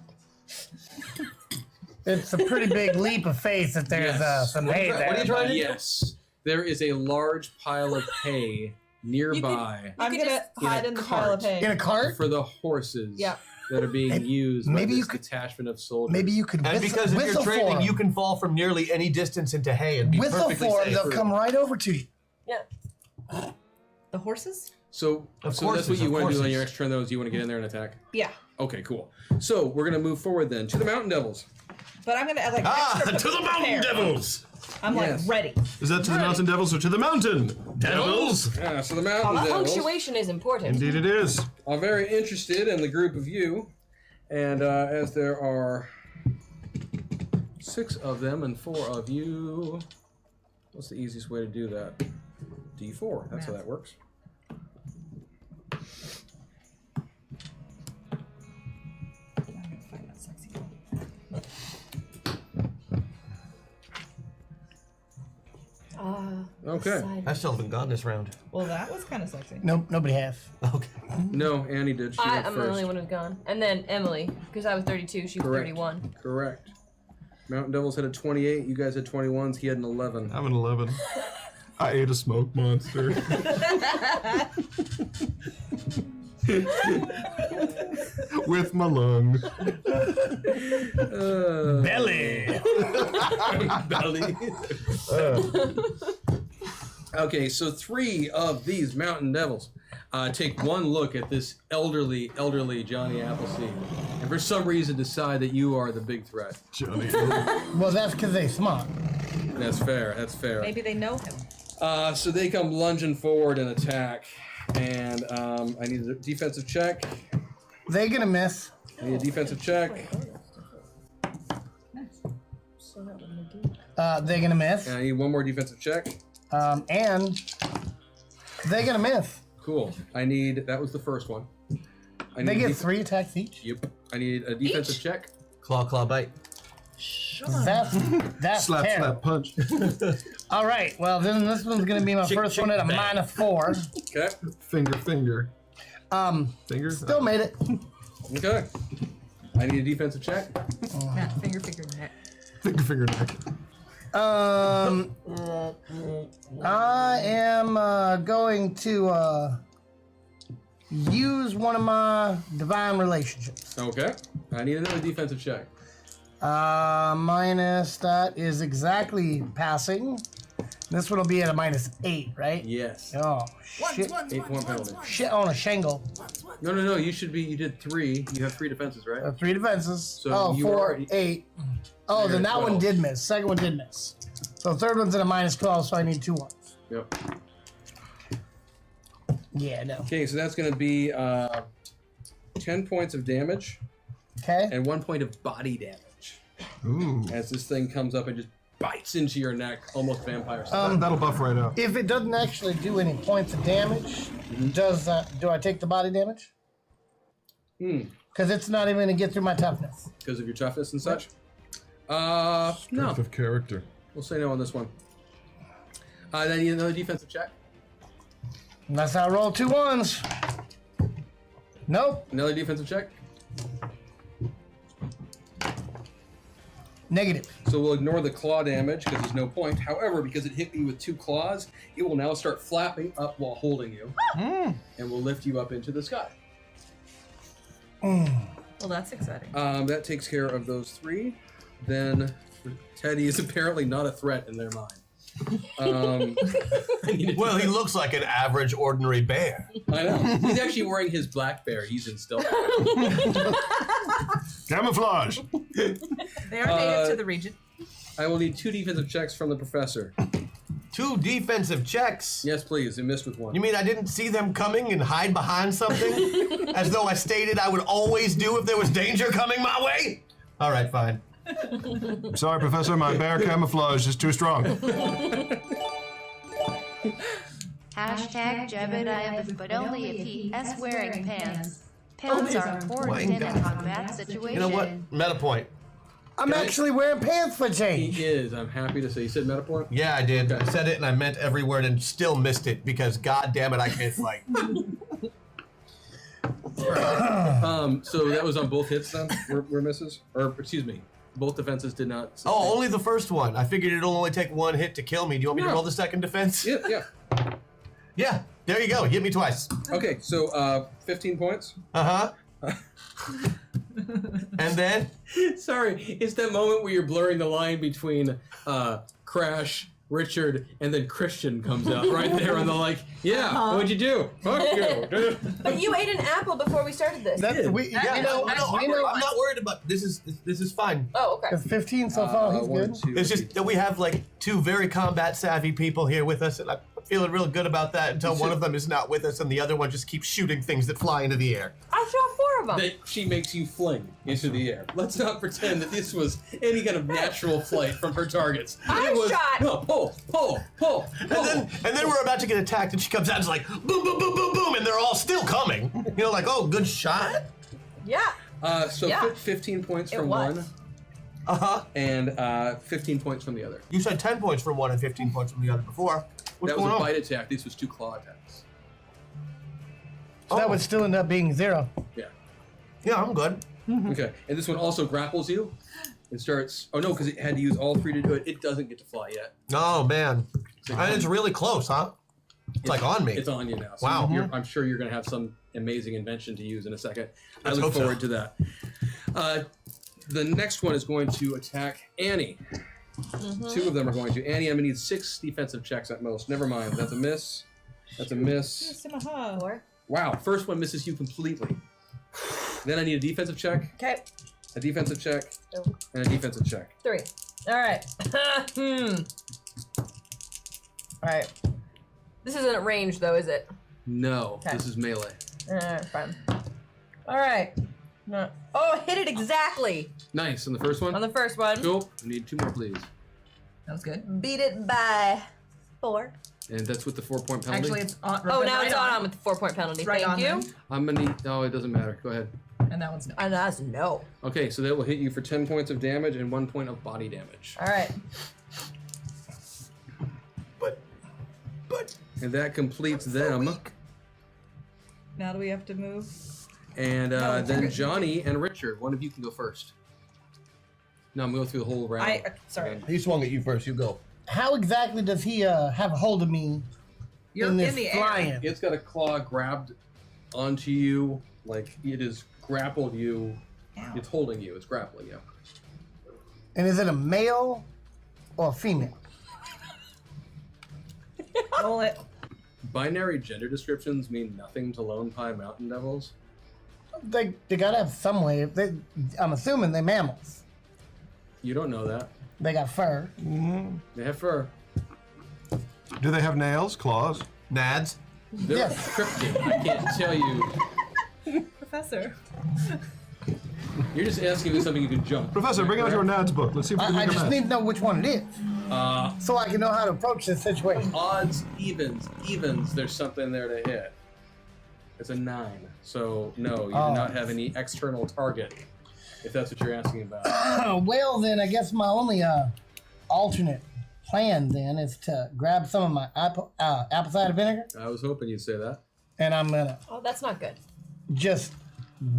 It's a pretty big leap of faith that there's Yes. some hay there. What are you trying to do? Yes. There is a large pile of hay nearby I'm could gonna just- hide in a in the pile of cart. hay. In a cart? for the horses Yeah. that are being used by maybe this you could- detachment of soldiers. Maybe you could And because if you're whistle for training, 'em. you can fall from nearly any distance into hay and be Whistle perfectly for 'em, safe. they'll come right over to you. Yeah. The horses? So, Of so that's what courses, you of want to do on courses. your next turn, though, is you want to get in there and attack? Yeah. Okay, cool. So we're going to move forward then to the Mountain Devils. But I'm gonna add like Ah, extra to the mountain prepare. devils! I'm Yes. like ready. Is that to the mountain devils or to the mountain devils? Yeah, so the Mountain Devils Punctuation is important. Indeed it is. are very interested in the group of you. And as there are 6 of them and 4 of you, what's the easiest way to do that? D4. That's how that works. Okay. I still haven't gone this round. Well, that was kind of sexy. Nope, nobody has. Okay. No, Annie did. She went I'm first. the only one who's gone. And then Emily, because I was 32, she was Correct. 31. Correct. Mountain Devils had a 28. You guys had 21s. He had an 11. I'm an 11. I ate a smoke monster. With my lungs. Belly. Belly. Okay, so 3 of these Mountain Devils take one look at this elderly Johnny Appleseed, and for some reason decide that you are the big threat. Johnny. Well, that's because they smart. That's fair. That's fair. Maybe they know him. So they come lunging forward and attack, and I need a defensive check. They gonna miss. I need a defensive check, They gonna miss. and I need one more defensive check. And they gonna miss. Cool. That was the first one. I They need get def- 3 attacks each. Yep. I need a defensive Each? check. Claw, bite. That's Slap, terrible. slap, punch. All right. Well, then this one's gonna be my first one at a -4. Okay. Finger. Finger? Still made it. Okay. I need a defensive check. Matt, finger neck. Finger neck. I am going to use one of my divine relationships. Okay. I need another defensive check. Minus that is exactly passing. This one will be at a -8, right? Yes. Oh shit! 8-point penalty. Shit on a shingle. No. You did 3. You have 3 defenses, right? 3 defenses. So you 4, already- 8. Oh, You're then at that one 12. did miss. Second one did miss. So third one's at a -12, so I need 2 ones. Yep. Yeah, no. Okay, so that's going to be 10 points of damage Okay. and 1 point of body damage Ooh. as this thing comes up and just bites into your neck, almost vampire style. That'll buff right out. If it doesn't actually do any points of damage, do I take the body damage? Because it's not even going to get through my toughness. Because of your toughness and such. No. Strength of character. We'll say no on this one. Then I need another defensive check. Unless I roll 2 ones. Nope. Another defensive check. Negative. So we'll ignore the claw damage because there's no point. However, because it hit me with 2 claws, it will now start flapping up while holding you. And will lift you up into the sky. Well, that's exciting. That takes care of those 3. Then Teddy is apparently not a threat in their mind. Well, he looks like an average, ordinary bear. I know. He's actually wearing his black bear. He's in stealth. Camouflage. They are native to the region. I will need 2 defensive checks from the professor. 2 defensive checks. Yes, please. You missed with one. You mean I didn't see them coming and hide behind something? As though I stated I would always do if there was danger coming my way? All right, fine. Sorry, Professor, my bear camouflage is too strong. Hashtag Jebediah, but only if he is wearing pants. Pants are important in a combat situation. You know what? Meta point. I'm actually wearing pants for change. He is. I'm happy to say. You said Metaport? Yeah, I did. I said it and I meant every word and still missed it because god damn it, I can't fight. So that was on both hits then? Were misses? Or, excuse me, both defenses did not. Oh, only the first one. I figured it'll only take 1 hit to kill me. Do you want me to roll the second defense? Yeah. Yeah, there you go. Hit me twice. Okay, so 15 points. Uh-huh. And then? Sorry, it's that moment where you're blurring the line between Crash, Richard, and then Christian comes out right there on the what'd you do? Fuck you. But you ate an apple before we started this. Yeah, I'm not worried about this. Is fine. Oh, okay. It's 15 so far. He's good. It's just that we have like 2 very combat savvy people here with us, and I'm feeling real good about that until one of them is not with us and the other one just keeps shooting things that fly into the air. I shot 4 of them. That she makes you fling into the air. Let's not pretend that this was any kind of natural flight from her targets. I It was, shot. No, pull. And then we're about to get attacked, and she comes out and is like, boom, boom, boom, boom, boom, and they're all still coming. You know, like, oh, good shot. Yeah. So Yeah. 15 points It from was. one, Uh-huh. and 15 points from the other. You said 10 points from one and 15 points from the other before. What's That was going a on? bite attack. This was 2 claw attacks. So that would still end up being 0. Yeah. Yeah, I'm good. Okay. And this one also grapples you. It starts. Oh no, because it had to use all 3 to do it. It doesn't get to fly yet. Oh, man. And it's really close, huh? It's like on me. It's on you now. So Wow. I'm sure you're going to have some amazing invention to use in a second. Let's I look hope so. forward to that. The next one is going to attack Annie. 2 of them are going to. Annie, I'm going to need 6 defensive checks at most. Never mind. That's a miss. That's a miss. 4. Wow. First one misses you completely. Then I need a defensive check, Okay. a defensive check, Oh. and a defensive check. 3. All right. All right. This isn't range, though, is it? No, Okay. this is melee. Fine. All right. No. Oh, hit it exactly Nice. On the first on one? the first one. Cool. I need 2 more, please. That was good. Beat it by 4. And that's with the 4-point penalty? Actually, it's on. Oh, now right it's on with the 4-point penalty. It's right Thank on you. then. I'm going to need. Oh, it doesn't matter. Go ahead. And that one's no. And that's no. Okay, so that will hit you for 10 points of damage and 1 point of body damage. All right. But And that completes them. Now do we have to move? And No, then okay. Johnny and Richard. One of you can go first. No, I'm going through the whole round. Sorry. he swung at you first. You go. How exactly does he have a hold of me You're in in, this the flying? air. It's got a claw grabbed onto you, like it has grappled you. Ow. It's holding you. It's grappling you. And is it a male or a female? Roll it. Binary gender descriptions mean nothing to Lone Pie Mountain Devils. They gotta have some way. I'm assuming they're mammals. You don't know that. They got fur. They have fur. Do they have nails, claws? Nads. They're Yes. cryptic. I can't tell you. Professor. You're just asking me something you can jump. Professor, bring out your NADS book. Let's see if we can I make a just match. need to know which one it is, so I can know how to approach this situation. Odds, evens. There's something there to hit. It's a 9. So no, you do not have any external target. If that's what you're asking about. Well, then I guess my only alternate plan then is to grab some of my apple cider vinegar, I was hoping you'd say that. and I'm gonna Oh, that's not good. just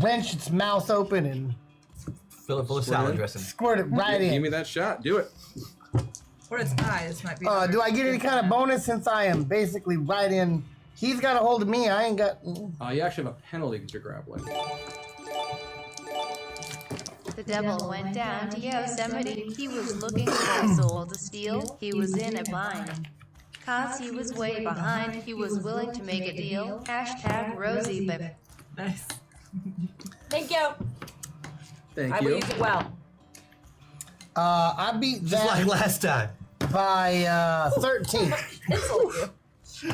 wrench its mouth open and Fill it full of Squirt salad in. dressing. squirt it right Give in. me that shot. Do it. Or its eyes might be. Do I get any kind of bonus since I am basically right in? He's got a hold of me. I ain't got. You actually have a penalty because you're grappling. The devil went down to Yosemite. He was looking for a soul to steal. He was in a bind. 'Cause he was way behind, he was willing to make a deal. Hashtag Rosie, but Nice. Thank you. Thank I will you. use it well. I beat Just like that. last time. by 13. Insult you.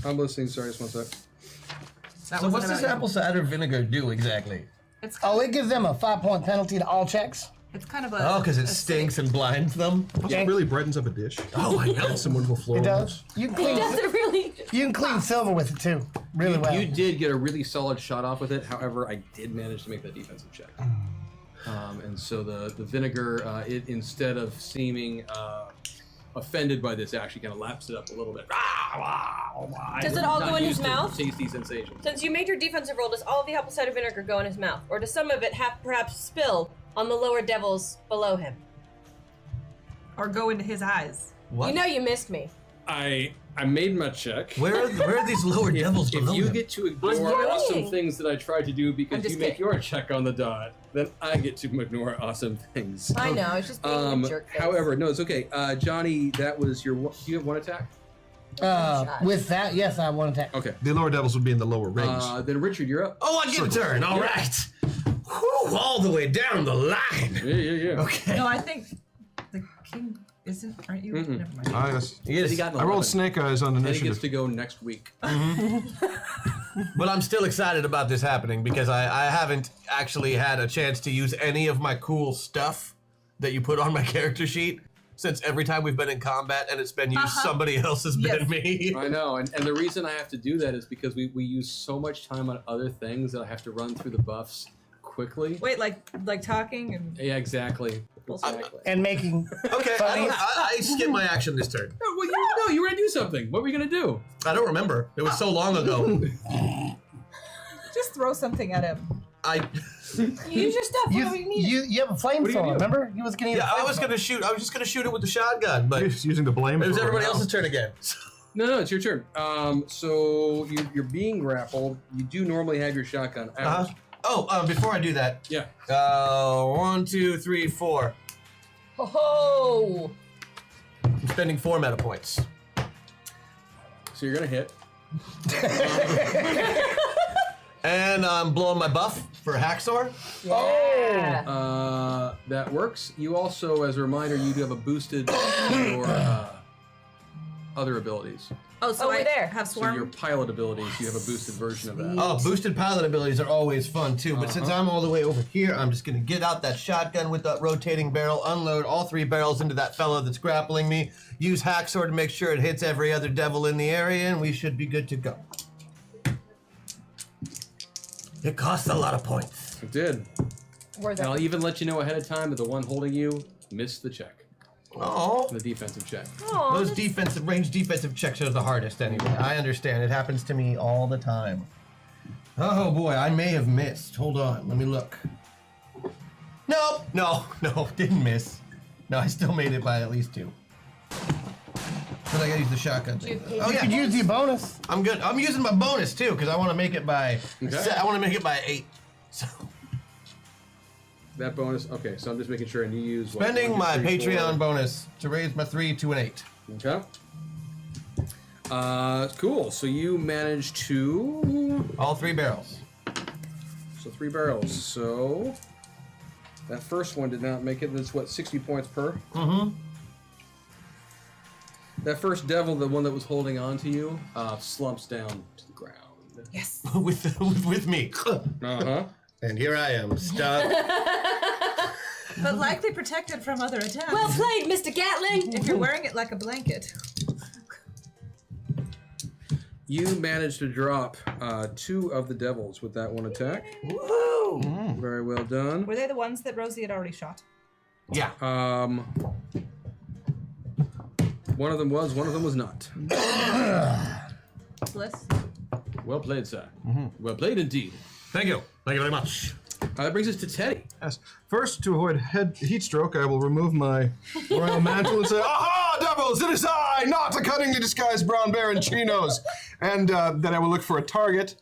I'm listening. Sorry, just one sec. So what's this apple cider vinegar do exactly? It's Oh, it gives them a 5-point penalty to all checks. it's kind of a. Oh, because it a stinks and blinds them? It really brightens up a dish. Oh, I know. Some wonderful floral. It does. You can clean, Does it really? you can clean silver with it too, really well. You did get a really solid shot off with it. However, I did manage to make that defensive check. And so the vinegar, it instead of seeming offended by this, actually kind of laps it up a little bit. Does it all Not go in his used to mouth? Tasty sensation. Since you made your defensive roll, does all of the apple cider vinegar go in his mouth? Or does some of it have perhaps spill on the lower devils below him? Or go into his eyes. What? You know you missed me. I made my check. Where are these lower devils If below you him? get to I'm ignore awesome kidding. things that I tried to do I'm because just you make kidding. your check on the dot, then I get to ignore awesome things. I know, it's just being a jerk face. However, no, it's okay. Johnny, that was your. You have one attack. With that, yes, I have one attack. Okay. The lower devils would be in the lower rings. Then Richard, you're up. Oh, I get a turn. All right. Whew, all the way down the line. Yeah. Okay. No, I think the king isn't. Aren't you? Never mind. Ah, yes. Yes. He got an I rolled 11. snake eyes on And he gets initiative. to go next week. But I'm still excited about this happening because I haven't actually had a chance to use any of my cool stuff that you put on my character sheet since every time we've been in combat and it's been used, somebody else has been me. I know, and the reason I have to do that is because we use so much time on other things that I have to run through the buffs quickly. Wait, like talking and. Yeah, exactly. Exactly. And making. Okay, I skipped my action this turn. Well, you were gonna do something. What were you gonna do? I don't remember. It was so long ago. Just throw something at him. You use your stuff. What do we need? You have a are you gonna flamethrower, do? remember? You was gonna use Yeah, a I was flamethrower. just gonna shoot it with the shotgun, but it He's using the blame. was for it. everybody else's turn again. No, it's your turn. So you're being grappled. You do normally have your shotgun out. Oh, before I do that, Yeah. 1, 2, 3, 4. Oh, I'm spending 4 meta points. So you're gonna hit. And I'm blowing my buff for Haxor. yeah. That works. You also, as a reminder, you do have a boosted your other abilities. Oh, so Over I there. have So swarm. your pilot abilities, you have a boosted version of that. Oh, boosted pilot abilities are always fun too, but since I'm all the way over here, I'm just gonna get out that shotgun with that rotating barrel, unload all 3 barrels into that fellow that's grappling me, use Haxor to make sure it hits every other devil in the area, and we should be good to go. It costs a lot of points. It did. Worth And I'll it. even let you know ahead of time that the one holding you missed the check, Oh, the defensive check. Aw, those range defensive checks are the hardest anyway. I understand. It happens to me all the time. Oh boy, I may have missed. Hold on, let me look. Nope, no, didn't miss. No, I still made it by at least 2. But I gotta use the shotgun thing. Oh You could yeah, use your bonus. I'm good. I'm using my bonus too because I want to make it by. Okay. I want to make it by 8. So That bonus. Okay, so I'm just making sure, and you use what, spending 1, 2, my 3, 4. Patreon bonus to raise my 3 to an 8. Okay. Cool. So you managed to. All 3 barrels. So 3 barrels. So that first one did not make it. That's what, 60 points per. Mm-hmm. That first devil, the one that was holding on to you, slumps down to the ground. Yes. with me. Uh-huh. And here I am, stuck. But likely protected from other attacks. well played, Mr. Gatling. if you're wearing it like a blanket. You managed to drop 2 of the devils with that one attack. Woo! Very well done. Were they the ones that Rosie had already shot? Yeah. One of them was not. Bliss. Well played, sir. Well played indeed. Thank you. Thank you very much. That brings us to Teddy. Yes. First, to avoid heat stroke, I will remove my royal mantle and say, "Aha, devils! It is I, not a cunningly disguised brown bear in chinos." And then I will look for a target.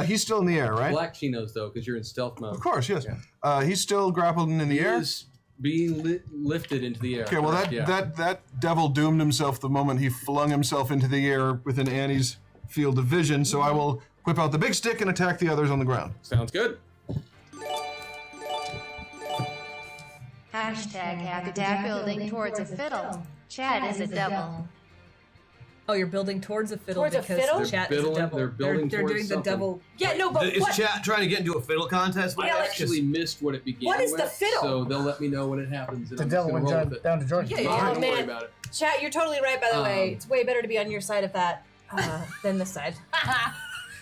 He's still in the air, right? Black chinos, though, because you're in stealth mode. Of course, yes. He's still grappled and in the air. Is being lifted into the air. Okay, well that devil doomed himself the moment he flung himself into the air within Annie's field of vision. So I will whip out the big stick and attack the others on the ground. Sounds good. Hashtag building towards a fiddle. Chad is a devil. Oh, you're building towards a fiddle Towards a because fiddle? chat They're is a building- devil. they're building they're towards doing the something. devil. Yeah, no, but Is what? chat trying to get into a fiddle contest? with Yeah, us? like- Actually missed what it began What is with, the fiddle? so they'll let me know when it happens. And The I'm devil just went gonna roll with it. down to Georgia. Yeah, Don't Oh, worry man. about it. Chat, you're totally right, by the way. Um, It's way better to be on your side of that than this side.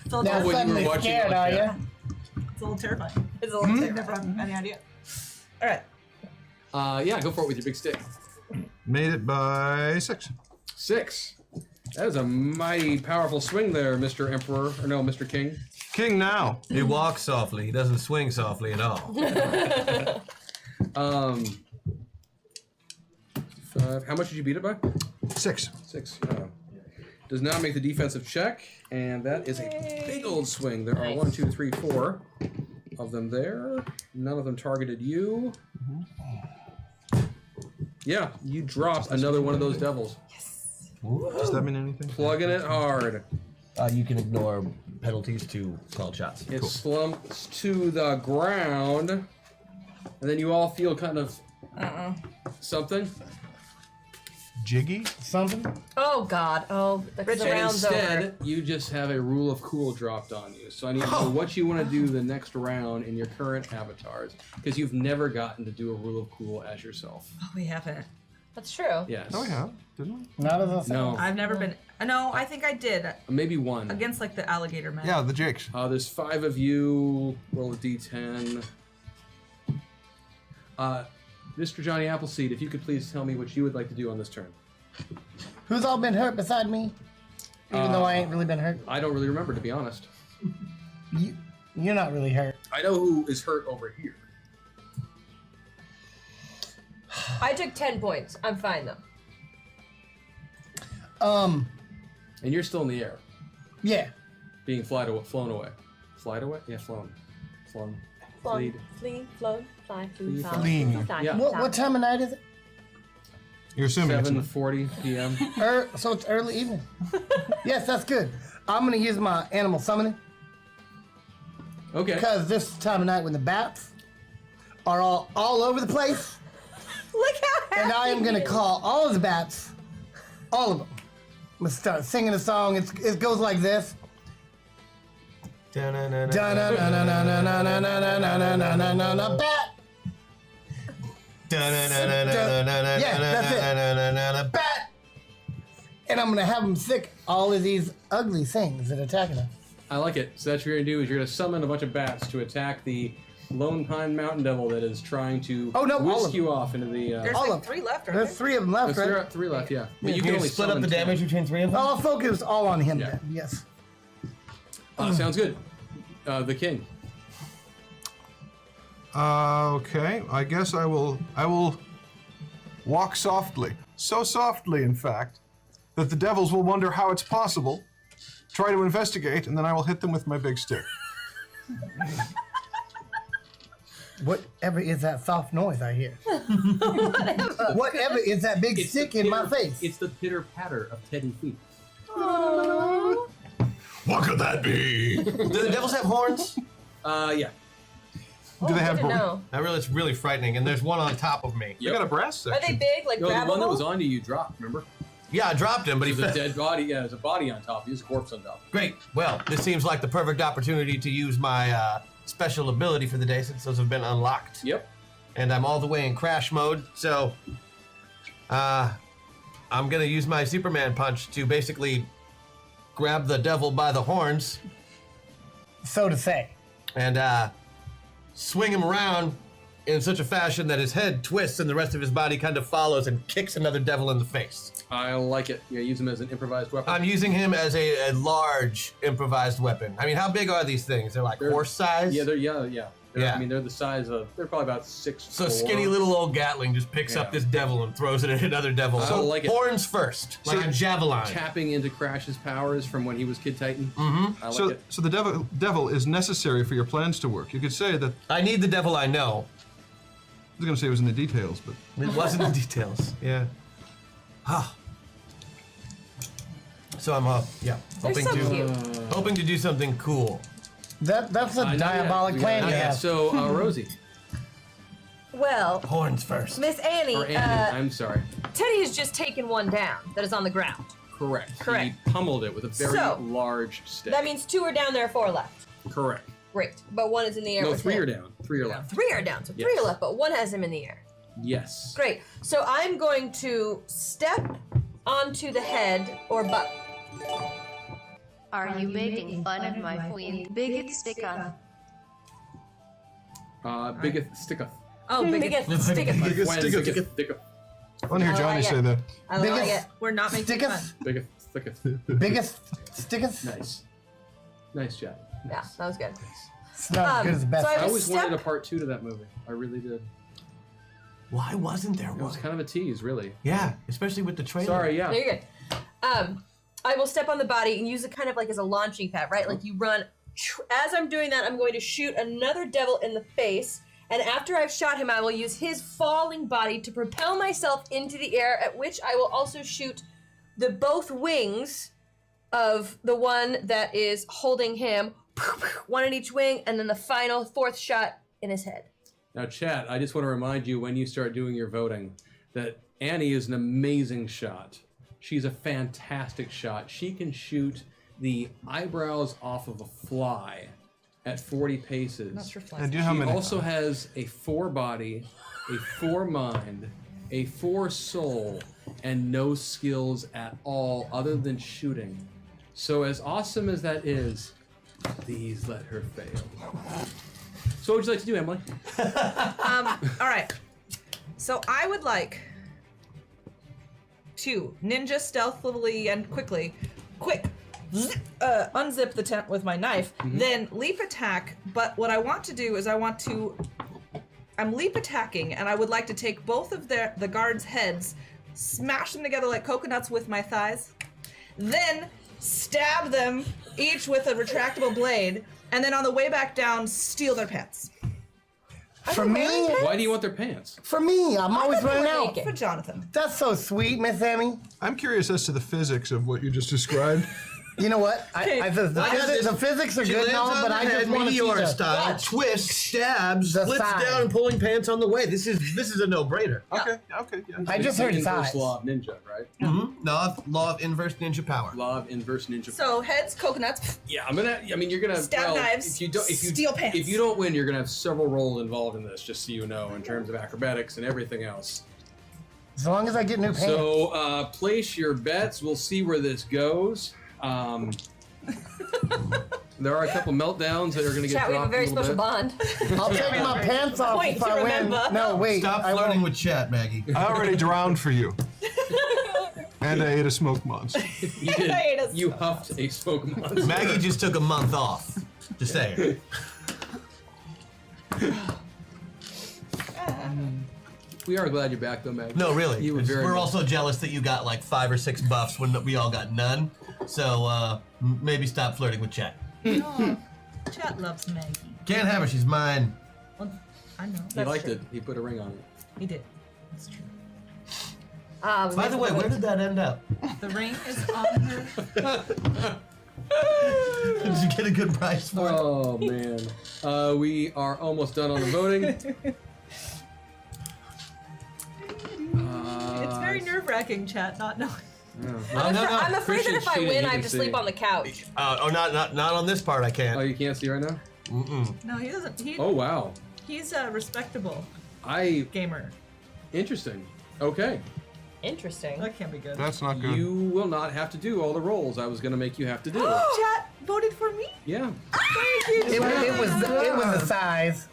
It's a little, Now when you were suddenly watching scared, like are that. you? it's a little terrifying. It's a little You terrible. never have any idea. All right. Yeah, go for it with your big stick. Made it by 6. 6. That is a mighty powerful swing there, Mr. Emperor. Or no, Mr. King. King now. He walks softly. He doesn't swing softly at all. 5. How much did you beat it by? 6. 6. Does not make the defensive check, and that is a big old swing. There are Nice. 1, 2, 3, 4 of them there. None of them targeted you. Yeah, you dropped another one of those devils. Does that mean anything? Plugging it hard. You can ignore penalties to called shots. It slumps to the ground, and then you all feel kind of something. Jiggy? Something? Oh, God. Oh, the And round's instead, over. you just have a rule of cool dropped on you. So I need to know what you want to do the next round in your current avatars, because you've never gotten to do a rule of cool as yourself. Oh, we haven't. That's true. Yes. Oh, yeah. Didn't we? Not as a No. I've never been. No, I think I did Maybe one. against like the alligator man. Yeah, the Jakes. There's 5 of you. Roll a d10. Mr. Johnny Appleseed, if you could please tell me what you would like to do on this turn. Who's all been hurt beside me? Even though I ain't really been hurt. I don't really remember, to be honest. You're not really hurt. I know who is hurt over here. I took 10 points. I'm fine, though. And you're still in the air, Yeah. being flown away. Flied away? Yeah, flown. Flown. Fleed. Flee, float, fly, Flee, fly, fleeing. fly, Yeah. fly. What time of night is it? You're assuming it's 7:40 p.m. So it's early evening. Yes, that's good. I'm gonna use my animal summoning Okay. because this time of night when the bats are all over the place, Look how happy and I am gonna he is. call all of the bats, all of them. I'm gonna start singing a song. It goes like this. Da-na-na-na-na-na-na-na-na-na-na-na-na-na-na-na-na-na, bat. Bat. And I'm gonna have them sick all of these ugly things that are attacking us. I like it. So that's what you're gonna do is you're gonna summon a bunch of bats to attack the Lone Pine Mountain Devil that is trying to Oh, no, all whisk of you off into the. There's all like of 3 left, aren't There's there? 3 of them left, There right? are 3 left, yeah. But you Can can you only split up summon the 10. damage between 3 of them? I'll focus all on him Yeah. then. Yes. Sounds good. The king. Okay, I guess I will walk softly. So softly, in fact, that the devils will wonder how it's possible, try to investigate, and then I will hit them with my big stick. Whatever is that soft noise I hear? Whatever is that big stick in my face? It's the pitter patter of Teddy feet. What could that be? Do the devils have horns? Yeah. Do they have? Good to know. It's really frightening, and there's one on top of me. They got a brass Are section. they big, like No, the one that grabbable? was on you dropped, remember? Yeah, I dropped him, but he There's a fell. dead body. Yeah, there's a body on top. There's a corpse on top. Great. Well, this seems like the perfect opportunity to use my special ability for the day since those have been unlocked. Yep. And I'm all the way in crash mode, so I'm gonna use my Superman punch to basically grab the devil by the horns So to say. and swing him around in such a fashion that his head twists and the rest of his body kind of follows and kicks another devil in the face. I like it. Yeah, use him as an improvised weapon. I'm using him as a large improvised weapon. I mean, how big are these things? They're like horse size? Yeah, yeah. Yeah. I mean, they're the size of. They're probably about 6'4". So skinny little old Gatling just picks up Yeah. this devil and throws it at another devil. I So like it. horns first, like a javelin. Tapping into Crash's powers from when he was Kid Titan. Mm-hmm. I like it. So the devil is necessary for your plans to work. You could say that. I need the devil I know. I was going to say it was in the details, but It wasn't the details. Yeah. Ah. So I'm hoping so to cute. hoping to do something cool. That's a Not yet. diabolic We plan got- you not yet. have. So Rosie, Well, Horns first. Miss Annie, Or Andy, I'm sorry. Teddy has just taken one down that is on the ground. Correct. Correct. He pummeled it with a very So, large stick. That means 2 are down there, 4 left. Correct. Great. But 1 is in the air No, with 3 him. are down. 3 are left. 3 are down, so 3 Yes. are left, but 1 has him in the air. Yes. Great. So I'm going to step onto the head or butt. Are you making fun of my queen? Bigot stick on. Biggest sticketh. Oh, Biggest sticketh. Biggest When sticketh. sticketh, sticketh. I want to hear I Johnny like say it. that. I like Biggest- it. we're not making Sticketh? fun. Biggest sticketh. Biggest sticketh? Nice. Nice job. Yeah, that was good. It's not as good as the best. so I I was always wanted a step. part 2 to that movie. I really did. Why wasn't there It was one? kind of a tease, really. Yeah, especially with the trailer. Sorry, No, yeah. you're good. I will step on the body and use it kind of like as a launching pad, right? Like you run. As I'm doing that, I'm going to shoot another devil in the face. And after I've shot him, I will use his falling body to propel myself into the air, at which I will also shoot the both wings of the one that is holding him, one in each wing, and then the final 4th shot in his head. Now, chat, I just want to remind you when you start doing your voting that Annie is an amazing shot. She's a fantastic shot. She can shoot the eyebrows off of a fly at 40 paces. Not for flies. And do you know how She many? also has a 4 body, a 4 mind, a 4 soul, and no skills at all other than shooting. So as awesome as that is, please let her fail. So what would you like to do, Emily? All right. So I would like to ninja stealthily and quick, unzip the tent with my knife, then leap attack. But what I want to do is I'm leap attacking, and I would like to take both of the guards' heads, smash them together like coconuts with my thighs, then stab them each with a retractable blade, and then on the way back down, steal their pants. For me, Why do you want their pants? I'm always running out. naked. For Jonathan. That's so sweet, Miss Emmy. I'm curious as to the physics of what you just described. You know what? The physics are She good and all, lands on but the I head, just want to see meteor the... style, twist, stabs, The splits thigh. down, and pulling pants on the way. This is a no-brainer. Okay, okay, yeah. I just The heard inverse thighs. law of ninja, right? Law of inverse ninja power. Law of inverse ninja. So heads, coconuts. Yeah, you're gonna Stab knives, steal pants. If you don't win, you're gonna have several roles involved in this, just so you know, in terms of acrobatics and everything else. As long as I get new pants. So place your bets. We'll see where this goes. There are a couple meltdowns that are gonna get Chat, we have a dropped very a little special bit. bond. I'll take my pants off Point if to I win. remember. No, wait. Stop I flirting won't. with chat, Maggie. I already drowned for you. And I ate a smoked monster. You did. I ate a You huffed a smoke monster. Maggie just took a month off. Just saying. We are glad you're back, though, Meg. No, really. You were very We're much- also jealous that you got like 5 or 6 buffs when we all got none. So maybe stop flirting with chat. Chat loves Maggie. Can't have her. She's mine. Well, I know. He liked it. He put a ring on it. He did. That's true. By the way, where did that end up? The ring is on her. Did you get a good price for it? Oh man, we are almost done on the voting. It's very nerve-wracking, chat, not knowing. I'm afraid that Christian's if I cheating, win, you I can have to sleep see. on the couch. Not on this part. I Oh, can't. you can't see right now? No, he doesn't. Oh wow, He's a respectable I gamer. interesting. Okay, Interesting. That can't be good. That's not good. you will not have to do all the roles I was gonna make you have to do. Chat voted for me. Yeah, It was the size.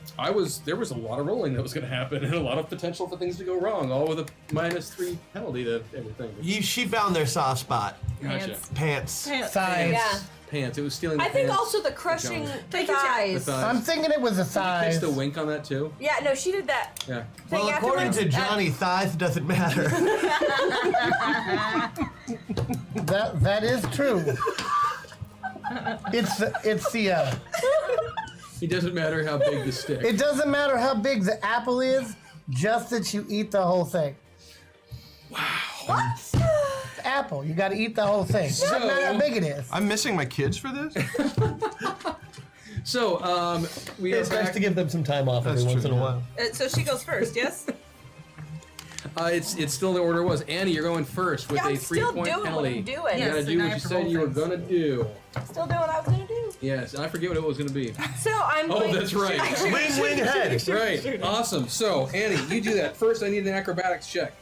there was a lot of rolling that was gonna happen and a lot of potential for things to go wrong, all with a -3 penalty to everything. She found their soft spot. Gotcha. Pants. Pants. Size. Yeah. Pants. It was stealing. The I think pants. also the crushing Thank you, Chat. thighs. The thighs. I'm thinking it was the Catch size. the wink on that too. Yeah, no, she did that. Yeah. thing Well, according to afterwards. Johnny, thighs doesn't matter. That is true. It's the It doesn't matter how big the stick. it doesn't matter how big the apple is, just that you eat the whole thing. Wow. What? Apple, you got to eat the whole thing. Doesn't matter how big it is. I'm missing my kids for this? So, we are It's nice back. to give them some time off every That's once true, in a yeah. while. So she goes first, yes? It's still the order it was. Annie, you're going first with Yeah, a I'm still 3-point doing what penalty. I'm doing. You Yes, gotta and do now I what you have to said roll you were things. gonna do. Still doing what I was gonna do. Yes, and I forget what it was gonna be. So I'm Oh, going that's right. Wing head. Right. Awesome. So, Annie, you do that. First, I need an acrobatics check.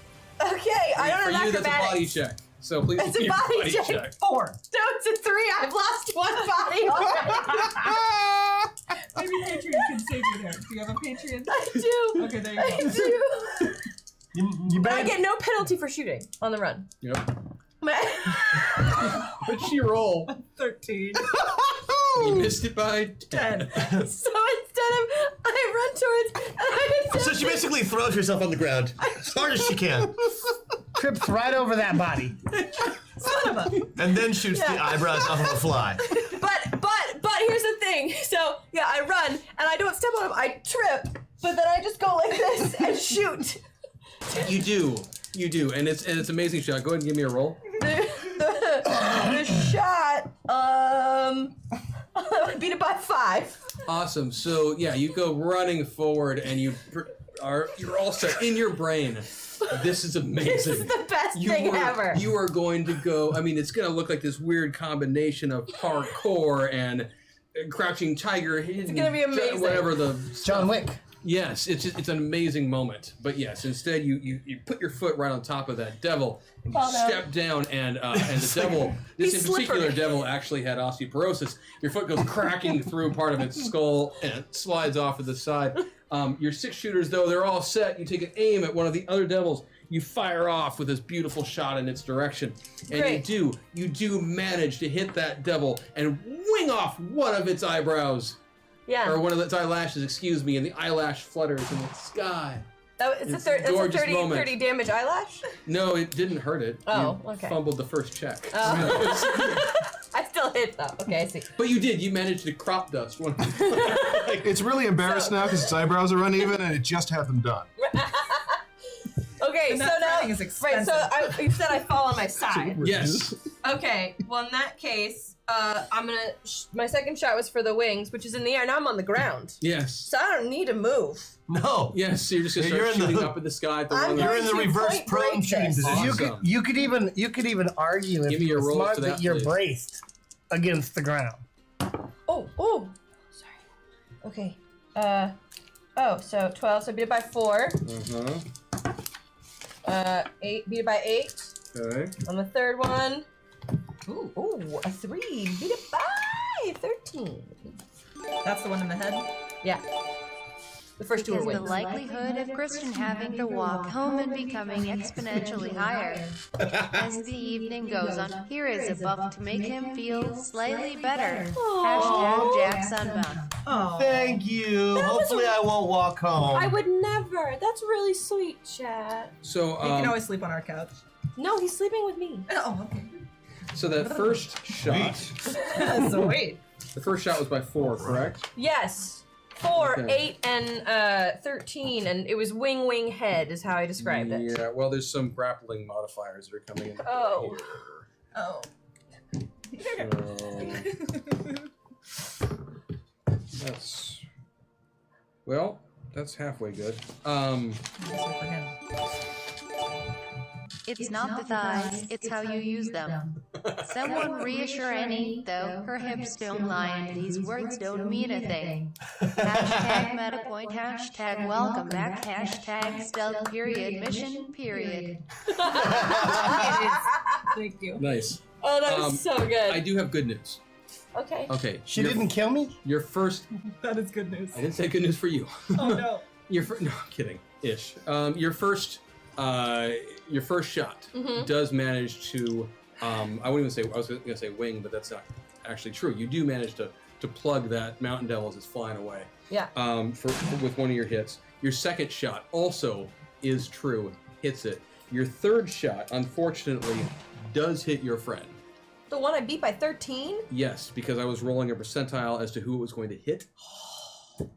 Okay, I don't For have you, that's a acrobatics. body check. So please It's give a me your body check. 4. No, it's a 3. I've lost one body already. Maybe Patreon can save you there. Do you have a Patreon? I do. Okay, there you I go. do. You I better get no penalty for shooting on the run. Yep. What'd she roll? 13. You missed it by 10. So instead of I run towards, and I So attempt she basically throws herself on the ground as hard as she can, Trips right over that body. and then shoots the Yeah. eyebrows off of a fly. But here's the thing. So yeah, I run and I don't step on him. I trip, but then I just go like this and shoot. You do, and it's an amazing shot. Go ahead and give me a roll. The shot. I beat it by 5. Awesome. So yeah, you go running forward, and you're all set in your brain. This is amazing. This is the best thing ever. You are going to go. I mean, it's going to look like this weird combination of parkour and crouching tiger. It's gonna be amazing. Whatever the John Wick. Yes, it's an amazing moment. But yes, instead you put your foot right on top of that devil and you Fall down. step down, and the devil, this in He's particular slippery. devil actually had osteoporosis. Your foot goes cracking through part of its skull and it slides off to the side. Your 6 shooters, though, they're all set. You take an aim at one of the other devils. You fire off with this beautiful shot in its direction. And Great. you do manage to hit that devil and wing off one of its eyebrows. Yeah. Or one of its eyelashes, excuse me, and the eyelash flutters in the sky. It's a It's a gorgeous 30 moment. damage eyelash? No, it didn't hurt it. Oh, You okay. fumbled the first check. I still hit though. Okay, I see. But you did. You managed to crop dust one. It's really embarrassed now because its eyebrows are uneven and it just had them done. Okay, And so that now threading is expensive. you said I fall on my side. Yes. Okay, well in that case, I'm gonna. My second shot was for the wings, which is in the air. Now I'm on the ground, Yes. so I don't need to move. No. Yes. So you're just gonna You're start in the- shooting up in the sky at the I'm one. You're in the going to reverse point prone break shooting this. position. Awesome. You could even argue if Give me you're your roll smart for that, that you're please. braced against the ground. Oh, sorry. Okay. So 12. So I beat it by 4. Uh-huh. 8. Beat it by 8. Okay. On the third one. Ooh, a 3. Beat it by 13. That's the one in the head? Yeah. The first 2 are Because the wings. likelihood of Kristen having to walk home and becoming exponentially higher. As the evening goes on, here is a buff to make him feel slightly better. Hashtag Jack Sunbound. Oh. Thank you. Hopefully I won't walk home. I would never. That's really sweet, Chad. So You can always sleep on our couch. No, he's sleeping with me. Oh, okay. so that first shot, So wait. the first shot was by 4, correct? Yes. 4, Okay. 8, and 13, and it was wing head is how I described it. Yeah. Well, there's some grappling modifiers that are coming in. Oh. Oh. That's that's halfway good. For him. It's not the thighs, it's how you use them. Someone reassure Annie, though, her hips don't lie and these words don't mean a thing. Hashtag MetaPoint, hashtag welcome back, hashtag stealth period, mission period. Thank you. Nice. Oh, that was so good. I do have good news. Okay. Okay. She didn't kill me? Your first. That is good news. I didn't say good news for you. Oh no. No, I'm kidding. Ish. Your first shot does manage to. I wouldn't even say. I was going to say wing, but that's not actually true. You do manage to plug that mountain devil as it's flying away. Yeah. With one of your hits. Your second shot also is true. Hits it. Your third shot, unfortunately, does hit your friend. The one I beat by 13? Yes, because I was rolling a percentile as to who it was going to hit.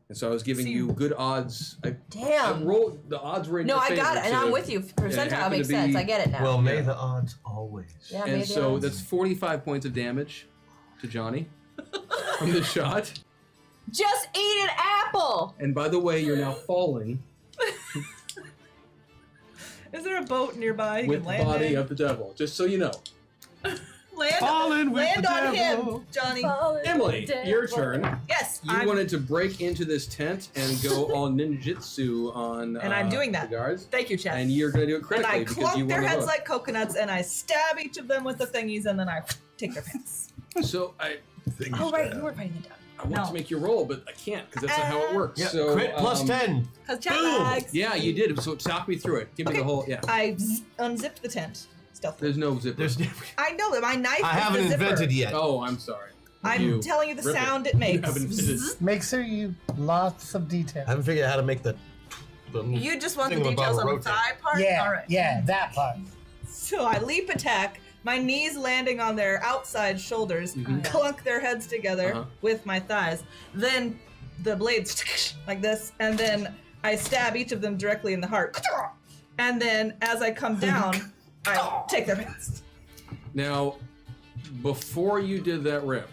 And so I was giving you good odds. Damn. The odds were in No, your I favor. got it, and so- I'm with you. Percentile happened makes to be- sense. I get it now. Well, may the odds always. yeah, And maybe so odds. that's 45 points of damage to Johnny from the shot. Just eat an apple. And by the way, you're now falling Is there a boat nearby you with can the land body in? of the devil. Just so you know. Land on him, Johnny. Emily, your turn. Yes, You wanted to break into this tent and go all ninjutsu on And I'm doing that. the guards. Thank you, Chad. And you're going to do it And critically I because you clunk won their the heads vote. like coconuts, and I stab each of them with the thingies, and then I take their pants. So Oh, right, you were writing it down. I want No. to make you roll, but I can't because that's not how it works. Yeah, So crit plus 10. Because Chad Boom! lags. Yeah, you did. So talk me through it. Give me the whole. Yeah. I unzipped the tent. Stealthily. There's no zipper. I know that my knife I is haven't the zipper. invented yet. Oh, I'm sorry. I'm telling you the Rip sound it You makes. haven't invented. Make sure you lots of detail. I haven't figured out how to make the You just want the Thing details about on the rotate. thigh part? Yeah, All right. yeah, that part. So I leap attack, my knees landing on their outside shoulders, clunk their heads together with my thighs. Then the blades like this, and then I stab each of them directly in the heart. And then as I come down, I take their pants. Now, before you did that rip,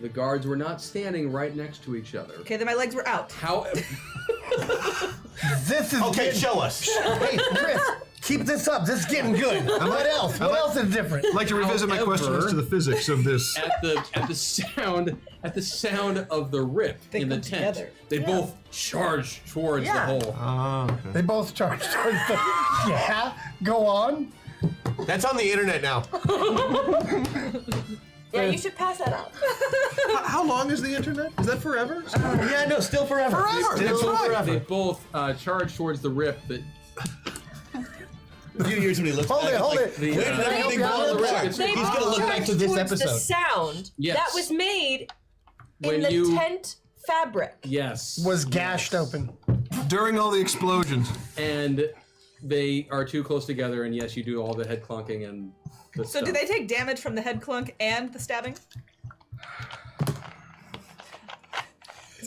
the guards were not standing right next to each other. Okay, then my legs were out. However, This is Okay, getting- show us. Hey, Chris, keep this up. This is getting good. What else? What else is different? I'd like to revisit my question as to the physics of this. at the sound of the rip They in the come tent, together. they both charge towards Yeah. the hole. Ah, okay. They both charge towards the. Yeah, go on. That's on the internet now. Yeah, you should pass that out. How long is the internet? Is that forever? Yeah, no, still forever. They both charge towards the rip. That A few years when he looks Hold back, it, it's hold like, it. the, where did everything help you fall out. apart? They He's gonna look back charged to this towards the episode. sound Yes. that was made in When the you- tent fabric. yes, Was gashed open. During all the explosions. and they are too close together. And yes, you do all the head clunking and. The So stuff. do they take damage from the head clunk and the stabbing? Because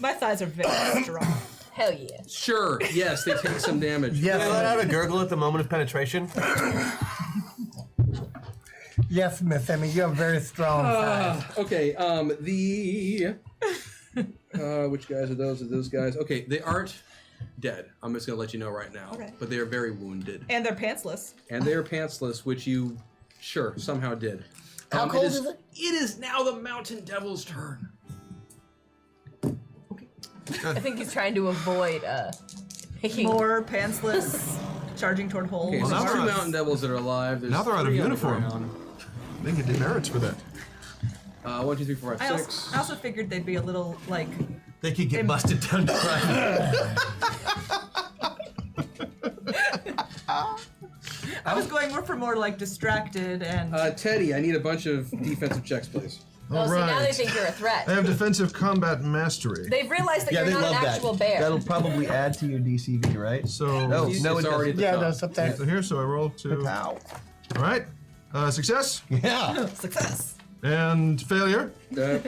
my thighs are very strong. Hell yeah. Sure. Yes, they take some damage. Yes, Can I let out a gurgle at the moment of penetration? yes, Miss Emmy, you have very strong thighs. Okay. Which guys are those? Are those guys? Okay, they aren't dead. I'm just gonna let you know right now. Okay. But they are very wounded, And they're pantsless. and they are pantsless, which you, sure, somehow did. How cold is it? It is now the Mountain Devil's turn. I think he's trying to avoid making More pantsless, charging toward holes. Okay, so now there's they're two out- Mountain Devils that are alive. There's now they're out of 3 on the uniform. ground. They get demerits for that. 1, 2, 3, 4, 5, I 6. also figured they'd be a little, like, They could get busted down to crime. I was going more for more, like, distracted and... Teddy, I need a bunch of defensive checks, please. Oh, All see, now they right. think you're a threat. I have defensive combat mastery. They've realized that Yeah, you're they not love an that. actual bear. That'll probably add to your DCV, right? So, No, It's no, it already doesn't. at the Yeah, top. that's up there. so here, so I roll 2. Ow. All right. Success Yeah. Success. and failure, Uh,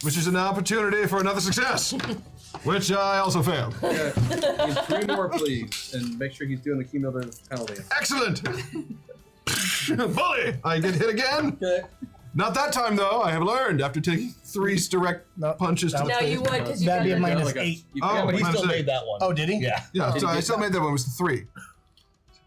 which is an opportunity for another success, which I also failed. yeah, need 3 more, please, and make sure he's doing the cumulative penalty. Excellent. Bully! I get hit again. Okay. Not that time, though. I have learned after taking 3 direct No, punches to that the No, face. you would because you That'd be a got minus Like a- 8. you- Oh, yeah, But he my still mistake. made that one. Oh, did he? Yeah. Yeah, so I still made that one. It was 3.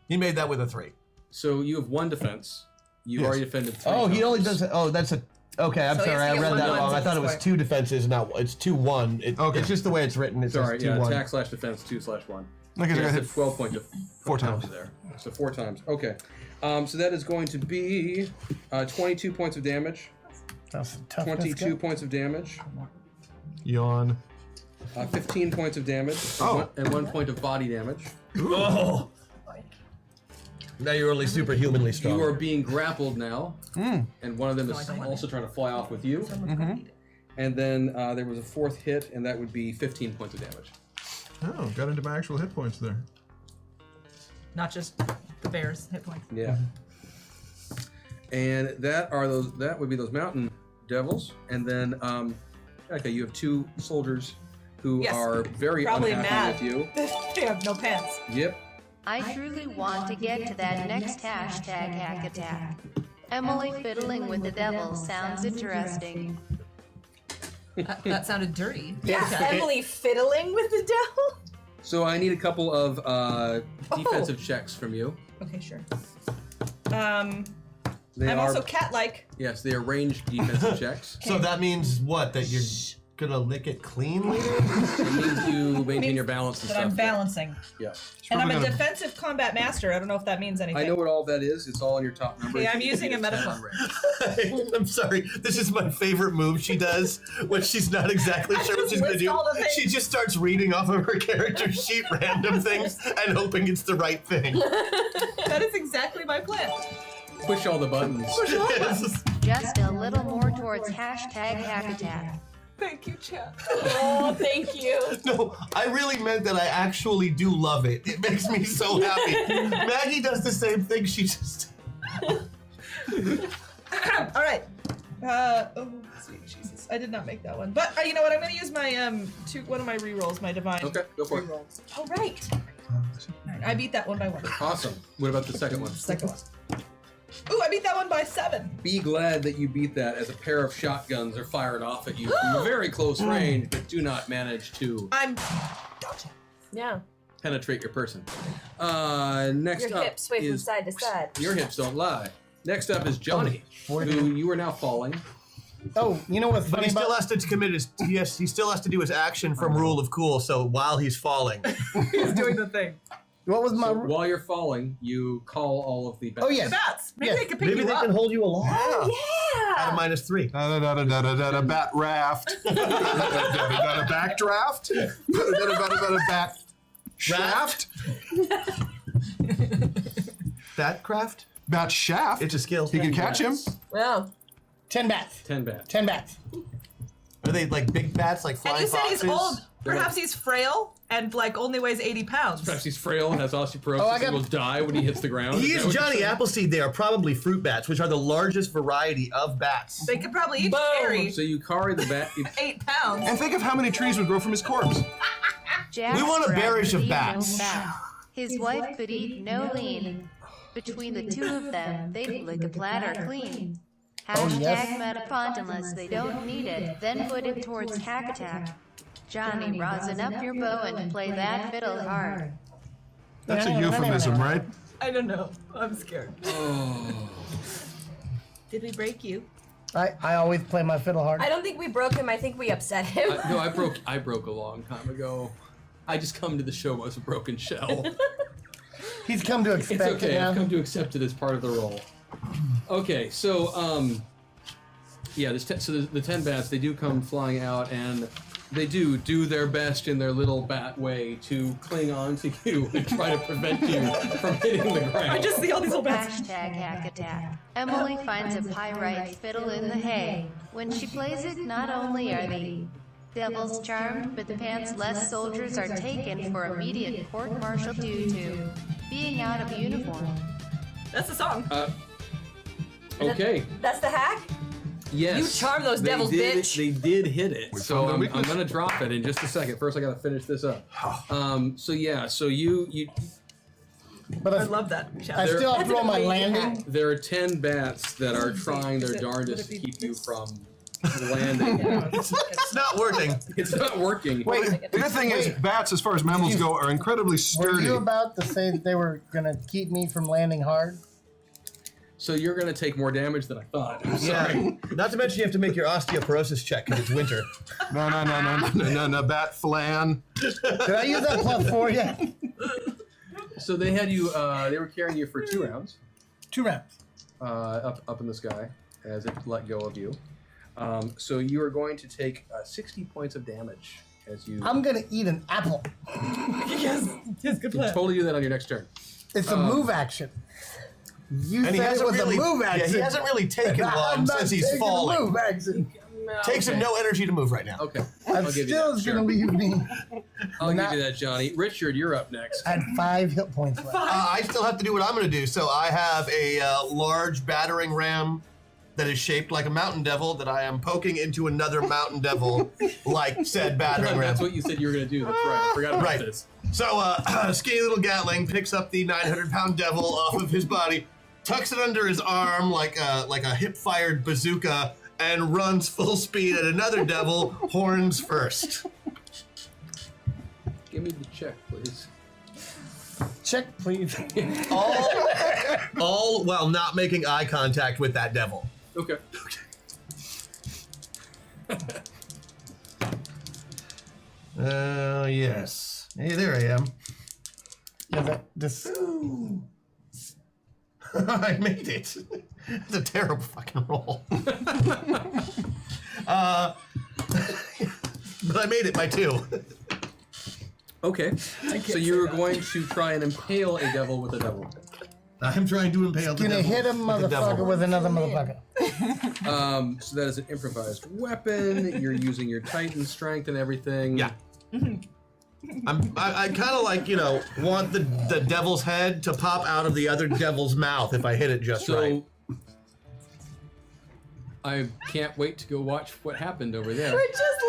He made that with a 3. So you have 1 defense. You Yes. already defended 3. Oh, he only times. does. Oh, that's a. Okay, I'm So he has sorry. to I get read one that one wrong. to I thought it was square. 2 defenses, not it's 2-1. Okay. It's just the way it's written. It's Sorry, just yeah, 2-1. attack / defense 2/1. Okay, so I Yeah, got so hit 12 points. 4 times. There. So 4 times. Okay. So that is going to be 22 points of damage. That's a tough 22 points of damage. Yawn. 15 points of damage. Oh. And 1 point of body damage. Oh! Now you're only superhumanly strong. You are being grappled now, and one of them is also trying to fly off with you. And then there was a 4th hit, and that would be 15 points of damage. Oh, got into my actual hit points there. Not just the bear's hit points. Yeah. And that would be those mountain devils, and then okay, you have 2 soldiers who Yes. are very Probably unhappy mad. with you. They have no pants. Yep. I truly want to get to that next hashtag hack attack. Emily fiddling with the devil sounds interesting. That sounded dirty. Yes, Okay. Emily fiddling with the devil. So I need a couple of defensive checks from you. Okay, sure. They I'm are, also cat-like. yes, they are ranged defensive checks. So that means what? That you're gonna lick it clean later? It means you maintain your balance and That stuff. I'm balancing. Yeah. And I'm a probably gonna- defensive combat master. I don't know if that means anything. I know what all that is. It's all in your top number. Okay, I'm using a metaphor. I'm sorry. This is my favorite move she does when she's not exactly sure what she's gonna list do. all the things. She just starts reading off of her character sheet random things and hoping it's the right thing. That is exactly my plan. Push all the buttons. Yes. Just a little more towards #hackattack. Thank you, chat. Oh, thank you. No, I really meant that I actually do love it. It makes me so happy. Maggie does the same thing. She just. All right. Oh, sweet Jesus. I did not make that one. But you know what? I'm going to use my one of my rerolls, my divine. Okay, go for it. rerolls. All right. I beat that one by 1. Awesome. What about the second one? Second one. Ooh, I beat that one by 7. Be glad that you beat that as a pair of shotguns are fired off at you from very close range, but do not manage to Gotcha. Yeah. penetrate your person. Next Your up hips sway from is side to side. your hips don't lie. Next up is Johnny, who you are now falling. Oh, you know what's But funny he still about has to commit his. Yes, he still has to do his action from Rule of Cool. So while he's falling, He's doing the thing. what was my? So while you're falling, you call all of the bats. Oh yes. Bats. Maybe Yes. they can pick maybe you they up. can hold you along. Yeah. At a -3. Da-da-da-da-da-da-da, bat raft. Da-da-da-da-da, backdraft. Da-da-da-da-da-da, bat shaft. That craft? Bat shaft. It's a skill. You can catch him. Wow. 10 bats. 10 bats. 10 bats. Are they like big bats, like And flying you said foxes? he's old. Perhaps he's frail and like only weighs 80 pounds. Perhaps he's frail and has osteoporosis Oh, I got- and will die when he hits the ground. He Is is that what you're Johnny saying? Appleseed. They are probably fruit bats, which are the largest variety of bats. They could probably each Boom. carry So you carry the bat. 8 pounds. And think of how many trees would grow from his corpse. Jack We want a Brad bearish would of eat bats. No fat. His wife could eat no lean. Between the two of them, they'd lick a platter clean. yes. #Metapont unless they don't need it, then put it towards hack attack. Johnny, rosin up your bow and play that fiddle hard. That's a euphemism, right? I don't know. I'm scared. Did we break you? I always play my fiddle hard. I don't think we broke him. I think we upset him. No, I broke a long time ago. I just come to the show as a broken shell. He's come to expect It's okay. it now. I've come to accept it as part of the role. Okay, so yeah, the 10 bats, they do come flying out, and they do their best in their little bat way to cling on to you and try to prevent you from hitting the ground. I just see all these little bats. #hack attack. Emily finds a pyrite fiddle in the hay. When she plays it, not only are the devils charmed, but the pants-less soldiers are taken for immediate court-martial due to being out of uniform. That's the song. Okay. That's the hack? Yes. You charm those they devils, did, bitch. They did hit it. We So found their I'm weakness. gonna drop it in just a second. First, I gotta finish this up. So yeah, so you But I love that. I Chapter. still have That's to roll an my amazing landing. hack. there are 10 bats that are trying their Is it- darndest would to it be keep you this? from landing. It's not working. It's not working. Wait, The good thing is, bats, as far as mammals go, are incredibly were sturdy. you about to say that they were going to keep me from landing hard? So you're gonna take more damage than I thought. I'm sorry. Yeah. Not to mention you have to make your osteoporosis check because it's winter. No, bat flan. Did I use that +4 yet? So they had you. They were carrying you for 2 rounds 2 rounds. up in the sky as it let go of you. So you are going to take 60 points of damage as you. I'm going to eat an apple. Yes, good You can plan. totally do that on your next turn. It's a move action. You And he said it hasn't was really, a move action. Yeah, he hasn't really taken I'm one not since he's taking a falling. move action. Takes him no energy to move right now. Okay. I'm I'll give you still that. going to leave me I'll not- give you that, Johnny. Richard, you're up next. at 5 hit points left. I still have to do what I'm going to do. So I have a large battering ram that is shaped like a mountain devil that I am poking into another mountain devil like said battering ram. That's what you said you were gonna do. That's right. I forgot about Right. this. So skinny little Gatling picks up the 900-pound devil off of his body, tucks it under his arm like a hip-fired bazooka, and runs full speed at another devil, horns first. Give me the check, please. Check, please. All while not making eye contact with that devil. Okay. Yes. Hey, there I am. Yeah, this. I made it. It's a terrible fucking roll. But I made it by 2. Okay. So you were going to try and impale a devil with a devil. I'm trying to impale the Gonna devil. hit a with the devil. motherfucker with another motherfucker. So that is an improvised weapon. You're using your Titan strength and everything. Yeah. I kind of like, want the devil's head to pop out of the other devil's mouth if I hit it just right. I can't wait to go watch what happened over there. We're just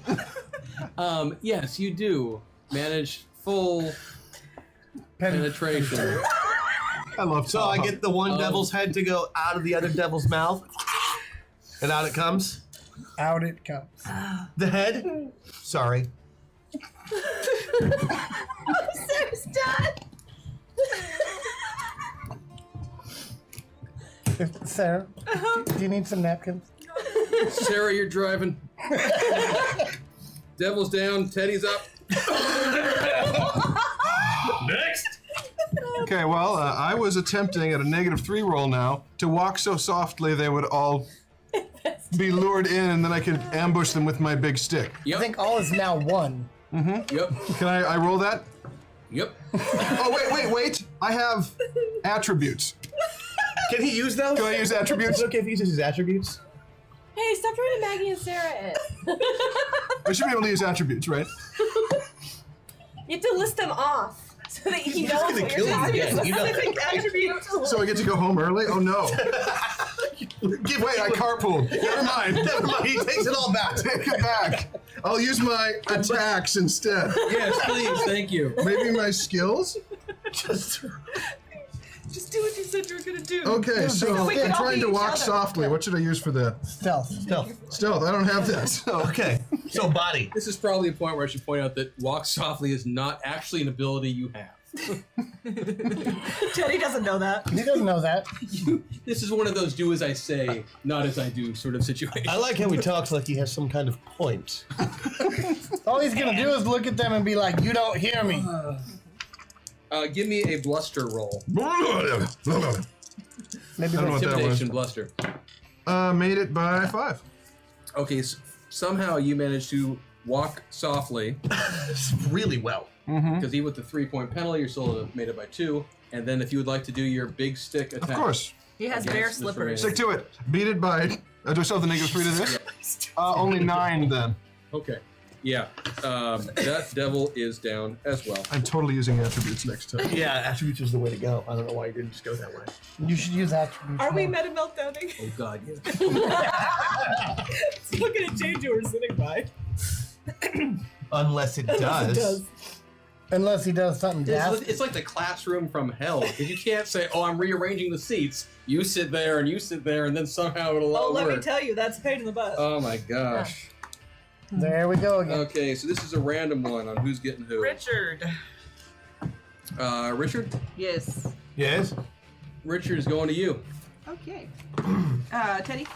listening. Yes, you do manage full penetration. I love So I get the one devil's head to go out of the other devil's mouth, and out it comes. Out it comes. The head? Sorry. Sarah's done. Sarah, do you need some napkins? Sarah, you're driving. Devil's down, Teddy's up. Next! Okay, well, I was attempting at a -3 roll now to walk so softly they would all be lured in, and then I could ambush them with my big stick. Yep. I think all is now 1. Yep. Can I roll that? Yep. Oh, wait. I have attributes. Can he use those? Can I use attributes? It's okay if he uses his attributes. Hey, stop trying to Maggie and Sarah in. I should be able to use attributes, right? You have to list them off so that you know gonna what kill you're you talking again. about. You know- Specific attributes. So I get to go home early? Oh no. Wait, I carpooled. Never mind. Never mind, he takes it all back. Take it back. I'll use my attacks instead. Yes, please, thank you. Maybe my skills? Just do what you said you were gonna do. Okay, so We can I'm all trying be to each walk other. softly. What should I use for that? Stealth. Stealth. I don't have that. So. Okay, so body. This is probably a point where I should point out that walk softly is not actually an ability you have. Teddy doesn't know that. He doesn't know that. This is one of those do as I say, not as I do sort of situations. I like how he talks like he has some kind of point. All he's gonna do is look at them and be like, "You don't hear me." Give me a bluster roll. Maybe I don't know what that was. Intimidation bluster. Made it by 5. Okay, somehow you managed to walk softly. Really well. Because even with the 3-point penalty, you're still made it by 2. And then if you would like to do your big stick attack. Of course. He has against bear this slippers. Stick to it. Beat it by. Do I still have the -3 to this? Only 9 then. Okay. Yeah. That devil is down as well. I'm totally using attributes next time. Yeah, attributes is the way to go. I don't know why you didn't just go that way. You should use attributes. Are we more. meta meltdowning? Oh god, yeah. Look at a change you were sitting by. Unless it does. Unless he does something daft. It's like the classroom from hell. Because you can't say, oh, I'm rearranging the seats. You sit there and you sit there, and then somehow it'll all Oh, let work. me tell you, that's a pain in the butt. Oh my gosh. There we go again. Okay, so this is a random one on who's getting who. Richard. Richard? Yes. Yes? Richard is going to you. Okay. Teddy.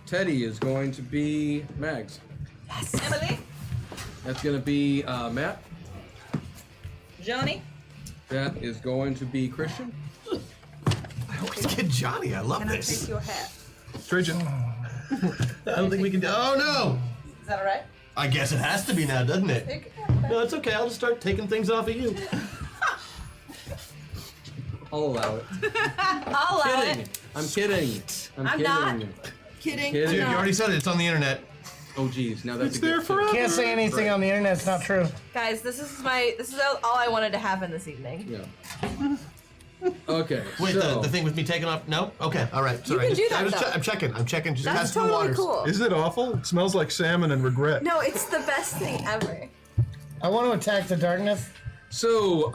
Teddy is going to be Mags. Yes. Emily. That's going to be Matt. Johnny. That is going to be Christian. I always get Johnny. I love Can I this. take your hat? Trajan. I don't think we can do. Oh no! Is that alright? I guess it has to be now, doesn't it? Take your hat back. No, it's okay. I'll just start taking things off of you. I'll allow it. I'll allow Kidding. it. I'm kidding. I'm I'm kidding. not. Kidding. Kidding. Dude, you already said it. It's on the internet. Oh geez, now that's It's a good there fit. forever. Can't say anything on the internet. It's not true. Guys, this is all I wanted to happen this evening. Yeah. Okay. Wait, so, the thing with me taking off? No? Okay, all right. Sorry. can do that, I'm though. checking. I'm checking. Just That's testing the totally waters. cool. Isn't it awful? It smells like salmon and regret. No, it's the best thing ever. I want to attack the darkness, So,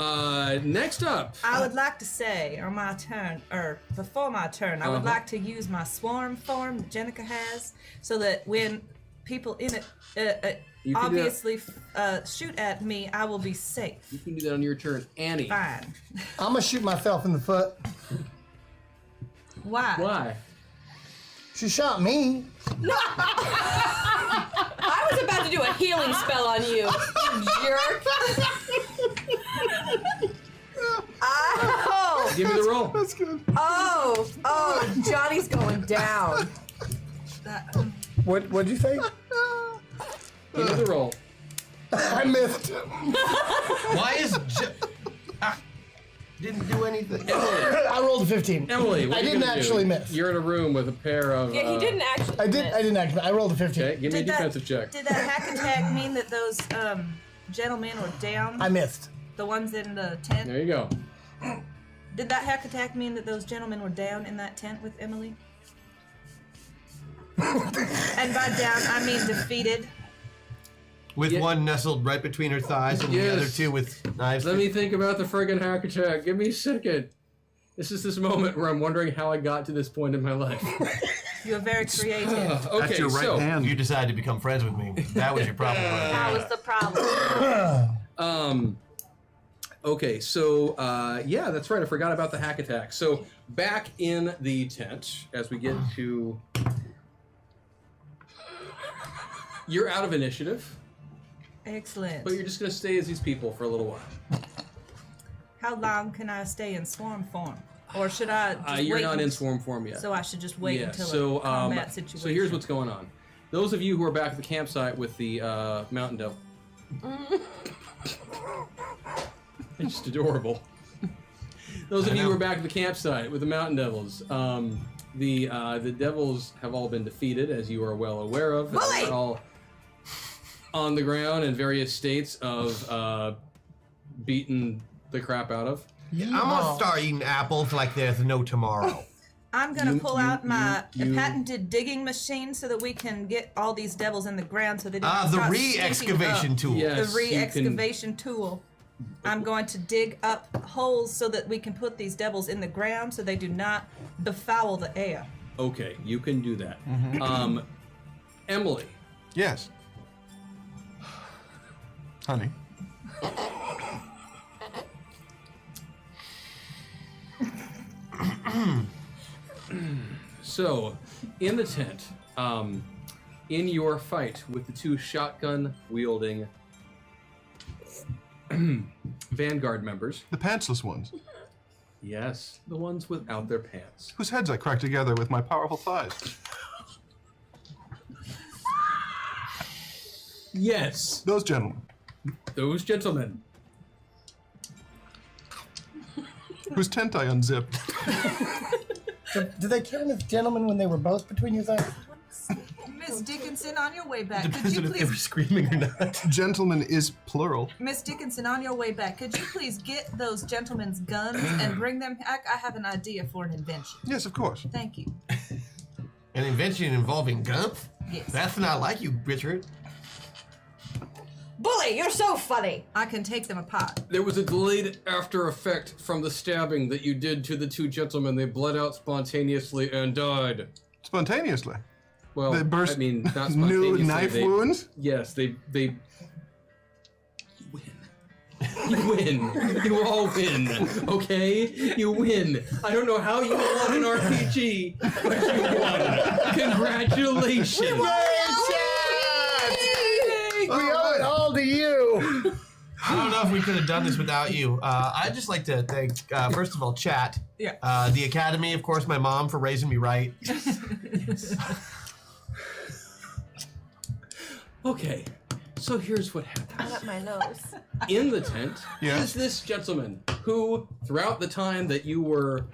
next up. I would like to say on my turn, or before my turn, I would like to use my swarm form that Jenica has, so that when people in it You can obviously shoot at me, I will be safe. You can do that on your turn, Annie. Fine. I'm gonna shoot myself in the foot. Why? Why? She shot me. I was about to do a healing spell on you, you jerk. Oh! Give me the roll. That's good. Oh! Johnny's going down. What'd you say? Give me the roll. I missed. Why is didn't do anything? I rolled a 15. Emily, what I are you didn't gonna do? actually miss. You're in a room with a pair of. Yeah, he didn't actually. I didn't actually. I rolled a 15. Okay, give me a Did that- defensive check. Did that hack attack mean that those gentlemen were down? I missed. The ones in the tent? There you go. Did that hack attack mean that those gentlemen were down in that tent with Emily? And by down, I mean defeated. With Yeah. one nestled right between her thighs and the Yes. other two with knives. Let me think about the friggin' hack attack. Give me a second. This is this moment where I'm wondering how I got to this point in my life. You are very creative. Okay, That's your right so hand. You decided to become friends with me. That was your problem. Right That there. was the problem. okay, so yeah, that's right. I forgot about the hack attack. So back in the tent, as we get to, you're out of initiative, Excellent. but you're just gonna stay as these people for a little while. How long can I stay in swarm form? Or should I just You're wait not and- in swarm form yet. So I should just wait Yeah, until so, a combat situation. So here's what's going on. Those of you who are back at the campsite with the mountain devil. It's just adorable. Those of you who are back at the campsite with the mountain devils. The devils have all been defeated, as you are well aware of. Bully! They're all on the ground in various states of beaten the crap out of. I'm gonna start eating apples like there's no tomorrow. I'm gonna pull out my you- patented digging machine so that we can get all these devils in the ground so they don't The start re-excavation stinking up. tool. Yes, The you can- re-excavation tool. I'm going to dig up holes so that we can put these devils in the ground so they do not befoul the air. Okay, you can do that. Emily. Yes. Honey. So, in the tent, in your fight with the two shotgun-wielding Vanguard members, The pantsless ones, yes, the ones without their pants. whose heads I cracked together with my powerful thighs. Yes, Those gentlemen, those gentlemen. whose tent I unzipped. Did they count as gentlemen when they were both between your thighs? Miss Dickinson, on your way back, could Depends you on if they were please, screaming or not. Gentlemen is plural. Miss Dickinson, on your way back, could you please get those gentlemen's guns and bring them back? I have an idea for an invention. Yes, of course. Thank you. An invention involving guns? Yes. That's not like you, Richard. Bully, you're so funny. I can take them apart. There was a delayed after effect from the stabbing that you did to the two gentlemen. They bled out spontaneously and died. Spontaneously. Well, They burst I mean, not new spontaneously. knife they, wounds? Yes, they. You win. You win. You all win. Okay? You win. I don't know how you won an RPG, but you won. Congratulations. We owe it all to you. I don't know if we could have done this without you. I'd just like to thank, first of all, Chat. Yeah. The Academy, of course, my mom for raising me right. Okay, so here's what happened. I got my nose. In the tent Yes. is this gentleman who, throughout the time that you were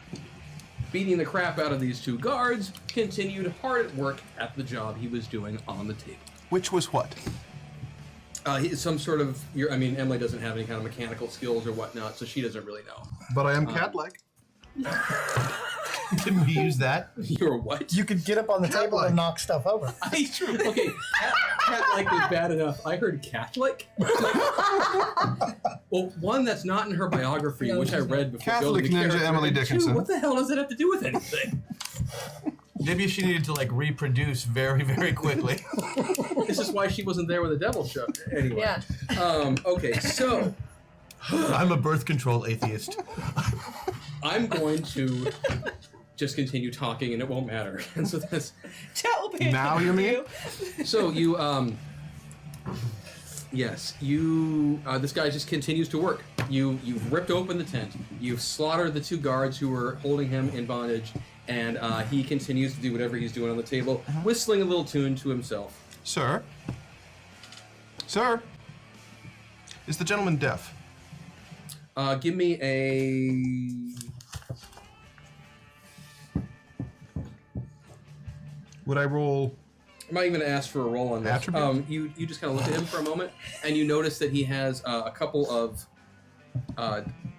beating the crap out of these two guards, continued hard at work at the job he was doing on the table. Which was what? He's some sort of. Emily doesn't have any kind of mechanical skills or whatnot, so she doesn't really know. But I am cat-like. Didn't we use that? You're what? You could get up on the table and knock stuff over. Okay, cat-like was bad enough. I heard Catholic. Well, one that's not in her biography, which I read before. Catholic building the ninja character, Emily and Dickinson. Two, what the hell does it have to do with anything? Maybe she needed to like reproduce very, very quickly. This is why she wasn't there when the devil showed. Anyway. Yeah. Okay, so I'm a birth control atheist. I'm going to just continue talking, and it won't matter. And so that's Tell me. Now you mean? so you. Yes, you. This guy just continues to work. You've ripped open the tent. You've slaughtered the 2 guards who were holding him in bondage, and he continues to do whatever he's doing on the table, whistling a little tune to himself. Sir? Sir? Is the gentleman deaf? Give me a. Would I roll? I'm not even going to ask for a roll on this. Attribute? You just kind of look at him for a moment, and you notice that he has a couple of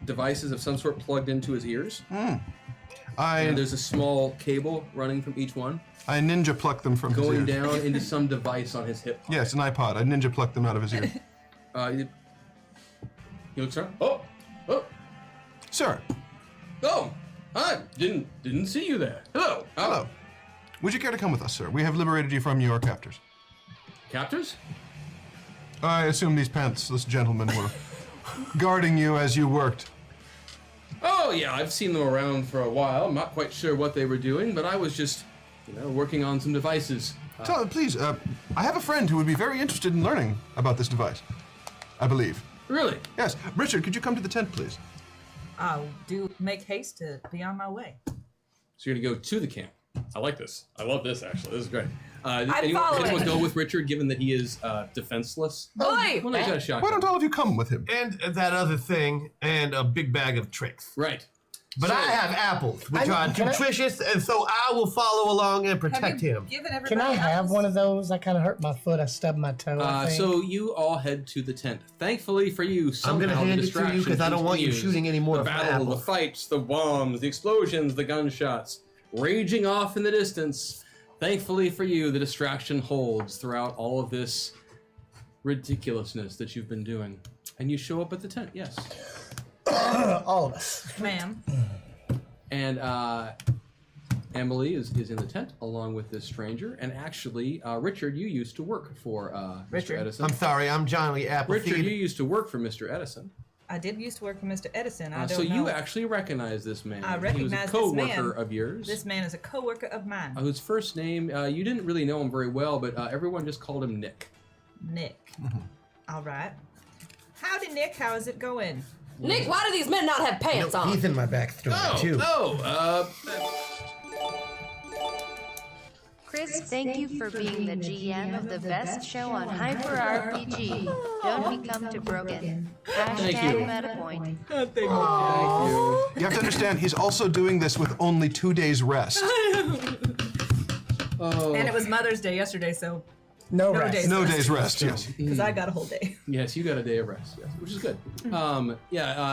devices of some sort plugged into his ears. And there's a small cable running from each one, I ninja pluck them from going his ears. down into some device on his hip. Yes, an iPod. I ninja pluck them out of his ear. He looks around. Oh! Sir, Oh! I didn't see you there. Hello! hello. Would you care to come with us, sir? We have liberated you from your captors. Captors? I assume these pantsless gentlemen were guarding you as you worked. Oh, yeah, I've seen them around for a while. I'm not quite sure what they were doing, but I was just, working on some devices. Please, I have a friend who would be very interested in learning about this device. I believe. Really? Yes. Richard, could you come to the tent, please? I'll make haste to be on my way. So you're gonna go to the camp. I like this. I love this, actually. This is great. following. Anyone go with Richard, given that he is defenseless? Boy! Well, no, he's got a shotgun. Why don't all of you come with him? And that other thing, and a big bag of tricks. Right. But So- I have apples, which are can I- nutritious, and so I will follow along and protect him. Given everybody Can I have else? one of those? I kind of hurt my foot. I stubbed my toe. I think. So you all head to the tent. Thankfully for you, somehow gonna hand the it to you distraction 'cause I don't want you continues. shooting any more The of my battle, the apples. fights, the bombs, the explosions, the gunshots, raging off in the distance. Thankfully for you, the distraction holds throughout all of this ridiculousness that you've been doing. And you show up at the tent, yes. all of us. Ma'am. And Emily is in the tent along with this stranger. And actually, Richard, you used to work for Richard. Mr. Edison. I'm sorry, I'm Johnny Appleseed. Richard, you used to work for Mr. Edison. I did used to work for Mr. Edison. I don't So know. you actually recognize this man. I He recognize was a this co-worker man. of yours. This man is a co-worker of mine. Whose first name, you didn't really know him very well, but everyone just called him Nick. Nick. All right. Howdy, Nick. How is it going? Nick, why do these men not have pants on? He's in my backstory, too. Chris, thank you for being the GM of the best show on Hyper RPG. Don't become too broken. Thank you. Hashtag MetaPoint. Thank you. You have to understand, he's also doing this with only 2 days rest. Oh. And it was Mother's Day yesterday, so No No rest. days. No days rest, yes. because I got a whole day. Yes, you got a day of rest, yes, which is good.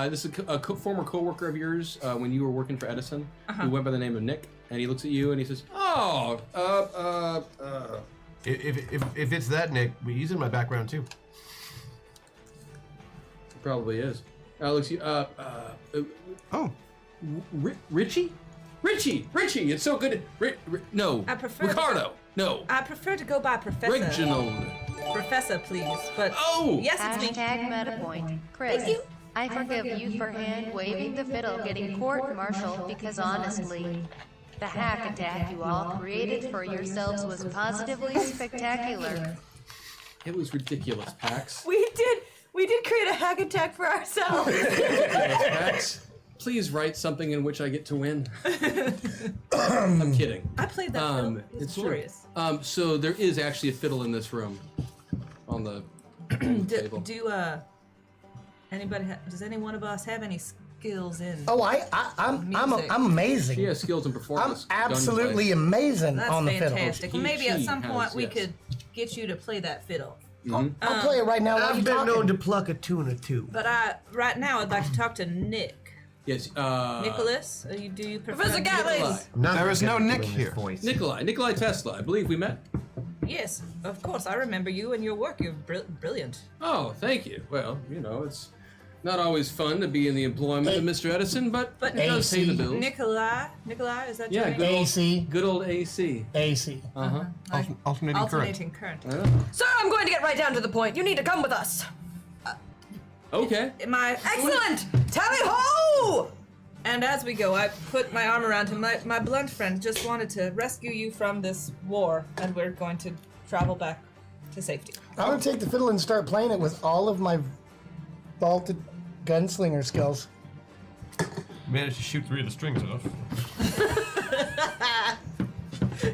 This is a former co-worker of yours when you were working for Edison, who went by the name of Nick, and he looks at you and he says, "Oh, If it's that, Nick, he's in my background, too. probably is." Looks at you, Oh, Richie, it's so good. No, I prefer- Ricardo. No, I prefer to go by Professor. Reginald. Professor, please. But Oh, yes, it's me. Hashtag MetaPoint. Chris, Thank you. I forgive you for hand waving the fiddle getting court-martialed because honestly, the hack attack you all created for yourselves was positively spectacular. it was ridiculous, Pax. We did create a hack attack for ourselves. Pax, please write something in which I get to win. I'm kidding. I played that film. It was It's true. glorious. So there is actually a fiddle in this room, on the table. Does any one of us have any skills in? Oh, Music. I'm amazing. She has skills in I'm performance. absolutely gunplay. amazing That's on the fiddle. fantastic. He- Maybe at she some point has, we yes. could get you to play that fiddle. I'll play it right now while I've you're been talking. known to pluck a tune or two. But right now I'd like to talk to Nick. Yes, Nicholas, do you prefer Professor Gatlin! There is no Nick here. Nikolai Tesla. I believe we met. Yes, of course. I remember you and your work. You're brilliant. Oh, thank you. Well, it's Not always fun to be in the employment of Mr. Edison, but it does pay the bills. Nikolai, is that your Yeah, name? good old AC. AC. Uh-huh. Alternating current. Alternating current. Sir, I'm going to get right down to the point. You need to come with us. Okay. Excellent! Tally ho! And as we go, I put my arm around him. My blunt friend just wanted to rescue you from this war, and we're going to travel back to safety. I'm gonna take the fiddle and start playing it with all of my vaulted gunslinger skills. Managed to shoot 3 of the strings off.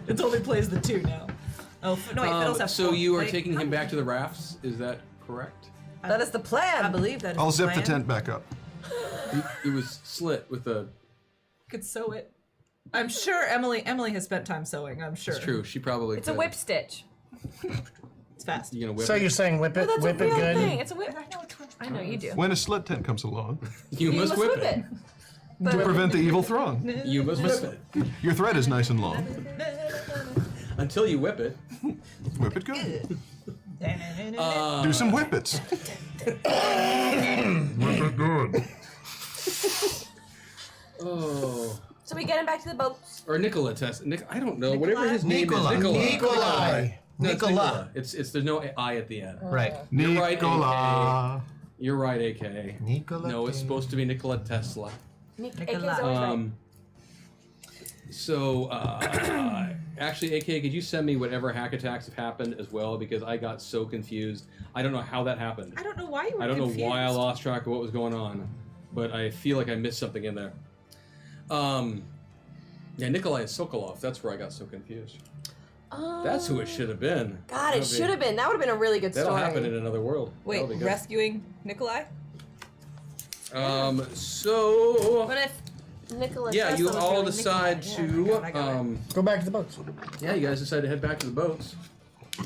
It only plays the 2 now. Oh, no, wait, fiddles have so 4. you are Wait, taking him back to the rafts, is that correct? That is the plan. I believe that is I'll the zip the plan. tent back up. It was slit with a... Could sew it. I'm sure Emily has spent time sewing, I'm sure. It's true, she probably It's a whip stitch. It's fast. You gonna whip So it? you're saying whip it, That's whip a it real good? thing. It's a whip. I know you do. When a slit tent comes along, You must whip it. to prevent the evil throng. You must whip it. Your thread is nice and long. Until you whip it. Whip it good. Do some whippets. Whip it good. Oh. So we get him back to the boats. Or Nicola test. I don't know. Whatever his name Nicola. is. Nicola. Nikolai. No, it's Nicola. Nicola. It's there's no I at the end. Right. You're right, Nicola. You're right, AK. Nicola. No, it's supposed to be Nikola Tesla. Nicola. Actually, AK, could you send me whatever hack attacks have happened as well? Because I got so confused. I don't know how that happened. I don't know why you were I don't confused. know why I lost track of what was going on, but I feel like I missed something in there. Yeah, Nikolai Sokolov. That's where I got so confused. That's who it should have been. God, it should have been. That would have been a really good That'll story. happen in another world. Wait, That'll be good. rescuing Nikolai? So But if Nicholas yeah, you Tesla was all really decide Nikolai, I got it. Go back to the boats. yeah, you guys decide to head back to the boats.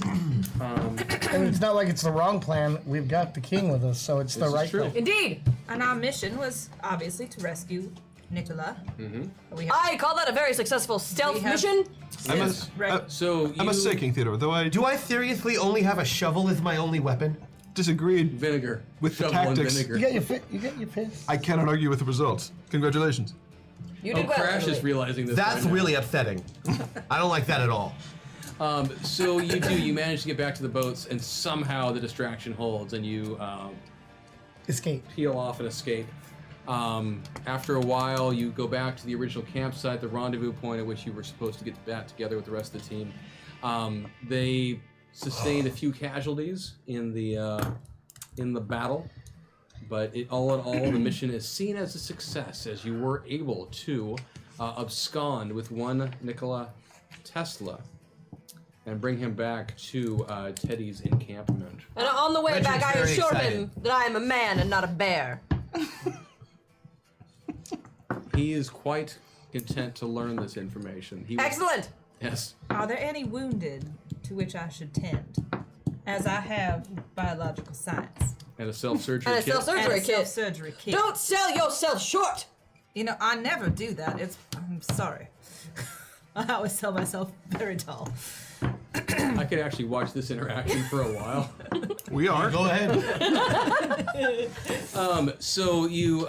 And it's not like it's the wrong plan. We've got the king with us, so it's the This is right true. plan. Indeed. And our mission was obviously to rescue Nicola. Mm-hmm. We have, I call that a very successful stealth We have- mission. I Yes, right. So I must say, King Theodore, though I Do I seriously only have a shovel as my only weapon? disagreed vinegar with the Shovel and tactics, vinegar. You get your fit. You get your fit. I cannot argue with the results. Congratulations. You Oh, did well. Crash is Emily. realizing this. That's right now. really upsetting. I don't like that at all. So you manage to get back to the boats, and somehow the distraction holds, and you Escape. peel off and escape. After a while, you go back to the original campsite, the rendezvous point at which you were supposed to get back together with the rest of the team. They sustained a few casualties in the battle, but all in all, the mission is seen as a success, as you were able to abscond with one Nikola Tesla and bring him back to Teddy's encampment. And on the way Richard's back, I very assured excited. him that I am a man and not a bear. He is quite content to learn this information. He was- Excellent. Yes. Are there any wounded to which I should tend? As I have biological science. And a self-surgery And a kit. self-surgery And a kit. self-surgery kit. Don't sell yourself short. You know, I never do that. I'm sorry. I always sell myself very tall. I could actually watch this interaction for a while. We are. Go ahead. So you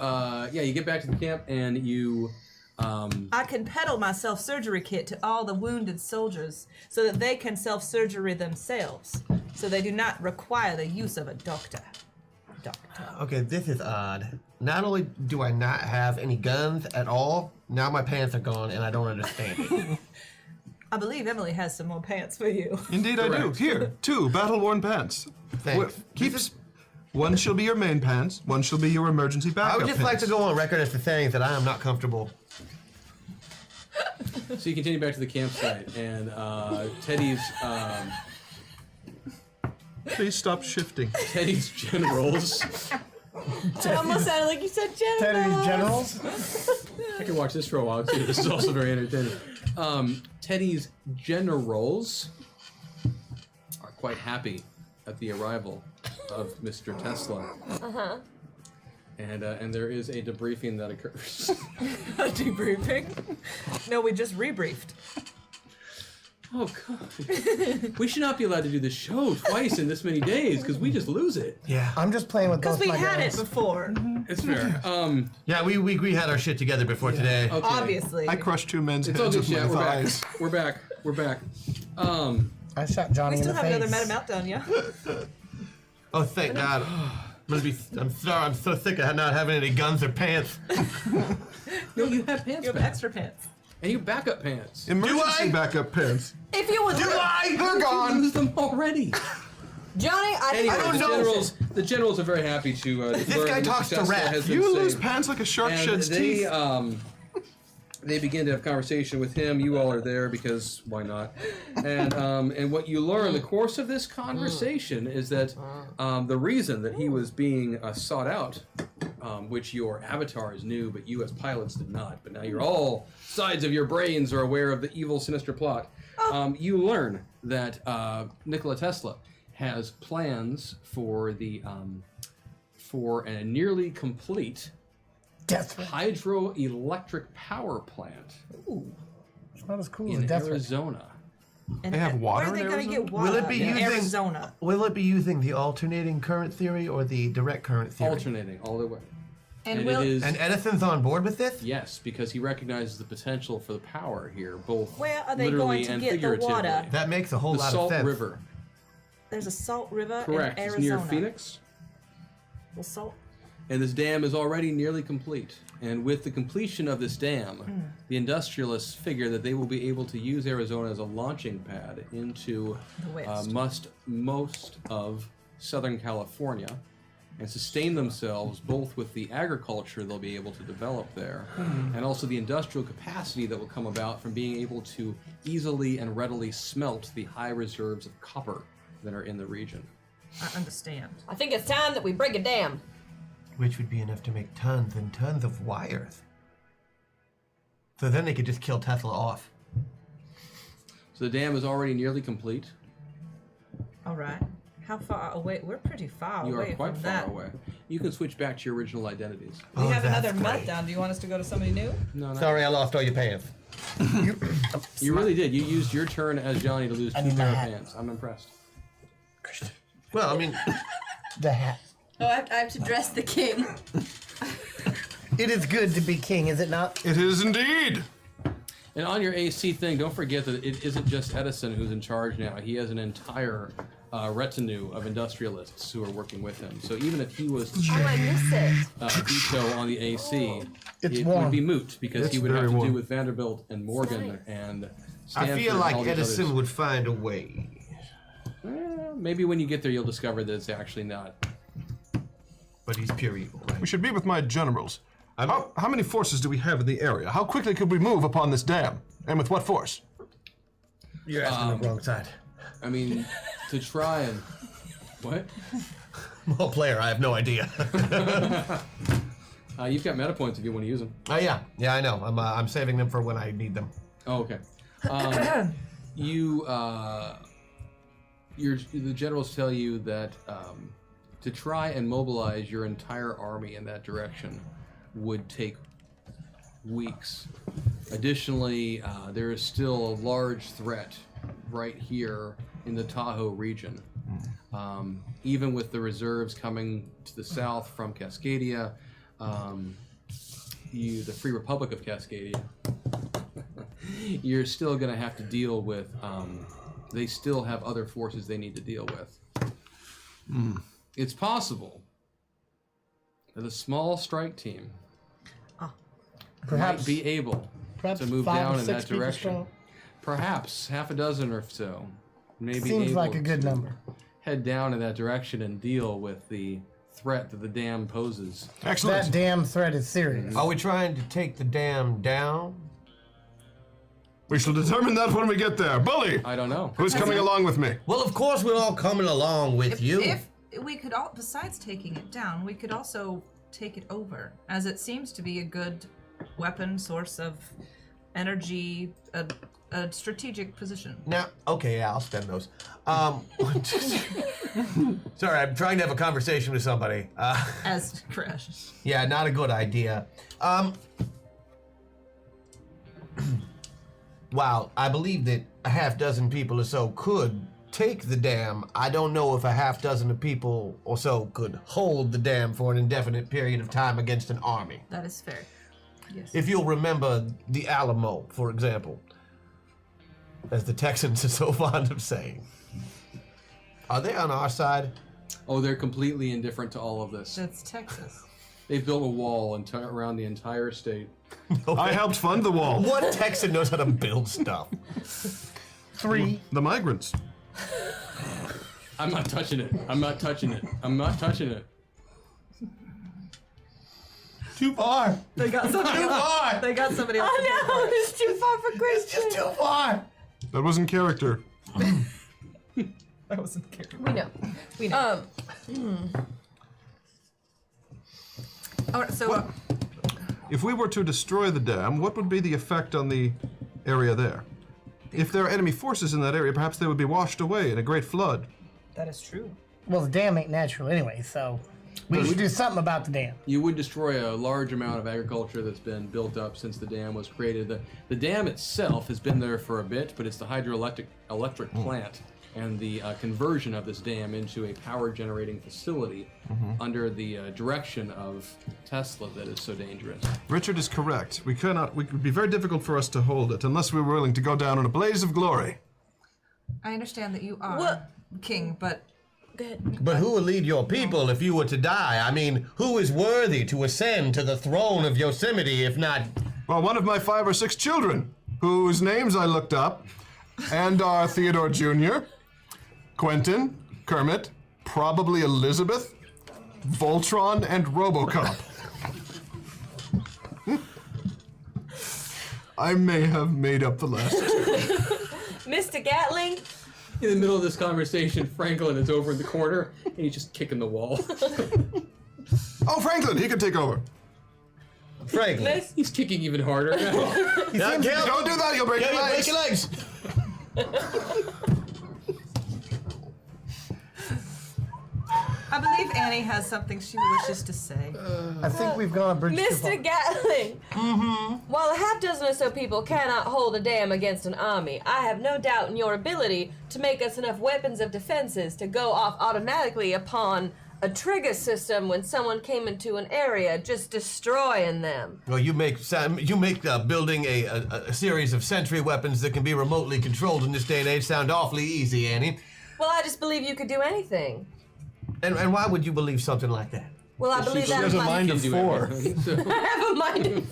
get back to the camp and you I can peddle my self-surgery kit to all the wounded soldiers so that they can self-surgery themselves, so they do not require the use of a doctor. Okay, this is odd. Not only do I not have any guns at all, now my pants are gone and I don't understand it. I believe Emily has some more pants for you. Indeed, I do. Correct. Here, 2 battle-worn pants. Thanks. Keeps. One shall be your main pants. One shall be your emergency backup. I would just like to go on record as to saying that I am not comfortable. So you continue back to the campsite, and Teddy's Please stop shifting. Teddy's generals. It almost sounded like you said Teddy's generals. generals. I can watch this for a while too. This is also very entertaining. Teddy's generals are quite happy at the arrival of Mr. Tesla. Uh-huh. And there is a debriefing that occurs. A debriefing? No, we just rebriefed. Oh God! We should not be allowed to do this show twice in this many days because we just lose it. Yeah. I'm just playing with Because both we my had guns. it before. It's fair. Yeah, we had our shit together before today. Okay. Obviously. I crushed 2 men's It's all heads good, with my chat. We're thighs. back. We're back. We're back. I shot Johnny We still in the have face. another meta meltdown, yeah? Oh, thank God. I'm so sick of not having any guns or pants. No, you have pants You have back. extra pants. And you backup pants. Emergency I? backup pants. If you would, They're You gone. lose them already. Johnny, Anyway, don't the know. generals are very happy to. This learn guy that talks to Tesla rats. has been You lose saved. pants like a shark And sheds teeth. they begin to have conversation with him. You all are there because why not? And what you learn in the course of this conversation is that the reason that he was being sought out, which your avatars knew, but you as pilots did not. But now you're all sides of your brains are aware of the evil, sinister plot. You learn that Nikola Tesla has plans for the for a nearly complete Death ray. hydroelectric power plant It's not as cool as a in death ray. Arizona. And They have water Where are they in going to get Arizona? water? Will it be in using- Arizona? Will it be using the alternating current theory or the direct current theory? Alternating all the way. And it will is And Edison's on board with this? yes, because he recognizes the potential for the power here, both Where are they literally going to and get the figuratively. water? That makes a whole The lot Salt of sense. River, there's a salt river correct? in It's Arizona. near Phoenix, The salt. and this dam is already nearly complete. And with the completion of this dam, the industrialists figure that they will be able to use Arizona as a launching pad into The West. most of Southern California, and sustain themselves both with the agriculture they'll be able to develop there, and also the industrial capacity that will come about from being able to easily and readily smelt the high reserves of copper that are in the region. I understand. I think it's time that we break a dam. Which would be enough to make tons and tons of wires. So then they could just kill Tesla off. So the dam is already nearly complete. All right. How far away? We're pretty far You away are quite from far that. away. You can switch back to your original identities. We Oh, have that's another great. meltdown. Do you want us to go to somebody new? No, no. Sorry, I lost all your pants. You really did. You used your turn as Johnny to lose I 2 need my pair of hat. pants. I'm impressed. Well, I mean, The hat. Oh, I have to dress the king. It is good to be king, is it not? It is indeed. And on your AC thing, don't forget that it isn't just Edison who's in charge now. He has an entire retinue of industrialists who are working with him. So even if he was to Oh, I miss it. veto on the AC, It's it warm. would be moot because It's he would very have to warm. do with Vanderbilt and Morgan and Stanford I feel and like all the Edison others. would find a way. Maybe when you get there, you'll discover that it's actually not. But he's pure evil, right? We should be with my generals. How many forces do we have in the area? How quickly could we move upon this dam? And with what force? You're asking the wrong side. I mean, to try and what? Well, player, I have no idea. You've got meta points if you want to use them. Oh yeah, I know. I'm saving them for when I need them. Oh, okay. The generals tell you that to try and mobilize your entire army in that direction would take weeks. Additionally, there is still a large threat right here in the Tahoe region. Even with the reserves coming to the south from Cascadia, the Free Republic of Cascadia, you're still going to have to deal with, they still have other forces they need to deal with. It's possible that a small strike team Perhaps might be able perhaps to move 5 or down in 6 that people direction. strong. Perhaps half a dozen or so. Maybe Seems able like a good to number. head down in that direction and deal with the threat that the dam poses. Excellent. That damn threat is serious. Are we trying to take the dam down? We shall determine that when we get there. Bully, I don't know. who's coming along with me? Well, of course we're all coming along with you. If we could all, besides taking it down, we could also take it over, as it seems to be a good weapon source of energy, a strategic position. Now, okay, yeah, I'll spend those. Sorry, I'm trying to have a conversation with somebody. As Crash. Yeah, not a good idea. while I believe that a half dozen people or so could take the dam, I don't know if a half dozen of people or so could hold the dam for an indefinite period of time against an army. That is fair. Yes. If you'll remember the Alamo, for example, as the Texans are so fond of saying. Are they on our side? Oh, they're completely indifferent to all of this. That's Texas. They've built a wall around the entire state. I helped fund the wall. What Texan knows how to build stuff? 3. The migrants. I'm not touching it. I'm not touching it. I'm not touching it. Too far. They got somebody Too else. far. They got somebody else. Oh no, it's too far for Christian. Just too far. That wasn't character. That wasn't character. We know. We know. All right, so If we were to destroy the dam, what would be the effect on the area there? If there are enemy forces in that area, perhaps they would be washed away in a great flood. that is true. Well, the dam ain't natural anyway, so we should do something about the dam. You would destroy a large amount of agriculture that's been built up since the dam was created. The dam itself has been there for a bit, but it's the electric plant and the conversion of this dam into a power generating facility under the direction of Tesla that is so dangerous. Richard is correct. It would be very difficult for us to hold it unless we were willing to go down in a blaze of glory. I understand that you are What? king, but Go ahead. But who will lead your people if you were to die? I mean, who is worthy to ascend to the throne of Yosemite if not... Well, one of my 5 or 6 children, whose names I looked up, and are Theodore Jr., Quentin, Kermit, probably Elizabeth, Voltron, and Robocop. I may have made up the last two. Mr. Gatling, In the middle of this conversation, Franklin is over in the corner and he's just kicking the wall. Oh, Franklin, he can take over. Franklin. He's kicking even harder now. Now, Don't do that, you'll break your legs. break your legs. I believe Annie has something she wishes to say. I think we've gone a bridge too far. Mr. Gatling. While a half dozen or so people cannot hold a dam against an army, I have no doubt in your ability to make us enough weapons of defenses to go off automatically upon a trigger system when someone came into an area, just destroying them. Well, you make building a series of sentry weapons that can be remotely controlled in this day and age sound awfully easy, Annie. Well, I just believe you could do anything. And why would you believe something like that? Well, I believe that has a my- mind of Can do 4. everything, so- I have a mind of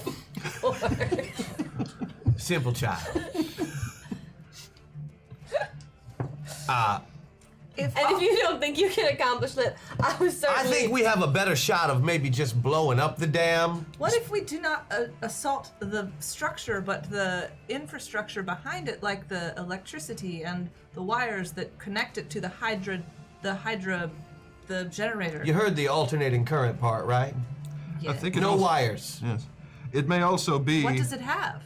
4. Simple child. And if you don't think you can accomplish it, I was I certainly... think we have a better shot of maybe just blowing up the dam. What if we do not assault the structure, but the infrastructure behind it, like the electricity and the wires that connect it to the generator? You heard the alternating current part, right? Yeah. I think it No also- wires. Yes. It may also be. What does it have?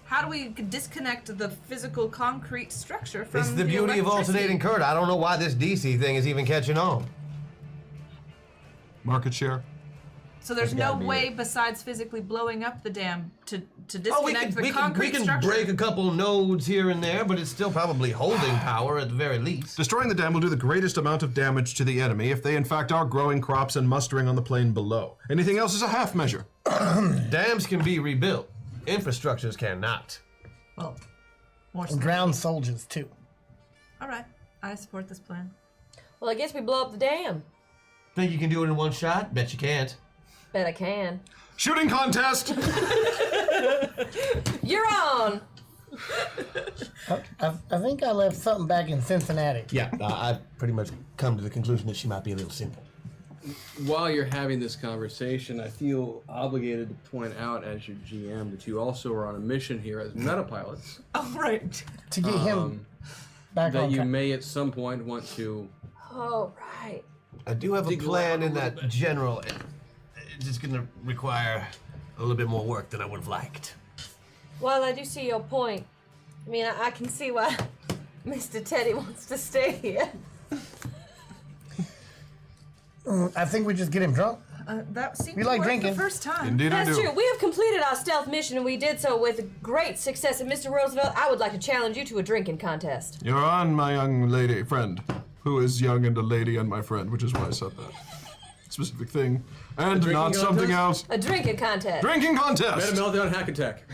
How do we disconnect the physical concrete structure from It's the beauty of electricity? alternating current. I don't know why this DC thing is even catching on. Market share. So there's That's no gotta be way it. besides physically blowing up the dam to disconnect Oh, we the concrete can structure. break a couple nodes here and there, but it's still probably holding power at the very least. Destroying the dam will do the greatest amount of damage to the enemy if they in fact are growing crops and mustering on the plain below. Anything else is a half measure. Dams can be rebuilt. Infrastructures cannot. Well, more And so. ground soldiers too. All right, I support this plan. Well, I guess we blow up the dam. Think you can do it in one shot? Bet you can't. Bet I can. Shooting contest! You're on! I think I left something back in Cincinnati. Yeah, I've pretty much come to the conclusion that she might be a little simple. While you're having this conversation, I feel obligated to point out as your GM that you also are on a mission here as metapilots. Oh, right. To get him back That on you track. may at some point want to. Oh, right. I do have a Dig plan around in a little that bit. general. It's just going to require a little bit more work than I would have liked. Well, I do see your point. I mean, I can see why Mr. Teddy wants to stay here. I think we just get him drunk. That seemed We to like work drinking. the first time. Indeed, I That's do. true. We have completed our stealth mission, and we did so with great success. And Mr. Roosevelt, I would like to challenge you to a drinking contest. You're on, my young lady friend, who is young and a lady and my friend, which is why I said that specific thing, and drinking not something else. contest? A drinking contest. Drinking contest. Meta meltdown hack attack.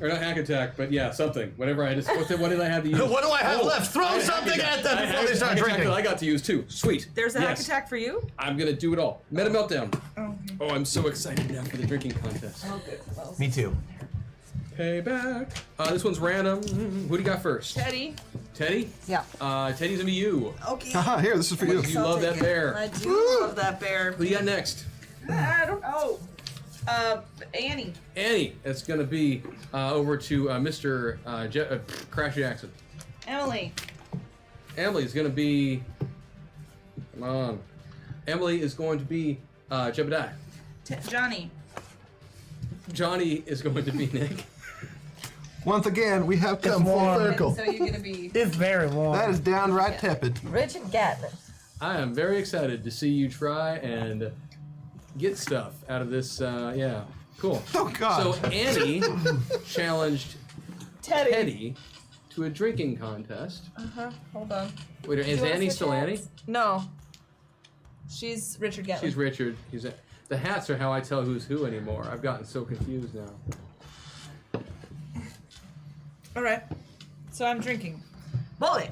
Or not hack attack, but yeah, something. Whatever I just. What did I have to use? What do I have left? Throw I- something hack at them attack. before they start Hack attack drinking. that I got to use too. Sweet. There's a hack Yes. attack for you? I'm gonna do it all. Meta meltdown. Oh, I'm so excited now for the drinking contest. Oh, good. Well, Me too. Payback. This one's random. Who do you got first? Teddy. Teddy? Yeah. Teddy's gonna be you. Okay. Haha, here, this is for you. You love that bear. I do love that bear. Who you got next? I don't know. Annie. Annie. It's gonna be over to Mr. Crash Jackson. Emily. Emily's gonna be. Come on. Emily is going to be Jebediah. Johnny. Johnny is going to be Nick. Once again, we have come full warm. circle. So you're gonna be. It's very warm. That is downright tepid. Richard Gatlin. I am very excited to see you try and get stuff out of this. Yeah, cool. Oh, God. So Annie challenged Teddy to a drinking contest. Hold on. Wait, is you wanna Annie switch still hats? Annie? No. She's Richard Gatlin. She's Richard. The hats are how I tell who's who anymore. I've gotten so confused now. All right. So I'm drinking. Bully,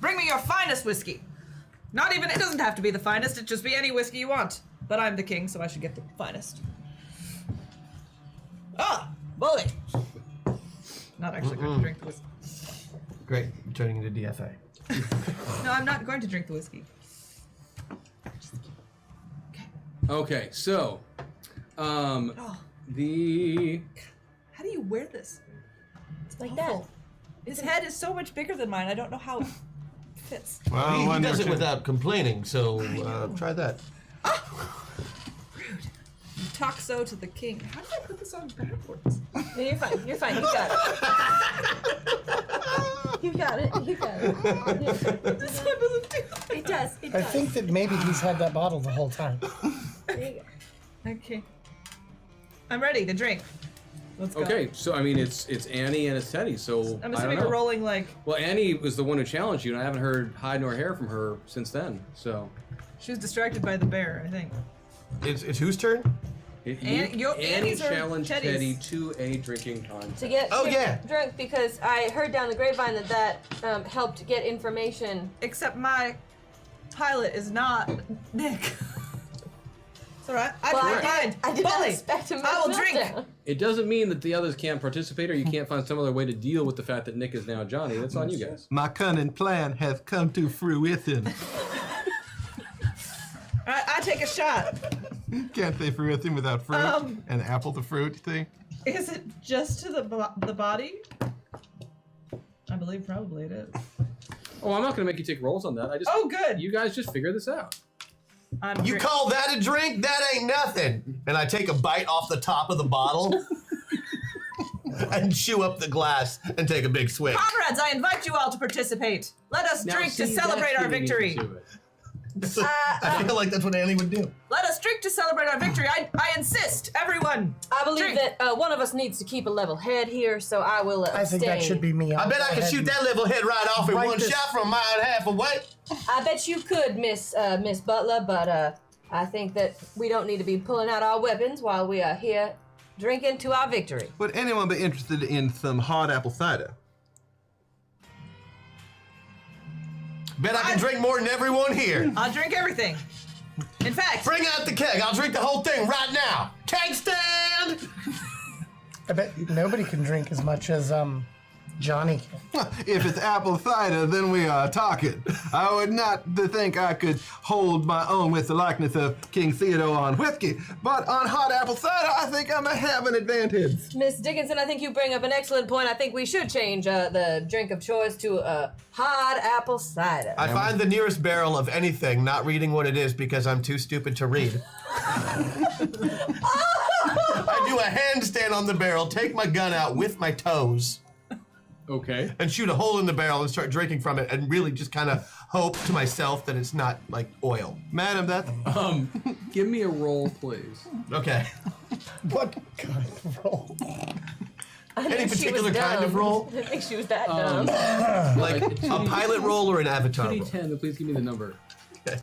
bring me your finest whiskey. Not even, it doesn't have to be the finest, it just be any whiskey you want. But I'm the king, so I should get the finest. Ah, Bully. Not actually going to drink the whiskey. Great. You're turning into DFA. No, I'm not going to drink the whiskey. Okay, so Oh, the how do you wear this? It's like that. His head is so much bigger than mine, I don't know how it fits. Well, He when does you're it without complaining, so try that. Rude. You talk so to the king. How did I put this on backwards? No, you're fine. You're fine. You got it. You got it. You got it. This one doesn't do that. It does. It I does. think that maybe he's had that bottle the whole time. There you go. Okay. I'm ready to drink. Let's go. okay. So I mean, it's Annie and it's Teddy. So I'm I don't assuming know. we're rolling like Well, Annie was the one who challenged you, and I haven't heard hide nor hair from her since then. So she was distracted by the bear, I think. It's whose turn? Annie Annie's or challenged Teddy's? Teddy to a drinking contest. To get Oh, yeah. drunk because I heard down the grapevine that helped get information. Except my pilot is not Nick. It's alright. I Well, don't mind. I did not Bully, expect him. I will drink. It doesn't mean that the others can't participate, or you can't find some other way to deal with the fact that Nick is now Johnny. That's on you guys. My cunning plan has come to fruition. Alright, I take a shot. Can't say fruition without fruit. An apple to fruit thing. Is it just to the body? I believe probably it is. Oh, I'm not going to make you take rolls on that. I just. Oh, good. You guys just figure this out. I'm You call that a drink? That ain't nothing. And I take a bite off the top of the bottle and chew up the glass and take a big swig. Comrades, I invite you all to participate. Let us Now, drink to see, celebrate that's our giving me victory. to it. I feel like that's what Annie would do. Let us drink to celebrate our victory. I insist, everyone. I believe Drink. that one of us needs to keep a level head here, so I will I think that abstain. should be me. I bet I can shoot that level head right off in Right one this- shot from a mile and a half away. I bet you could, Miss Butler, but I think that we don't need to be pulling out our weapons while we are here drinking to our victory. Would anyone be interested in some hard apple cider? Bet I can drink more than everyone here. I'll drink everything. In fact, Bring out the keg. I'll drink the whole thing right now. Keg stand! I bet nobody can drink as much as Johnny can. If it's apple cider, then we are talking. I would not think I could hold my own with the likeness of King Theodore on whiskey, but on hot apple cider, I think I'm gonna have an advantage. Miss Dickinson, I think you bring up an excellent point. I think we should change the drink of choice to hard apple cider. I find the nearest barrel of anything, not reading what it is because I'm too stupid to read. I do a handstand on the barrel, take my gun out with my toes. Okay. and shoot a hole in the barrel and start drinking from it, and really just kind of hope to myself that it's not like oil. Madam, that. Give me a roll, please. Okay. What kind of roll? I Any knew she was particular kind of dumb. roll? I didn't think she was that dumb. Like a pilot roll or an avatar roll? 2d10, then please give me the number. Okay.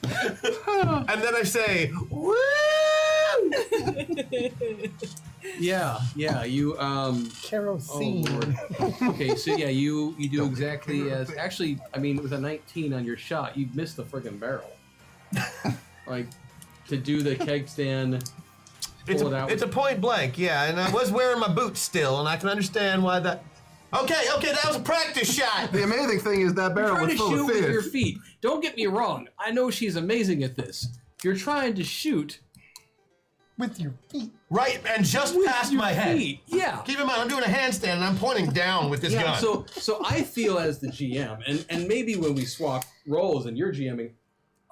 And then I say, woo! Yeah, you Kerosene. Oh Lord. Okay, so yeah, you do exactly as. Actually, I mean, with a 19 on your shot, you missed the friggin' barrel. Like to do the keg stand. It's pull it out a point blank, yeah, and I was wearing my boots still, and I can understand why that. Okay, that was a practice shot. The amazing thing is that barrel Try was to full shoot of with your fish. feet. Don't get me wrong. I know she's amazing at this. You're trying to shoot With your feet. Right, and just with past your my head. feet. Yeah. Keep in mind, I'm doing a handstand and I'm pointing down with this Yeah, gun. so I feel as the GM, and maybe when we swap roles and you're GMing,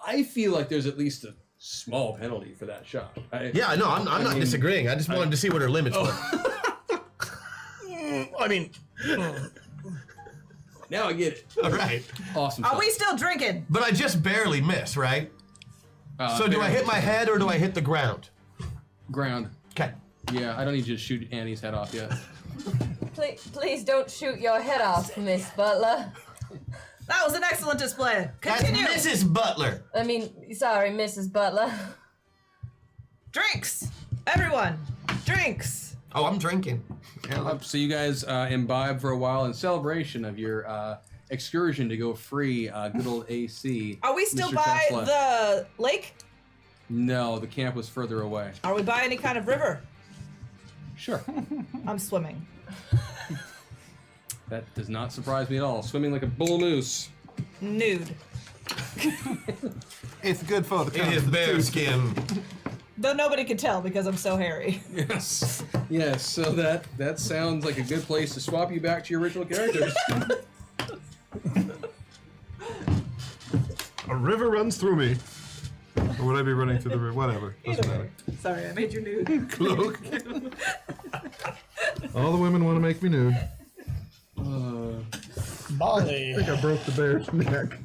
I feel like there's at least a small penalty for that shot. Yeah, no, I'm not mean, disagreeing. I just wanted to see what her limits were. I mean, Now I get it. All right. Awesome. Are stuff. we still drinking? But I just barely miss, right? So do I hit my head or do I hit the ground? Ground. Okay. Yeah, I don't need you to shoot Annie's head off yet. Please don't shoot your head off, Miss Butler. That was an excellent display. That's Continue. Mrs. Butler. I mean, sorry, Mrs. Butler. Drinks. Everyone. Drinks. Oh, I'm drinking. So you guys imbibe for a while in celebration of your excursion to go free. Good old AC. Are we still Mr. by Tesla. the lake? No, the camp was further away. Are we by any kind of river? Sure. I'm swimming. That does not surprise me at all. Swimming like a bull moose. Nude. It's good for the In his bear skin. Though nobody can tell because I'm so hairy. Yes. Yes, so that sounds like a good place to swap you back to your original characters. A river runs through me. Or would I be running through the river? Whatever. Doesn't matter. Sorry, I made you nude. Cloak. All the women want to make me nude. Molly. I think I broke the bear's neck.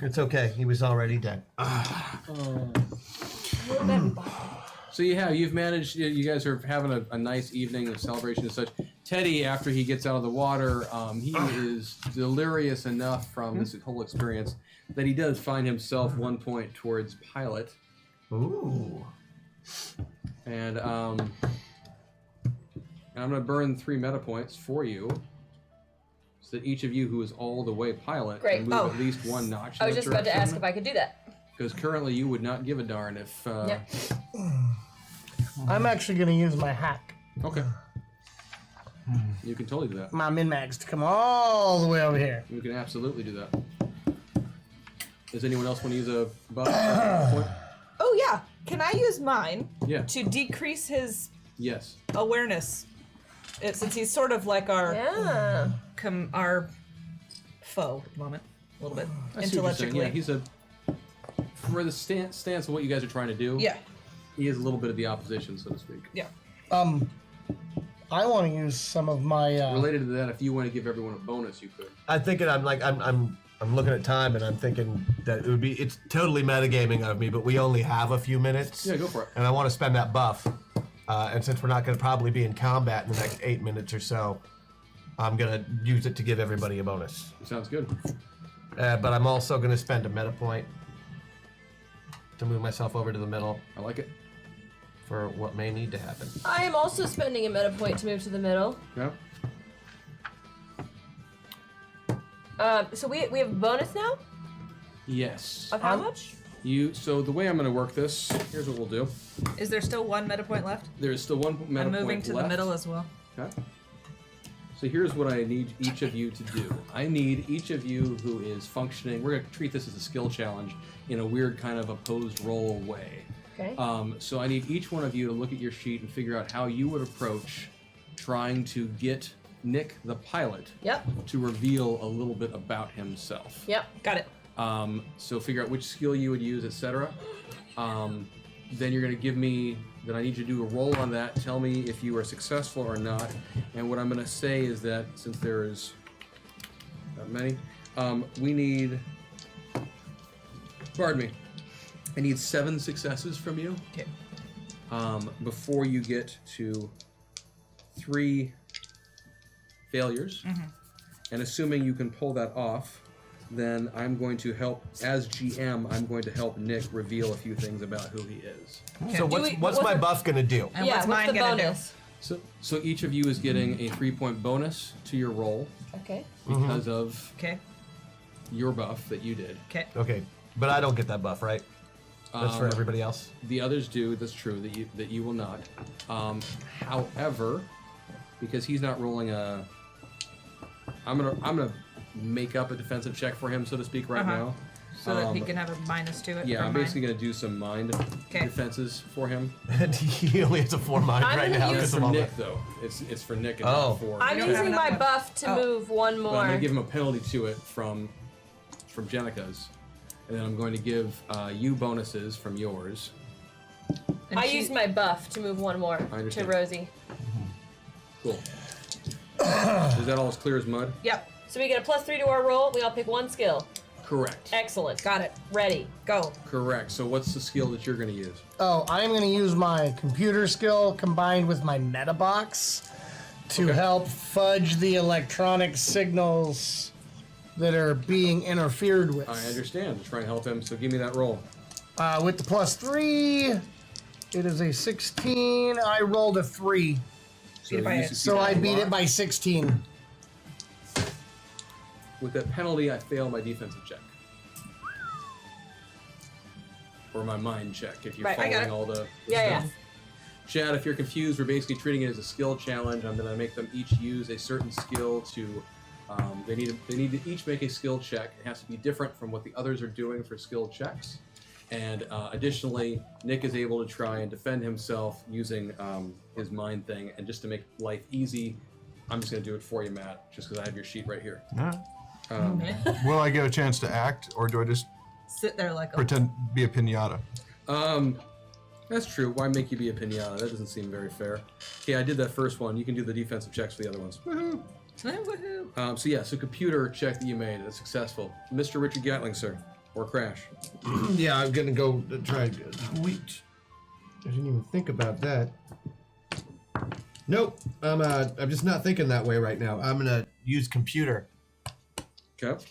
It's okay. He was already dead. So you've managed. You guys are having a nice evening of celebration and such. Teddy, after he gets out of the water, he is delirious enough from this whole experience that he does find himself 1 point towards pilot. Ooh. And I'm gonna burn 3 meta points for you, so that each of you who is all the way pilot Great. can move Oh. at least 1 notch. I was just about to ask if I could do that. Because currently you would not give a darn if. Yep. I'm actually going to use my hack. Okay. You can totally do that. My min-max to come all the way over here. You can absolutely do that. Does anyone else want to use a buff point? Oh yeah. Can I use mine Yeah. to decrease his Yes. awareness? Since he's sort of like our Yeah. our foe at the moment, a little bit I see what you're saying. intellectually. Yeah, he's a. For the stance of what you guys are trying to do. Yeah. He is a little bit of the opposition, so to speak. Yeah. I want to use some of my. Related to that, if you want to give everyone a bonus, you could. I'm thinking. I'm looking at time, and I'm thinking that it's totally metagaming of me, but we only have a few minutes. Yeah, go for it. And I want to spend that buff. And since we're not going to probably be in combat in the next 8 minutes or so, I'm going to use it to give everybody a bonus. Sounds good. But I'm also going to spend a meta point to move myself over to the middle I like it. for what may need to happen. I am also spending a meta point to move to the middle. Yeah. So we have a bonus now? Yes. Of how much? So the way I'm going to work this, here's what we'll do. Is there still 1 meta point left? There is still 1 meta I'm point moving to left. the middle as well. Okay. So here's what I need each of you to do. I need each of you who is functioning. We're going to treat this as a skill challenge in a weird kind of opposed role way. Okay. So I need each one of you to look at your sheet and figure out how you would approach trying to get Nick, the pilot, Yep. to reveal a little bit about himself. Yep. Got it. So figure out which skill you would use, etc. Then you're going to give me, then I need you to do a roll on that. Tell me if you are successful or not. And what I'm going to say is that since there's not many, we need, pardon me, I need 7 successes from you. Okay. Before you get to 3 failures. And assuming you can pull that off, then I'm going to help, as GM, I'm going to help Nick reveal a few things about who he is. So what's my buff gonna do? And yeah, what's what's mine the gonna bonus? So each of you is getting a 3-point bonus to your roll Okay. because of do? Okay. your buff that you did. Okay. Okay, but I don't get that buff, right? That's for Um, everybody else. The others do. That's true. That you will not. However, because he's not rolling a, I'm gonna make up a defensive check for him, so to speak, right now. So that he can have a minus to it. Yeah, from I'm mine. basically gonna do some mind defenses for him. And he only has a 4 mind I'm right gonna now. use- It's because for of all Nick that. though. It's for Nick and Oh. not for. I'm don't have using enough my one. buff to Oh. move one But more. I'm gonna give him a penalty to it from Jenica's, and then I'm going to give you bonuses from yours. And I she- used my buff to move one more to understand. Rosie. Cool. Is that all as clear as mud? Yep. So we get a +3 to our roll. We all pick one skill. Correct. Excellent. Got it. Ready. Go. Correct. So what's the skill that you're going to use? Oh, I'm going to use my computer skill combined with my meta box to Okay. help fudge the electronic signals that are being interfered with. I understand. To try and help him. So give me that roll. With the +3, it is a 16. I rolled a 3. So, Beat it by you it. succeed So I a beat lot. it by 16. With that penalty, I fail my defensive check. Or my mind check, if you're Right, I got following it. all the Yeah, stuff. Chad, if you're confused, we're basically treating it as a skill challenge. I'm going to make them each use a certain skill to. They need to each make a skill check. It has to be different from what the others are doing for skill checks. And additionally, Nick is able to try and defend himself using his mind thing. And just to make life easy, I'm just going to do it for you, Matt, just because I have your sheet right here. Will I get a chance to act, or do I just Sit there like a. pretend be a pinata? That's true. Why make you be a pinata? That doesn't seem very fair. Okay, I did that first one. You can do the defensive checks for the other ones. Woohoo. So computer check that you made, that's successful. Mr. Richard Gatling, sir. Or Crash. Yeah, I'm gonna go try. Wait, I didn't even think about that. Nope, I'm just not thinking that way right now. I'm gonna use computer. Okay.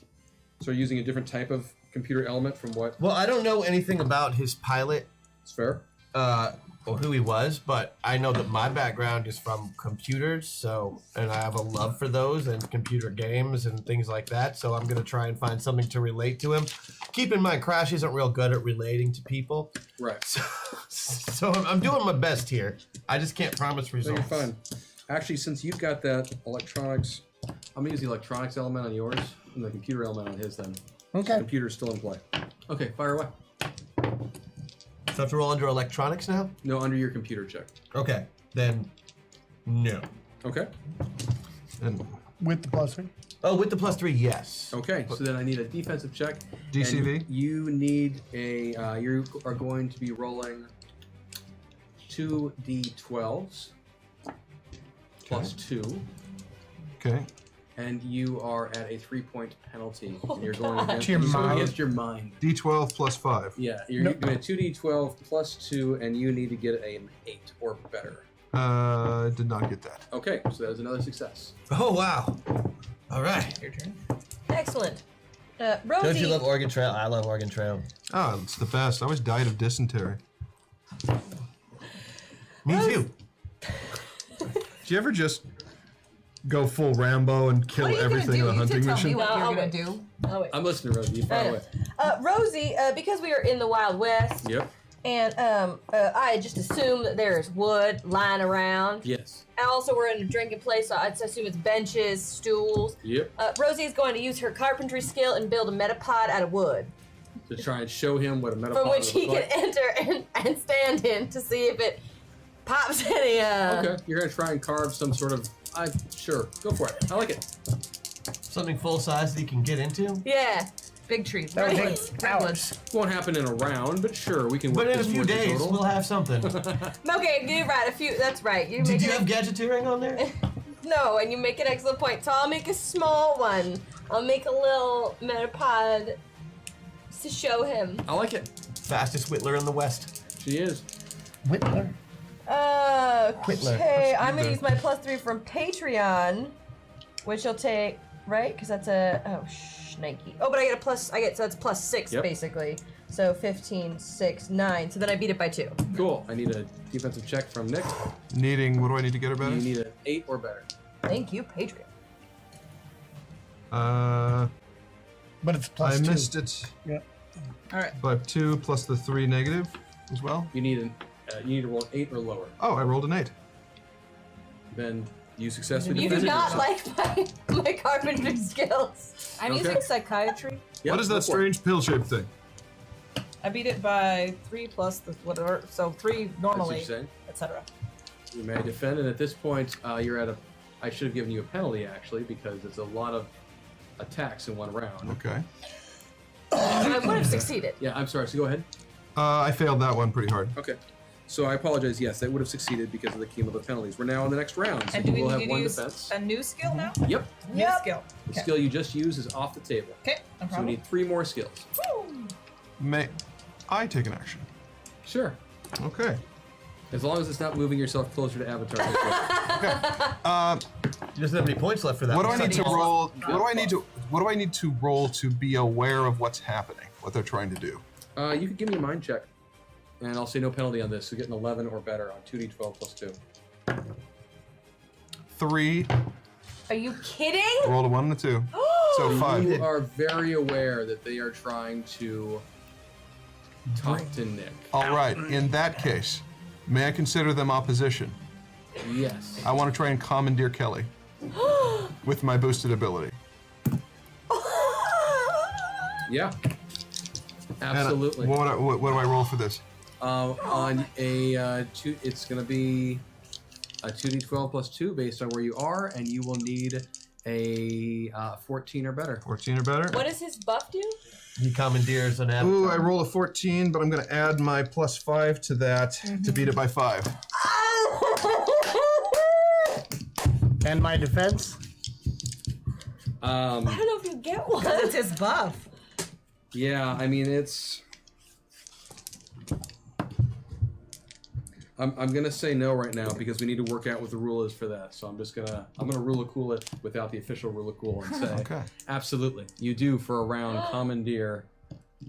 So using a different type of computer element from what? Well, I don't know anything about his pilot, It's fair. or who he was, but I know that my background is from computers, so, and I have a love for those and computer games and things like that, so I'm gonna try and find something to relate to him. Keep in mind, Crash isn't real good at relating to people, Right. so I'm doing my best here. I just can't promise So results. you're fine. Actually, since you've got that electronics, I'm gonna use the electronics element on yours and the computer element on his then. Okay. Computer's still in play. Okay, fire away. So I have to roll under electronics now? No, under your computer check. Okay, then no. Okay. And With the +3. Oh, with the +3, yes. Okay, so then I need a defensive check. DCV? And you need a, you are going to be rolling 2 D12s plus 2, okay. and you are at a 3-point penalty. And you're going God. against, To your you're going mind. against your mind. D12 plus 5. Yeah, you're doing a 2D12 plus 2, and you need to get an 8 or better. Did not get that. Okay, so that is another success. Oh, wow. All right. Your turn. Excellent. Rosie. Don't you love Oregon Trail? I love Oregon Trail. Oh, it's the best. I always died of dysentery. Me too. Do you ever just go full Rambo and kill What are you gonna everything do? in a You hunting did tell me mission? what No, you're I'll gonna wait. do. Oh, wait. I'm listening, Rosie. You fire away. Rosie, because we are in the Wild West, Yep. and I just assume that there is wood lying around. Yes. And also, we're in a drinking place, so I'd assume it's benches, stools. Yep. Rosie is going to use her carpentry skill and build a metapod out of wood, To try and show him what a metaphor from which he can enter and stand in to see if it pops any. Okay, you're gonna try and carve some sort of. Sure, go for it. I like it. Something full size that you can get into? Yeah. Big trees. That would Redwoods. take Redwoods. Won't happen in a round, but sure, we can work But in a this few towards the days, total. we'll have something. Okay, you're right. That's right. You Did make you an have gadgeteering on there? No, and you make an excellent point. So I'll make a small one. I'll make a little metapod to show him. I like it. Fastest Whittler in the West. She is. Whittler. Whittler. Okay, I'm gonna use my +3 from Patreon, which will take right because that's a Nike. Oh, but I get a plus. So it's +6 Yep. basically. So 15, 6, 9. So then I beat it by 2. Cool. I need a defensive check from Nick. Needing, what do I need to get her better? You need an 8 or better. Thank you, Patreon. But it's plus I 2. missed it Yeah. All right. by 2 plus the 3 negative as well. You need to roll an 8 or lower. Oh, I rolled an 8. Then you successfully You do defended not yourself. like my carpentry skills. I'm Okay. using psychiatry. Yep, What is go that for it. strange pill-shaped thing? I beat it by 3 plus the whatever. So 3 That's what normally, you're saying. etc. You may defend, and at this point, you're at a. I should have given you a penalty actually because it's a lot of attacks in one round. Okay. I would have succeeded. Yeah, I'm sorry. So go ahead. I failed that one pretty hard. Okay. So I apologize. Yes, that would have succeeded because of the cumulative penalties. We're now in the next round, so And do you we will need have to one use defense. a new skill now? Yep. New skill. The Okay. skill you just used is off the table. Okay, no So we problem. need 3 more skills. May I take an action? Sure. Okay. As long as it's not moving yourself closer to Avatar. He doesn't have any points left for that. What do I need to roll? Yeah. What do I need to roll to be aware of what's happening? What they're trying to do? You can give me a mind check, and I'll say no penalty on this. So get an 11 or better on 2d12 plus 2. 3. Are you kidding? Rolled a 1 and a 2. So 5. You are very aware that they are trying to talk to Nick. All right. In that case, may I consider them opposition? Yes. I want to try and commandeer Kelly with my boosted ability. Yeah. And, Absolutely. what do I roll for this? On a it's going to be a 2d12 plus 2 based on where you are, and you will need a 14 or better. 14 or better? What does his buff do? He commandeers an avatar. Ooh, I roll a 14, but I'm going to add my plus 5 to that to beat it by 5. And my defense? I don't know if you get one. Because it's his buff. Yeah, I mean it's. I'm gonna say no right now because we need to work out what the rule is for that. So I'm gonna rule of cool it without the official rule of cool and say Okay. absolutely you do for a round commandeer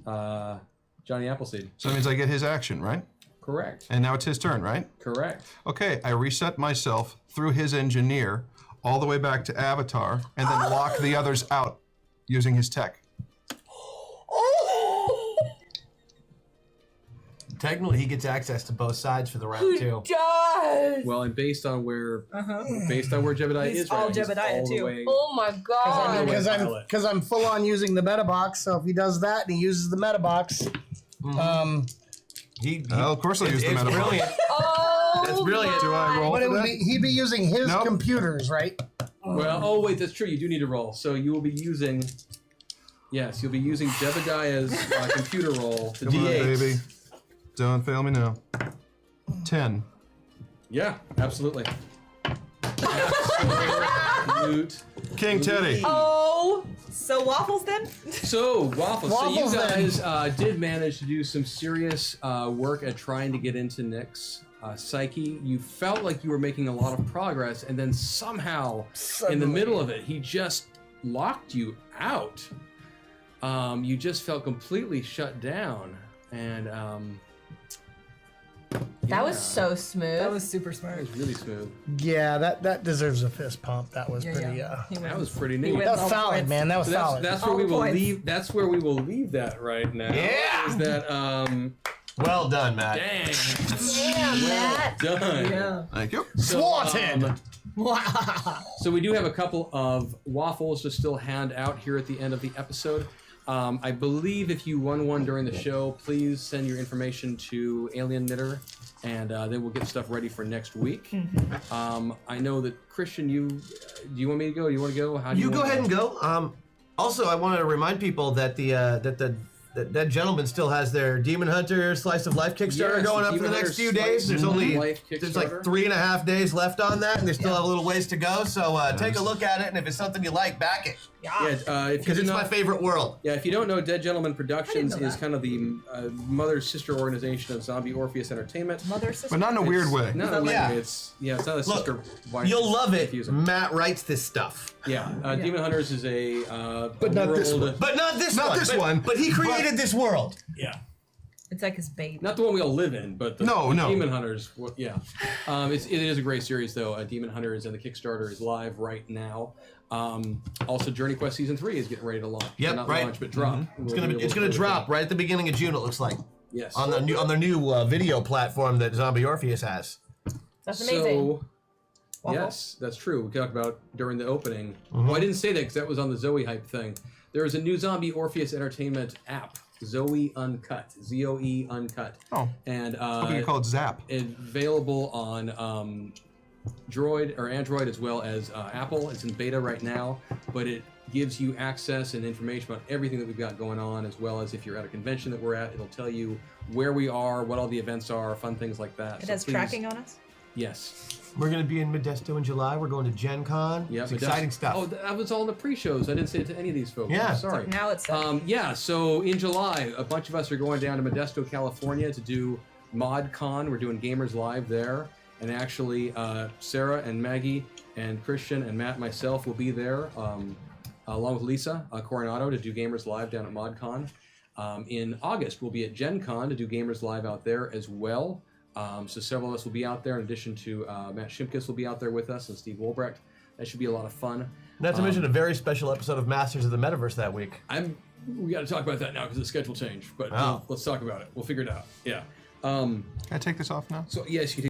Johnny Appleseed. So that means I get his action, right? Correct. And now it's his turn, right? Correct. Okay, I reset myself through his engineer all the way back to Avatar and then lock the others out using his tech. Technically, he gets access to both sides for the round too. Does. Well, and based on where Jebediah He's is right all now, Jebediah, all the too. way- Oh my god. Because I'm full on using the meta box, so if he does that and he uses the meta box, Of course I'll use the it's meta box. brilliant. Oh, That's brilliant. Do I roll but it for would that? be he'd be using his Nope. computers, right? Well, oh wait, that's true. You do need to roll. So you will be using. Yes, you'll be using Jebediah's computer roll to Come on, D8. baby. Don't fail me now. 10. Yeah, absolutely. Absolute. King Teddy. Oh. So waffles then? So Waffles. So Waffles, you then. guys did manage to do some serious work at trying to get into Nick's psyche. You felt like you were making a lot of progress, and then somehow, in the middle of it, he just locked you out. You just felt completely shut down, and That was yeah, so smooth. That was super that smart. was really smooth. Yeah, that deserves a fist pump. That was Yeah, pretty. yeah. He That wins. was pretty He neat. wins That was all solid, points. man. That was So solid. that's All where we the will points. leave. That's where we will leave that right now. Yeah. Is that Well done, Matt. dang Damn, Matt. done. Yeah. Thank you. So, Swatted. So we do have a couple of waffles to still hand out here at the end of the episode. I believe if you won one during the show, please send your information to Alien Knitter, and then we'll get stuff ready for next week. I know that Christian, do you want me to go? Do you want to go? How do You go want ahead and go. Also, I wanted to remind people that that gentleman still has their Demon Hunter Slice of Life Kickstarter Yes, going the up for the Demon next few Hunter days. Slice There's only of Life there's like Kickstarter. 3.5 days left on that, and they still have a little ways to go. So take a look at it, and if it's something you like, back it. Yeah, if you Because do it's not, my favorite world. Yeah, if you don't know, Dead Gentleman I Productions didn't know is that. kind of the mother sister organization of Zombie Orpheus Entertainment. Mother, sister. But not in a weird way. Not in a weird Yeah. way. It's it's not a Look, sister. wife. You'll love it. Confusing. Matt writes this stuff. Yeah, Demon Hunters is a But not this world- one. But not this Not one. this But- one. But he created this world. Yeah. It's like his baby. Not the one we all live in, but the No, the no. Demon Hunters. Yeah, it is a great series though. Demon Hunters and the Kickstarter is live right now. Also, Journey Quest Season 3 is getting ready to launch. Yep, Not right. launch, but drop. It's gonna drop right at the beginning of June. It looks like Yes. on the new video platform that Zombie Orpheus has. That's amazing. So, yes, that's true. We talked about during the opening. Well, I didn't say that because that was on the Zoe hype thing. There is a new Zombie Orpheus Entertainment app, Zoe Uncut, ZOE Uncut. Oh. And Hope you call it Zap. available on Droid or Android as well as Apple. It's in beta right now, but it gives you access and information about everything that we've got going on, as well as if you're at a convention that we're at, it'll tell you where we are, what all the events are, fun things like that. It So has please- tracking on us. Yes. We're gonna be in Modesto in July. We're going to Gen Con. Yeah, It's but exciting that's- stuff. Oh, that was all in the pre-shows. I didn't say it to any of these folks. Yeah. I'm sorry. Now it's Yeah, so in July, a bunch of us are going down to Modesto, California to do ModCon. We're doing Gamers Live there. And actually, Sarah and Maggie and Christian and Matt and myself will be there, along with Lisa Coronado, to do Gamers Live down at ModCon. In August, we'll be at Gen Con to do Gamers Live out there as well. So several of us will be out there, in addition to Matt Shimkus will be out there with us and Steve Wolbrecht. That should be a lot of fun. Not to mention a very special episode of Masters of the Metaverse that week. We got to talk about that now because the schedule changed, but Oh. let's talk about it. We'll figure it out. Yeah. Can I take this off now? So yes, you can.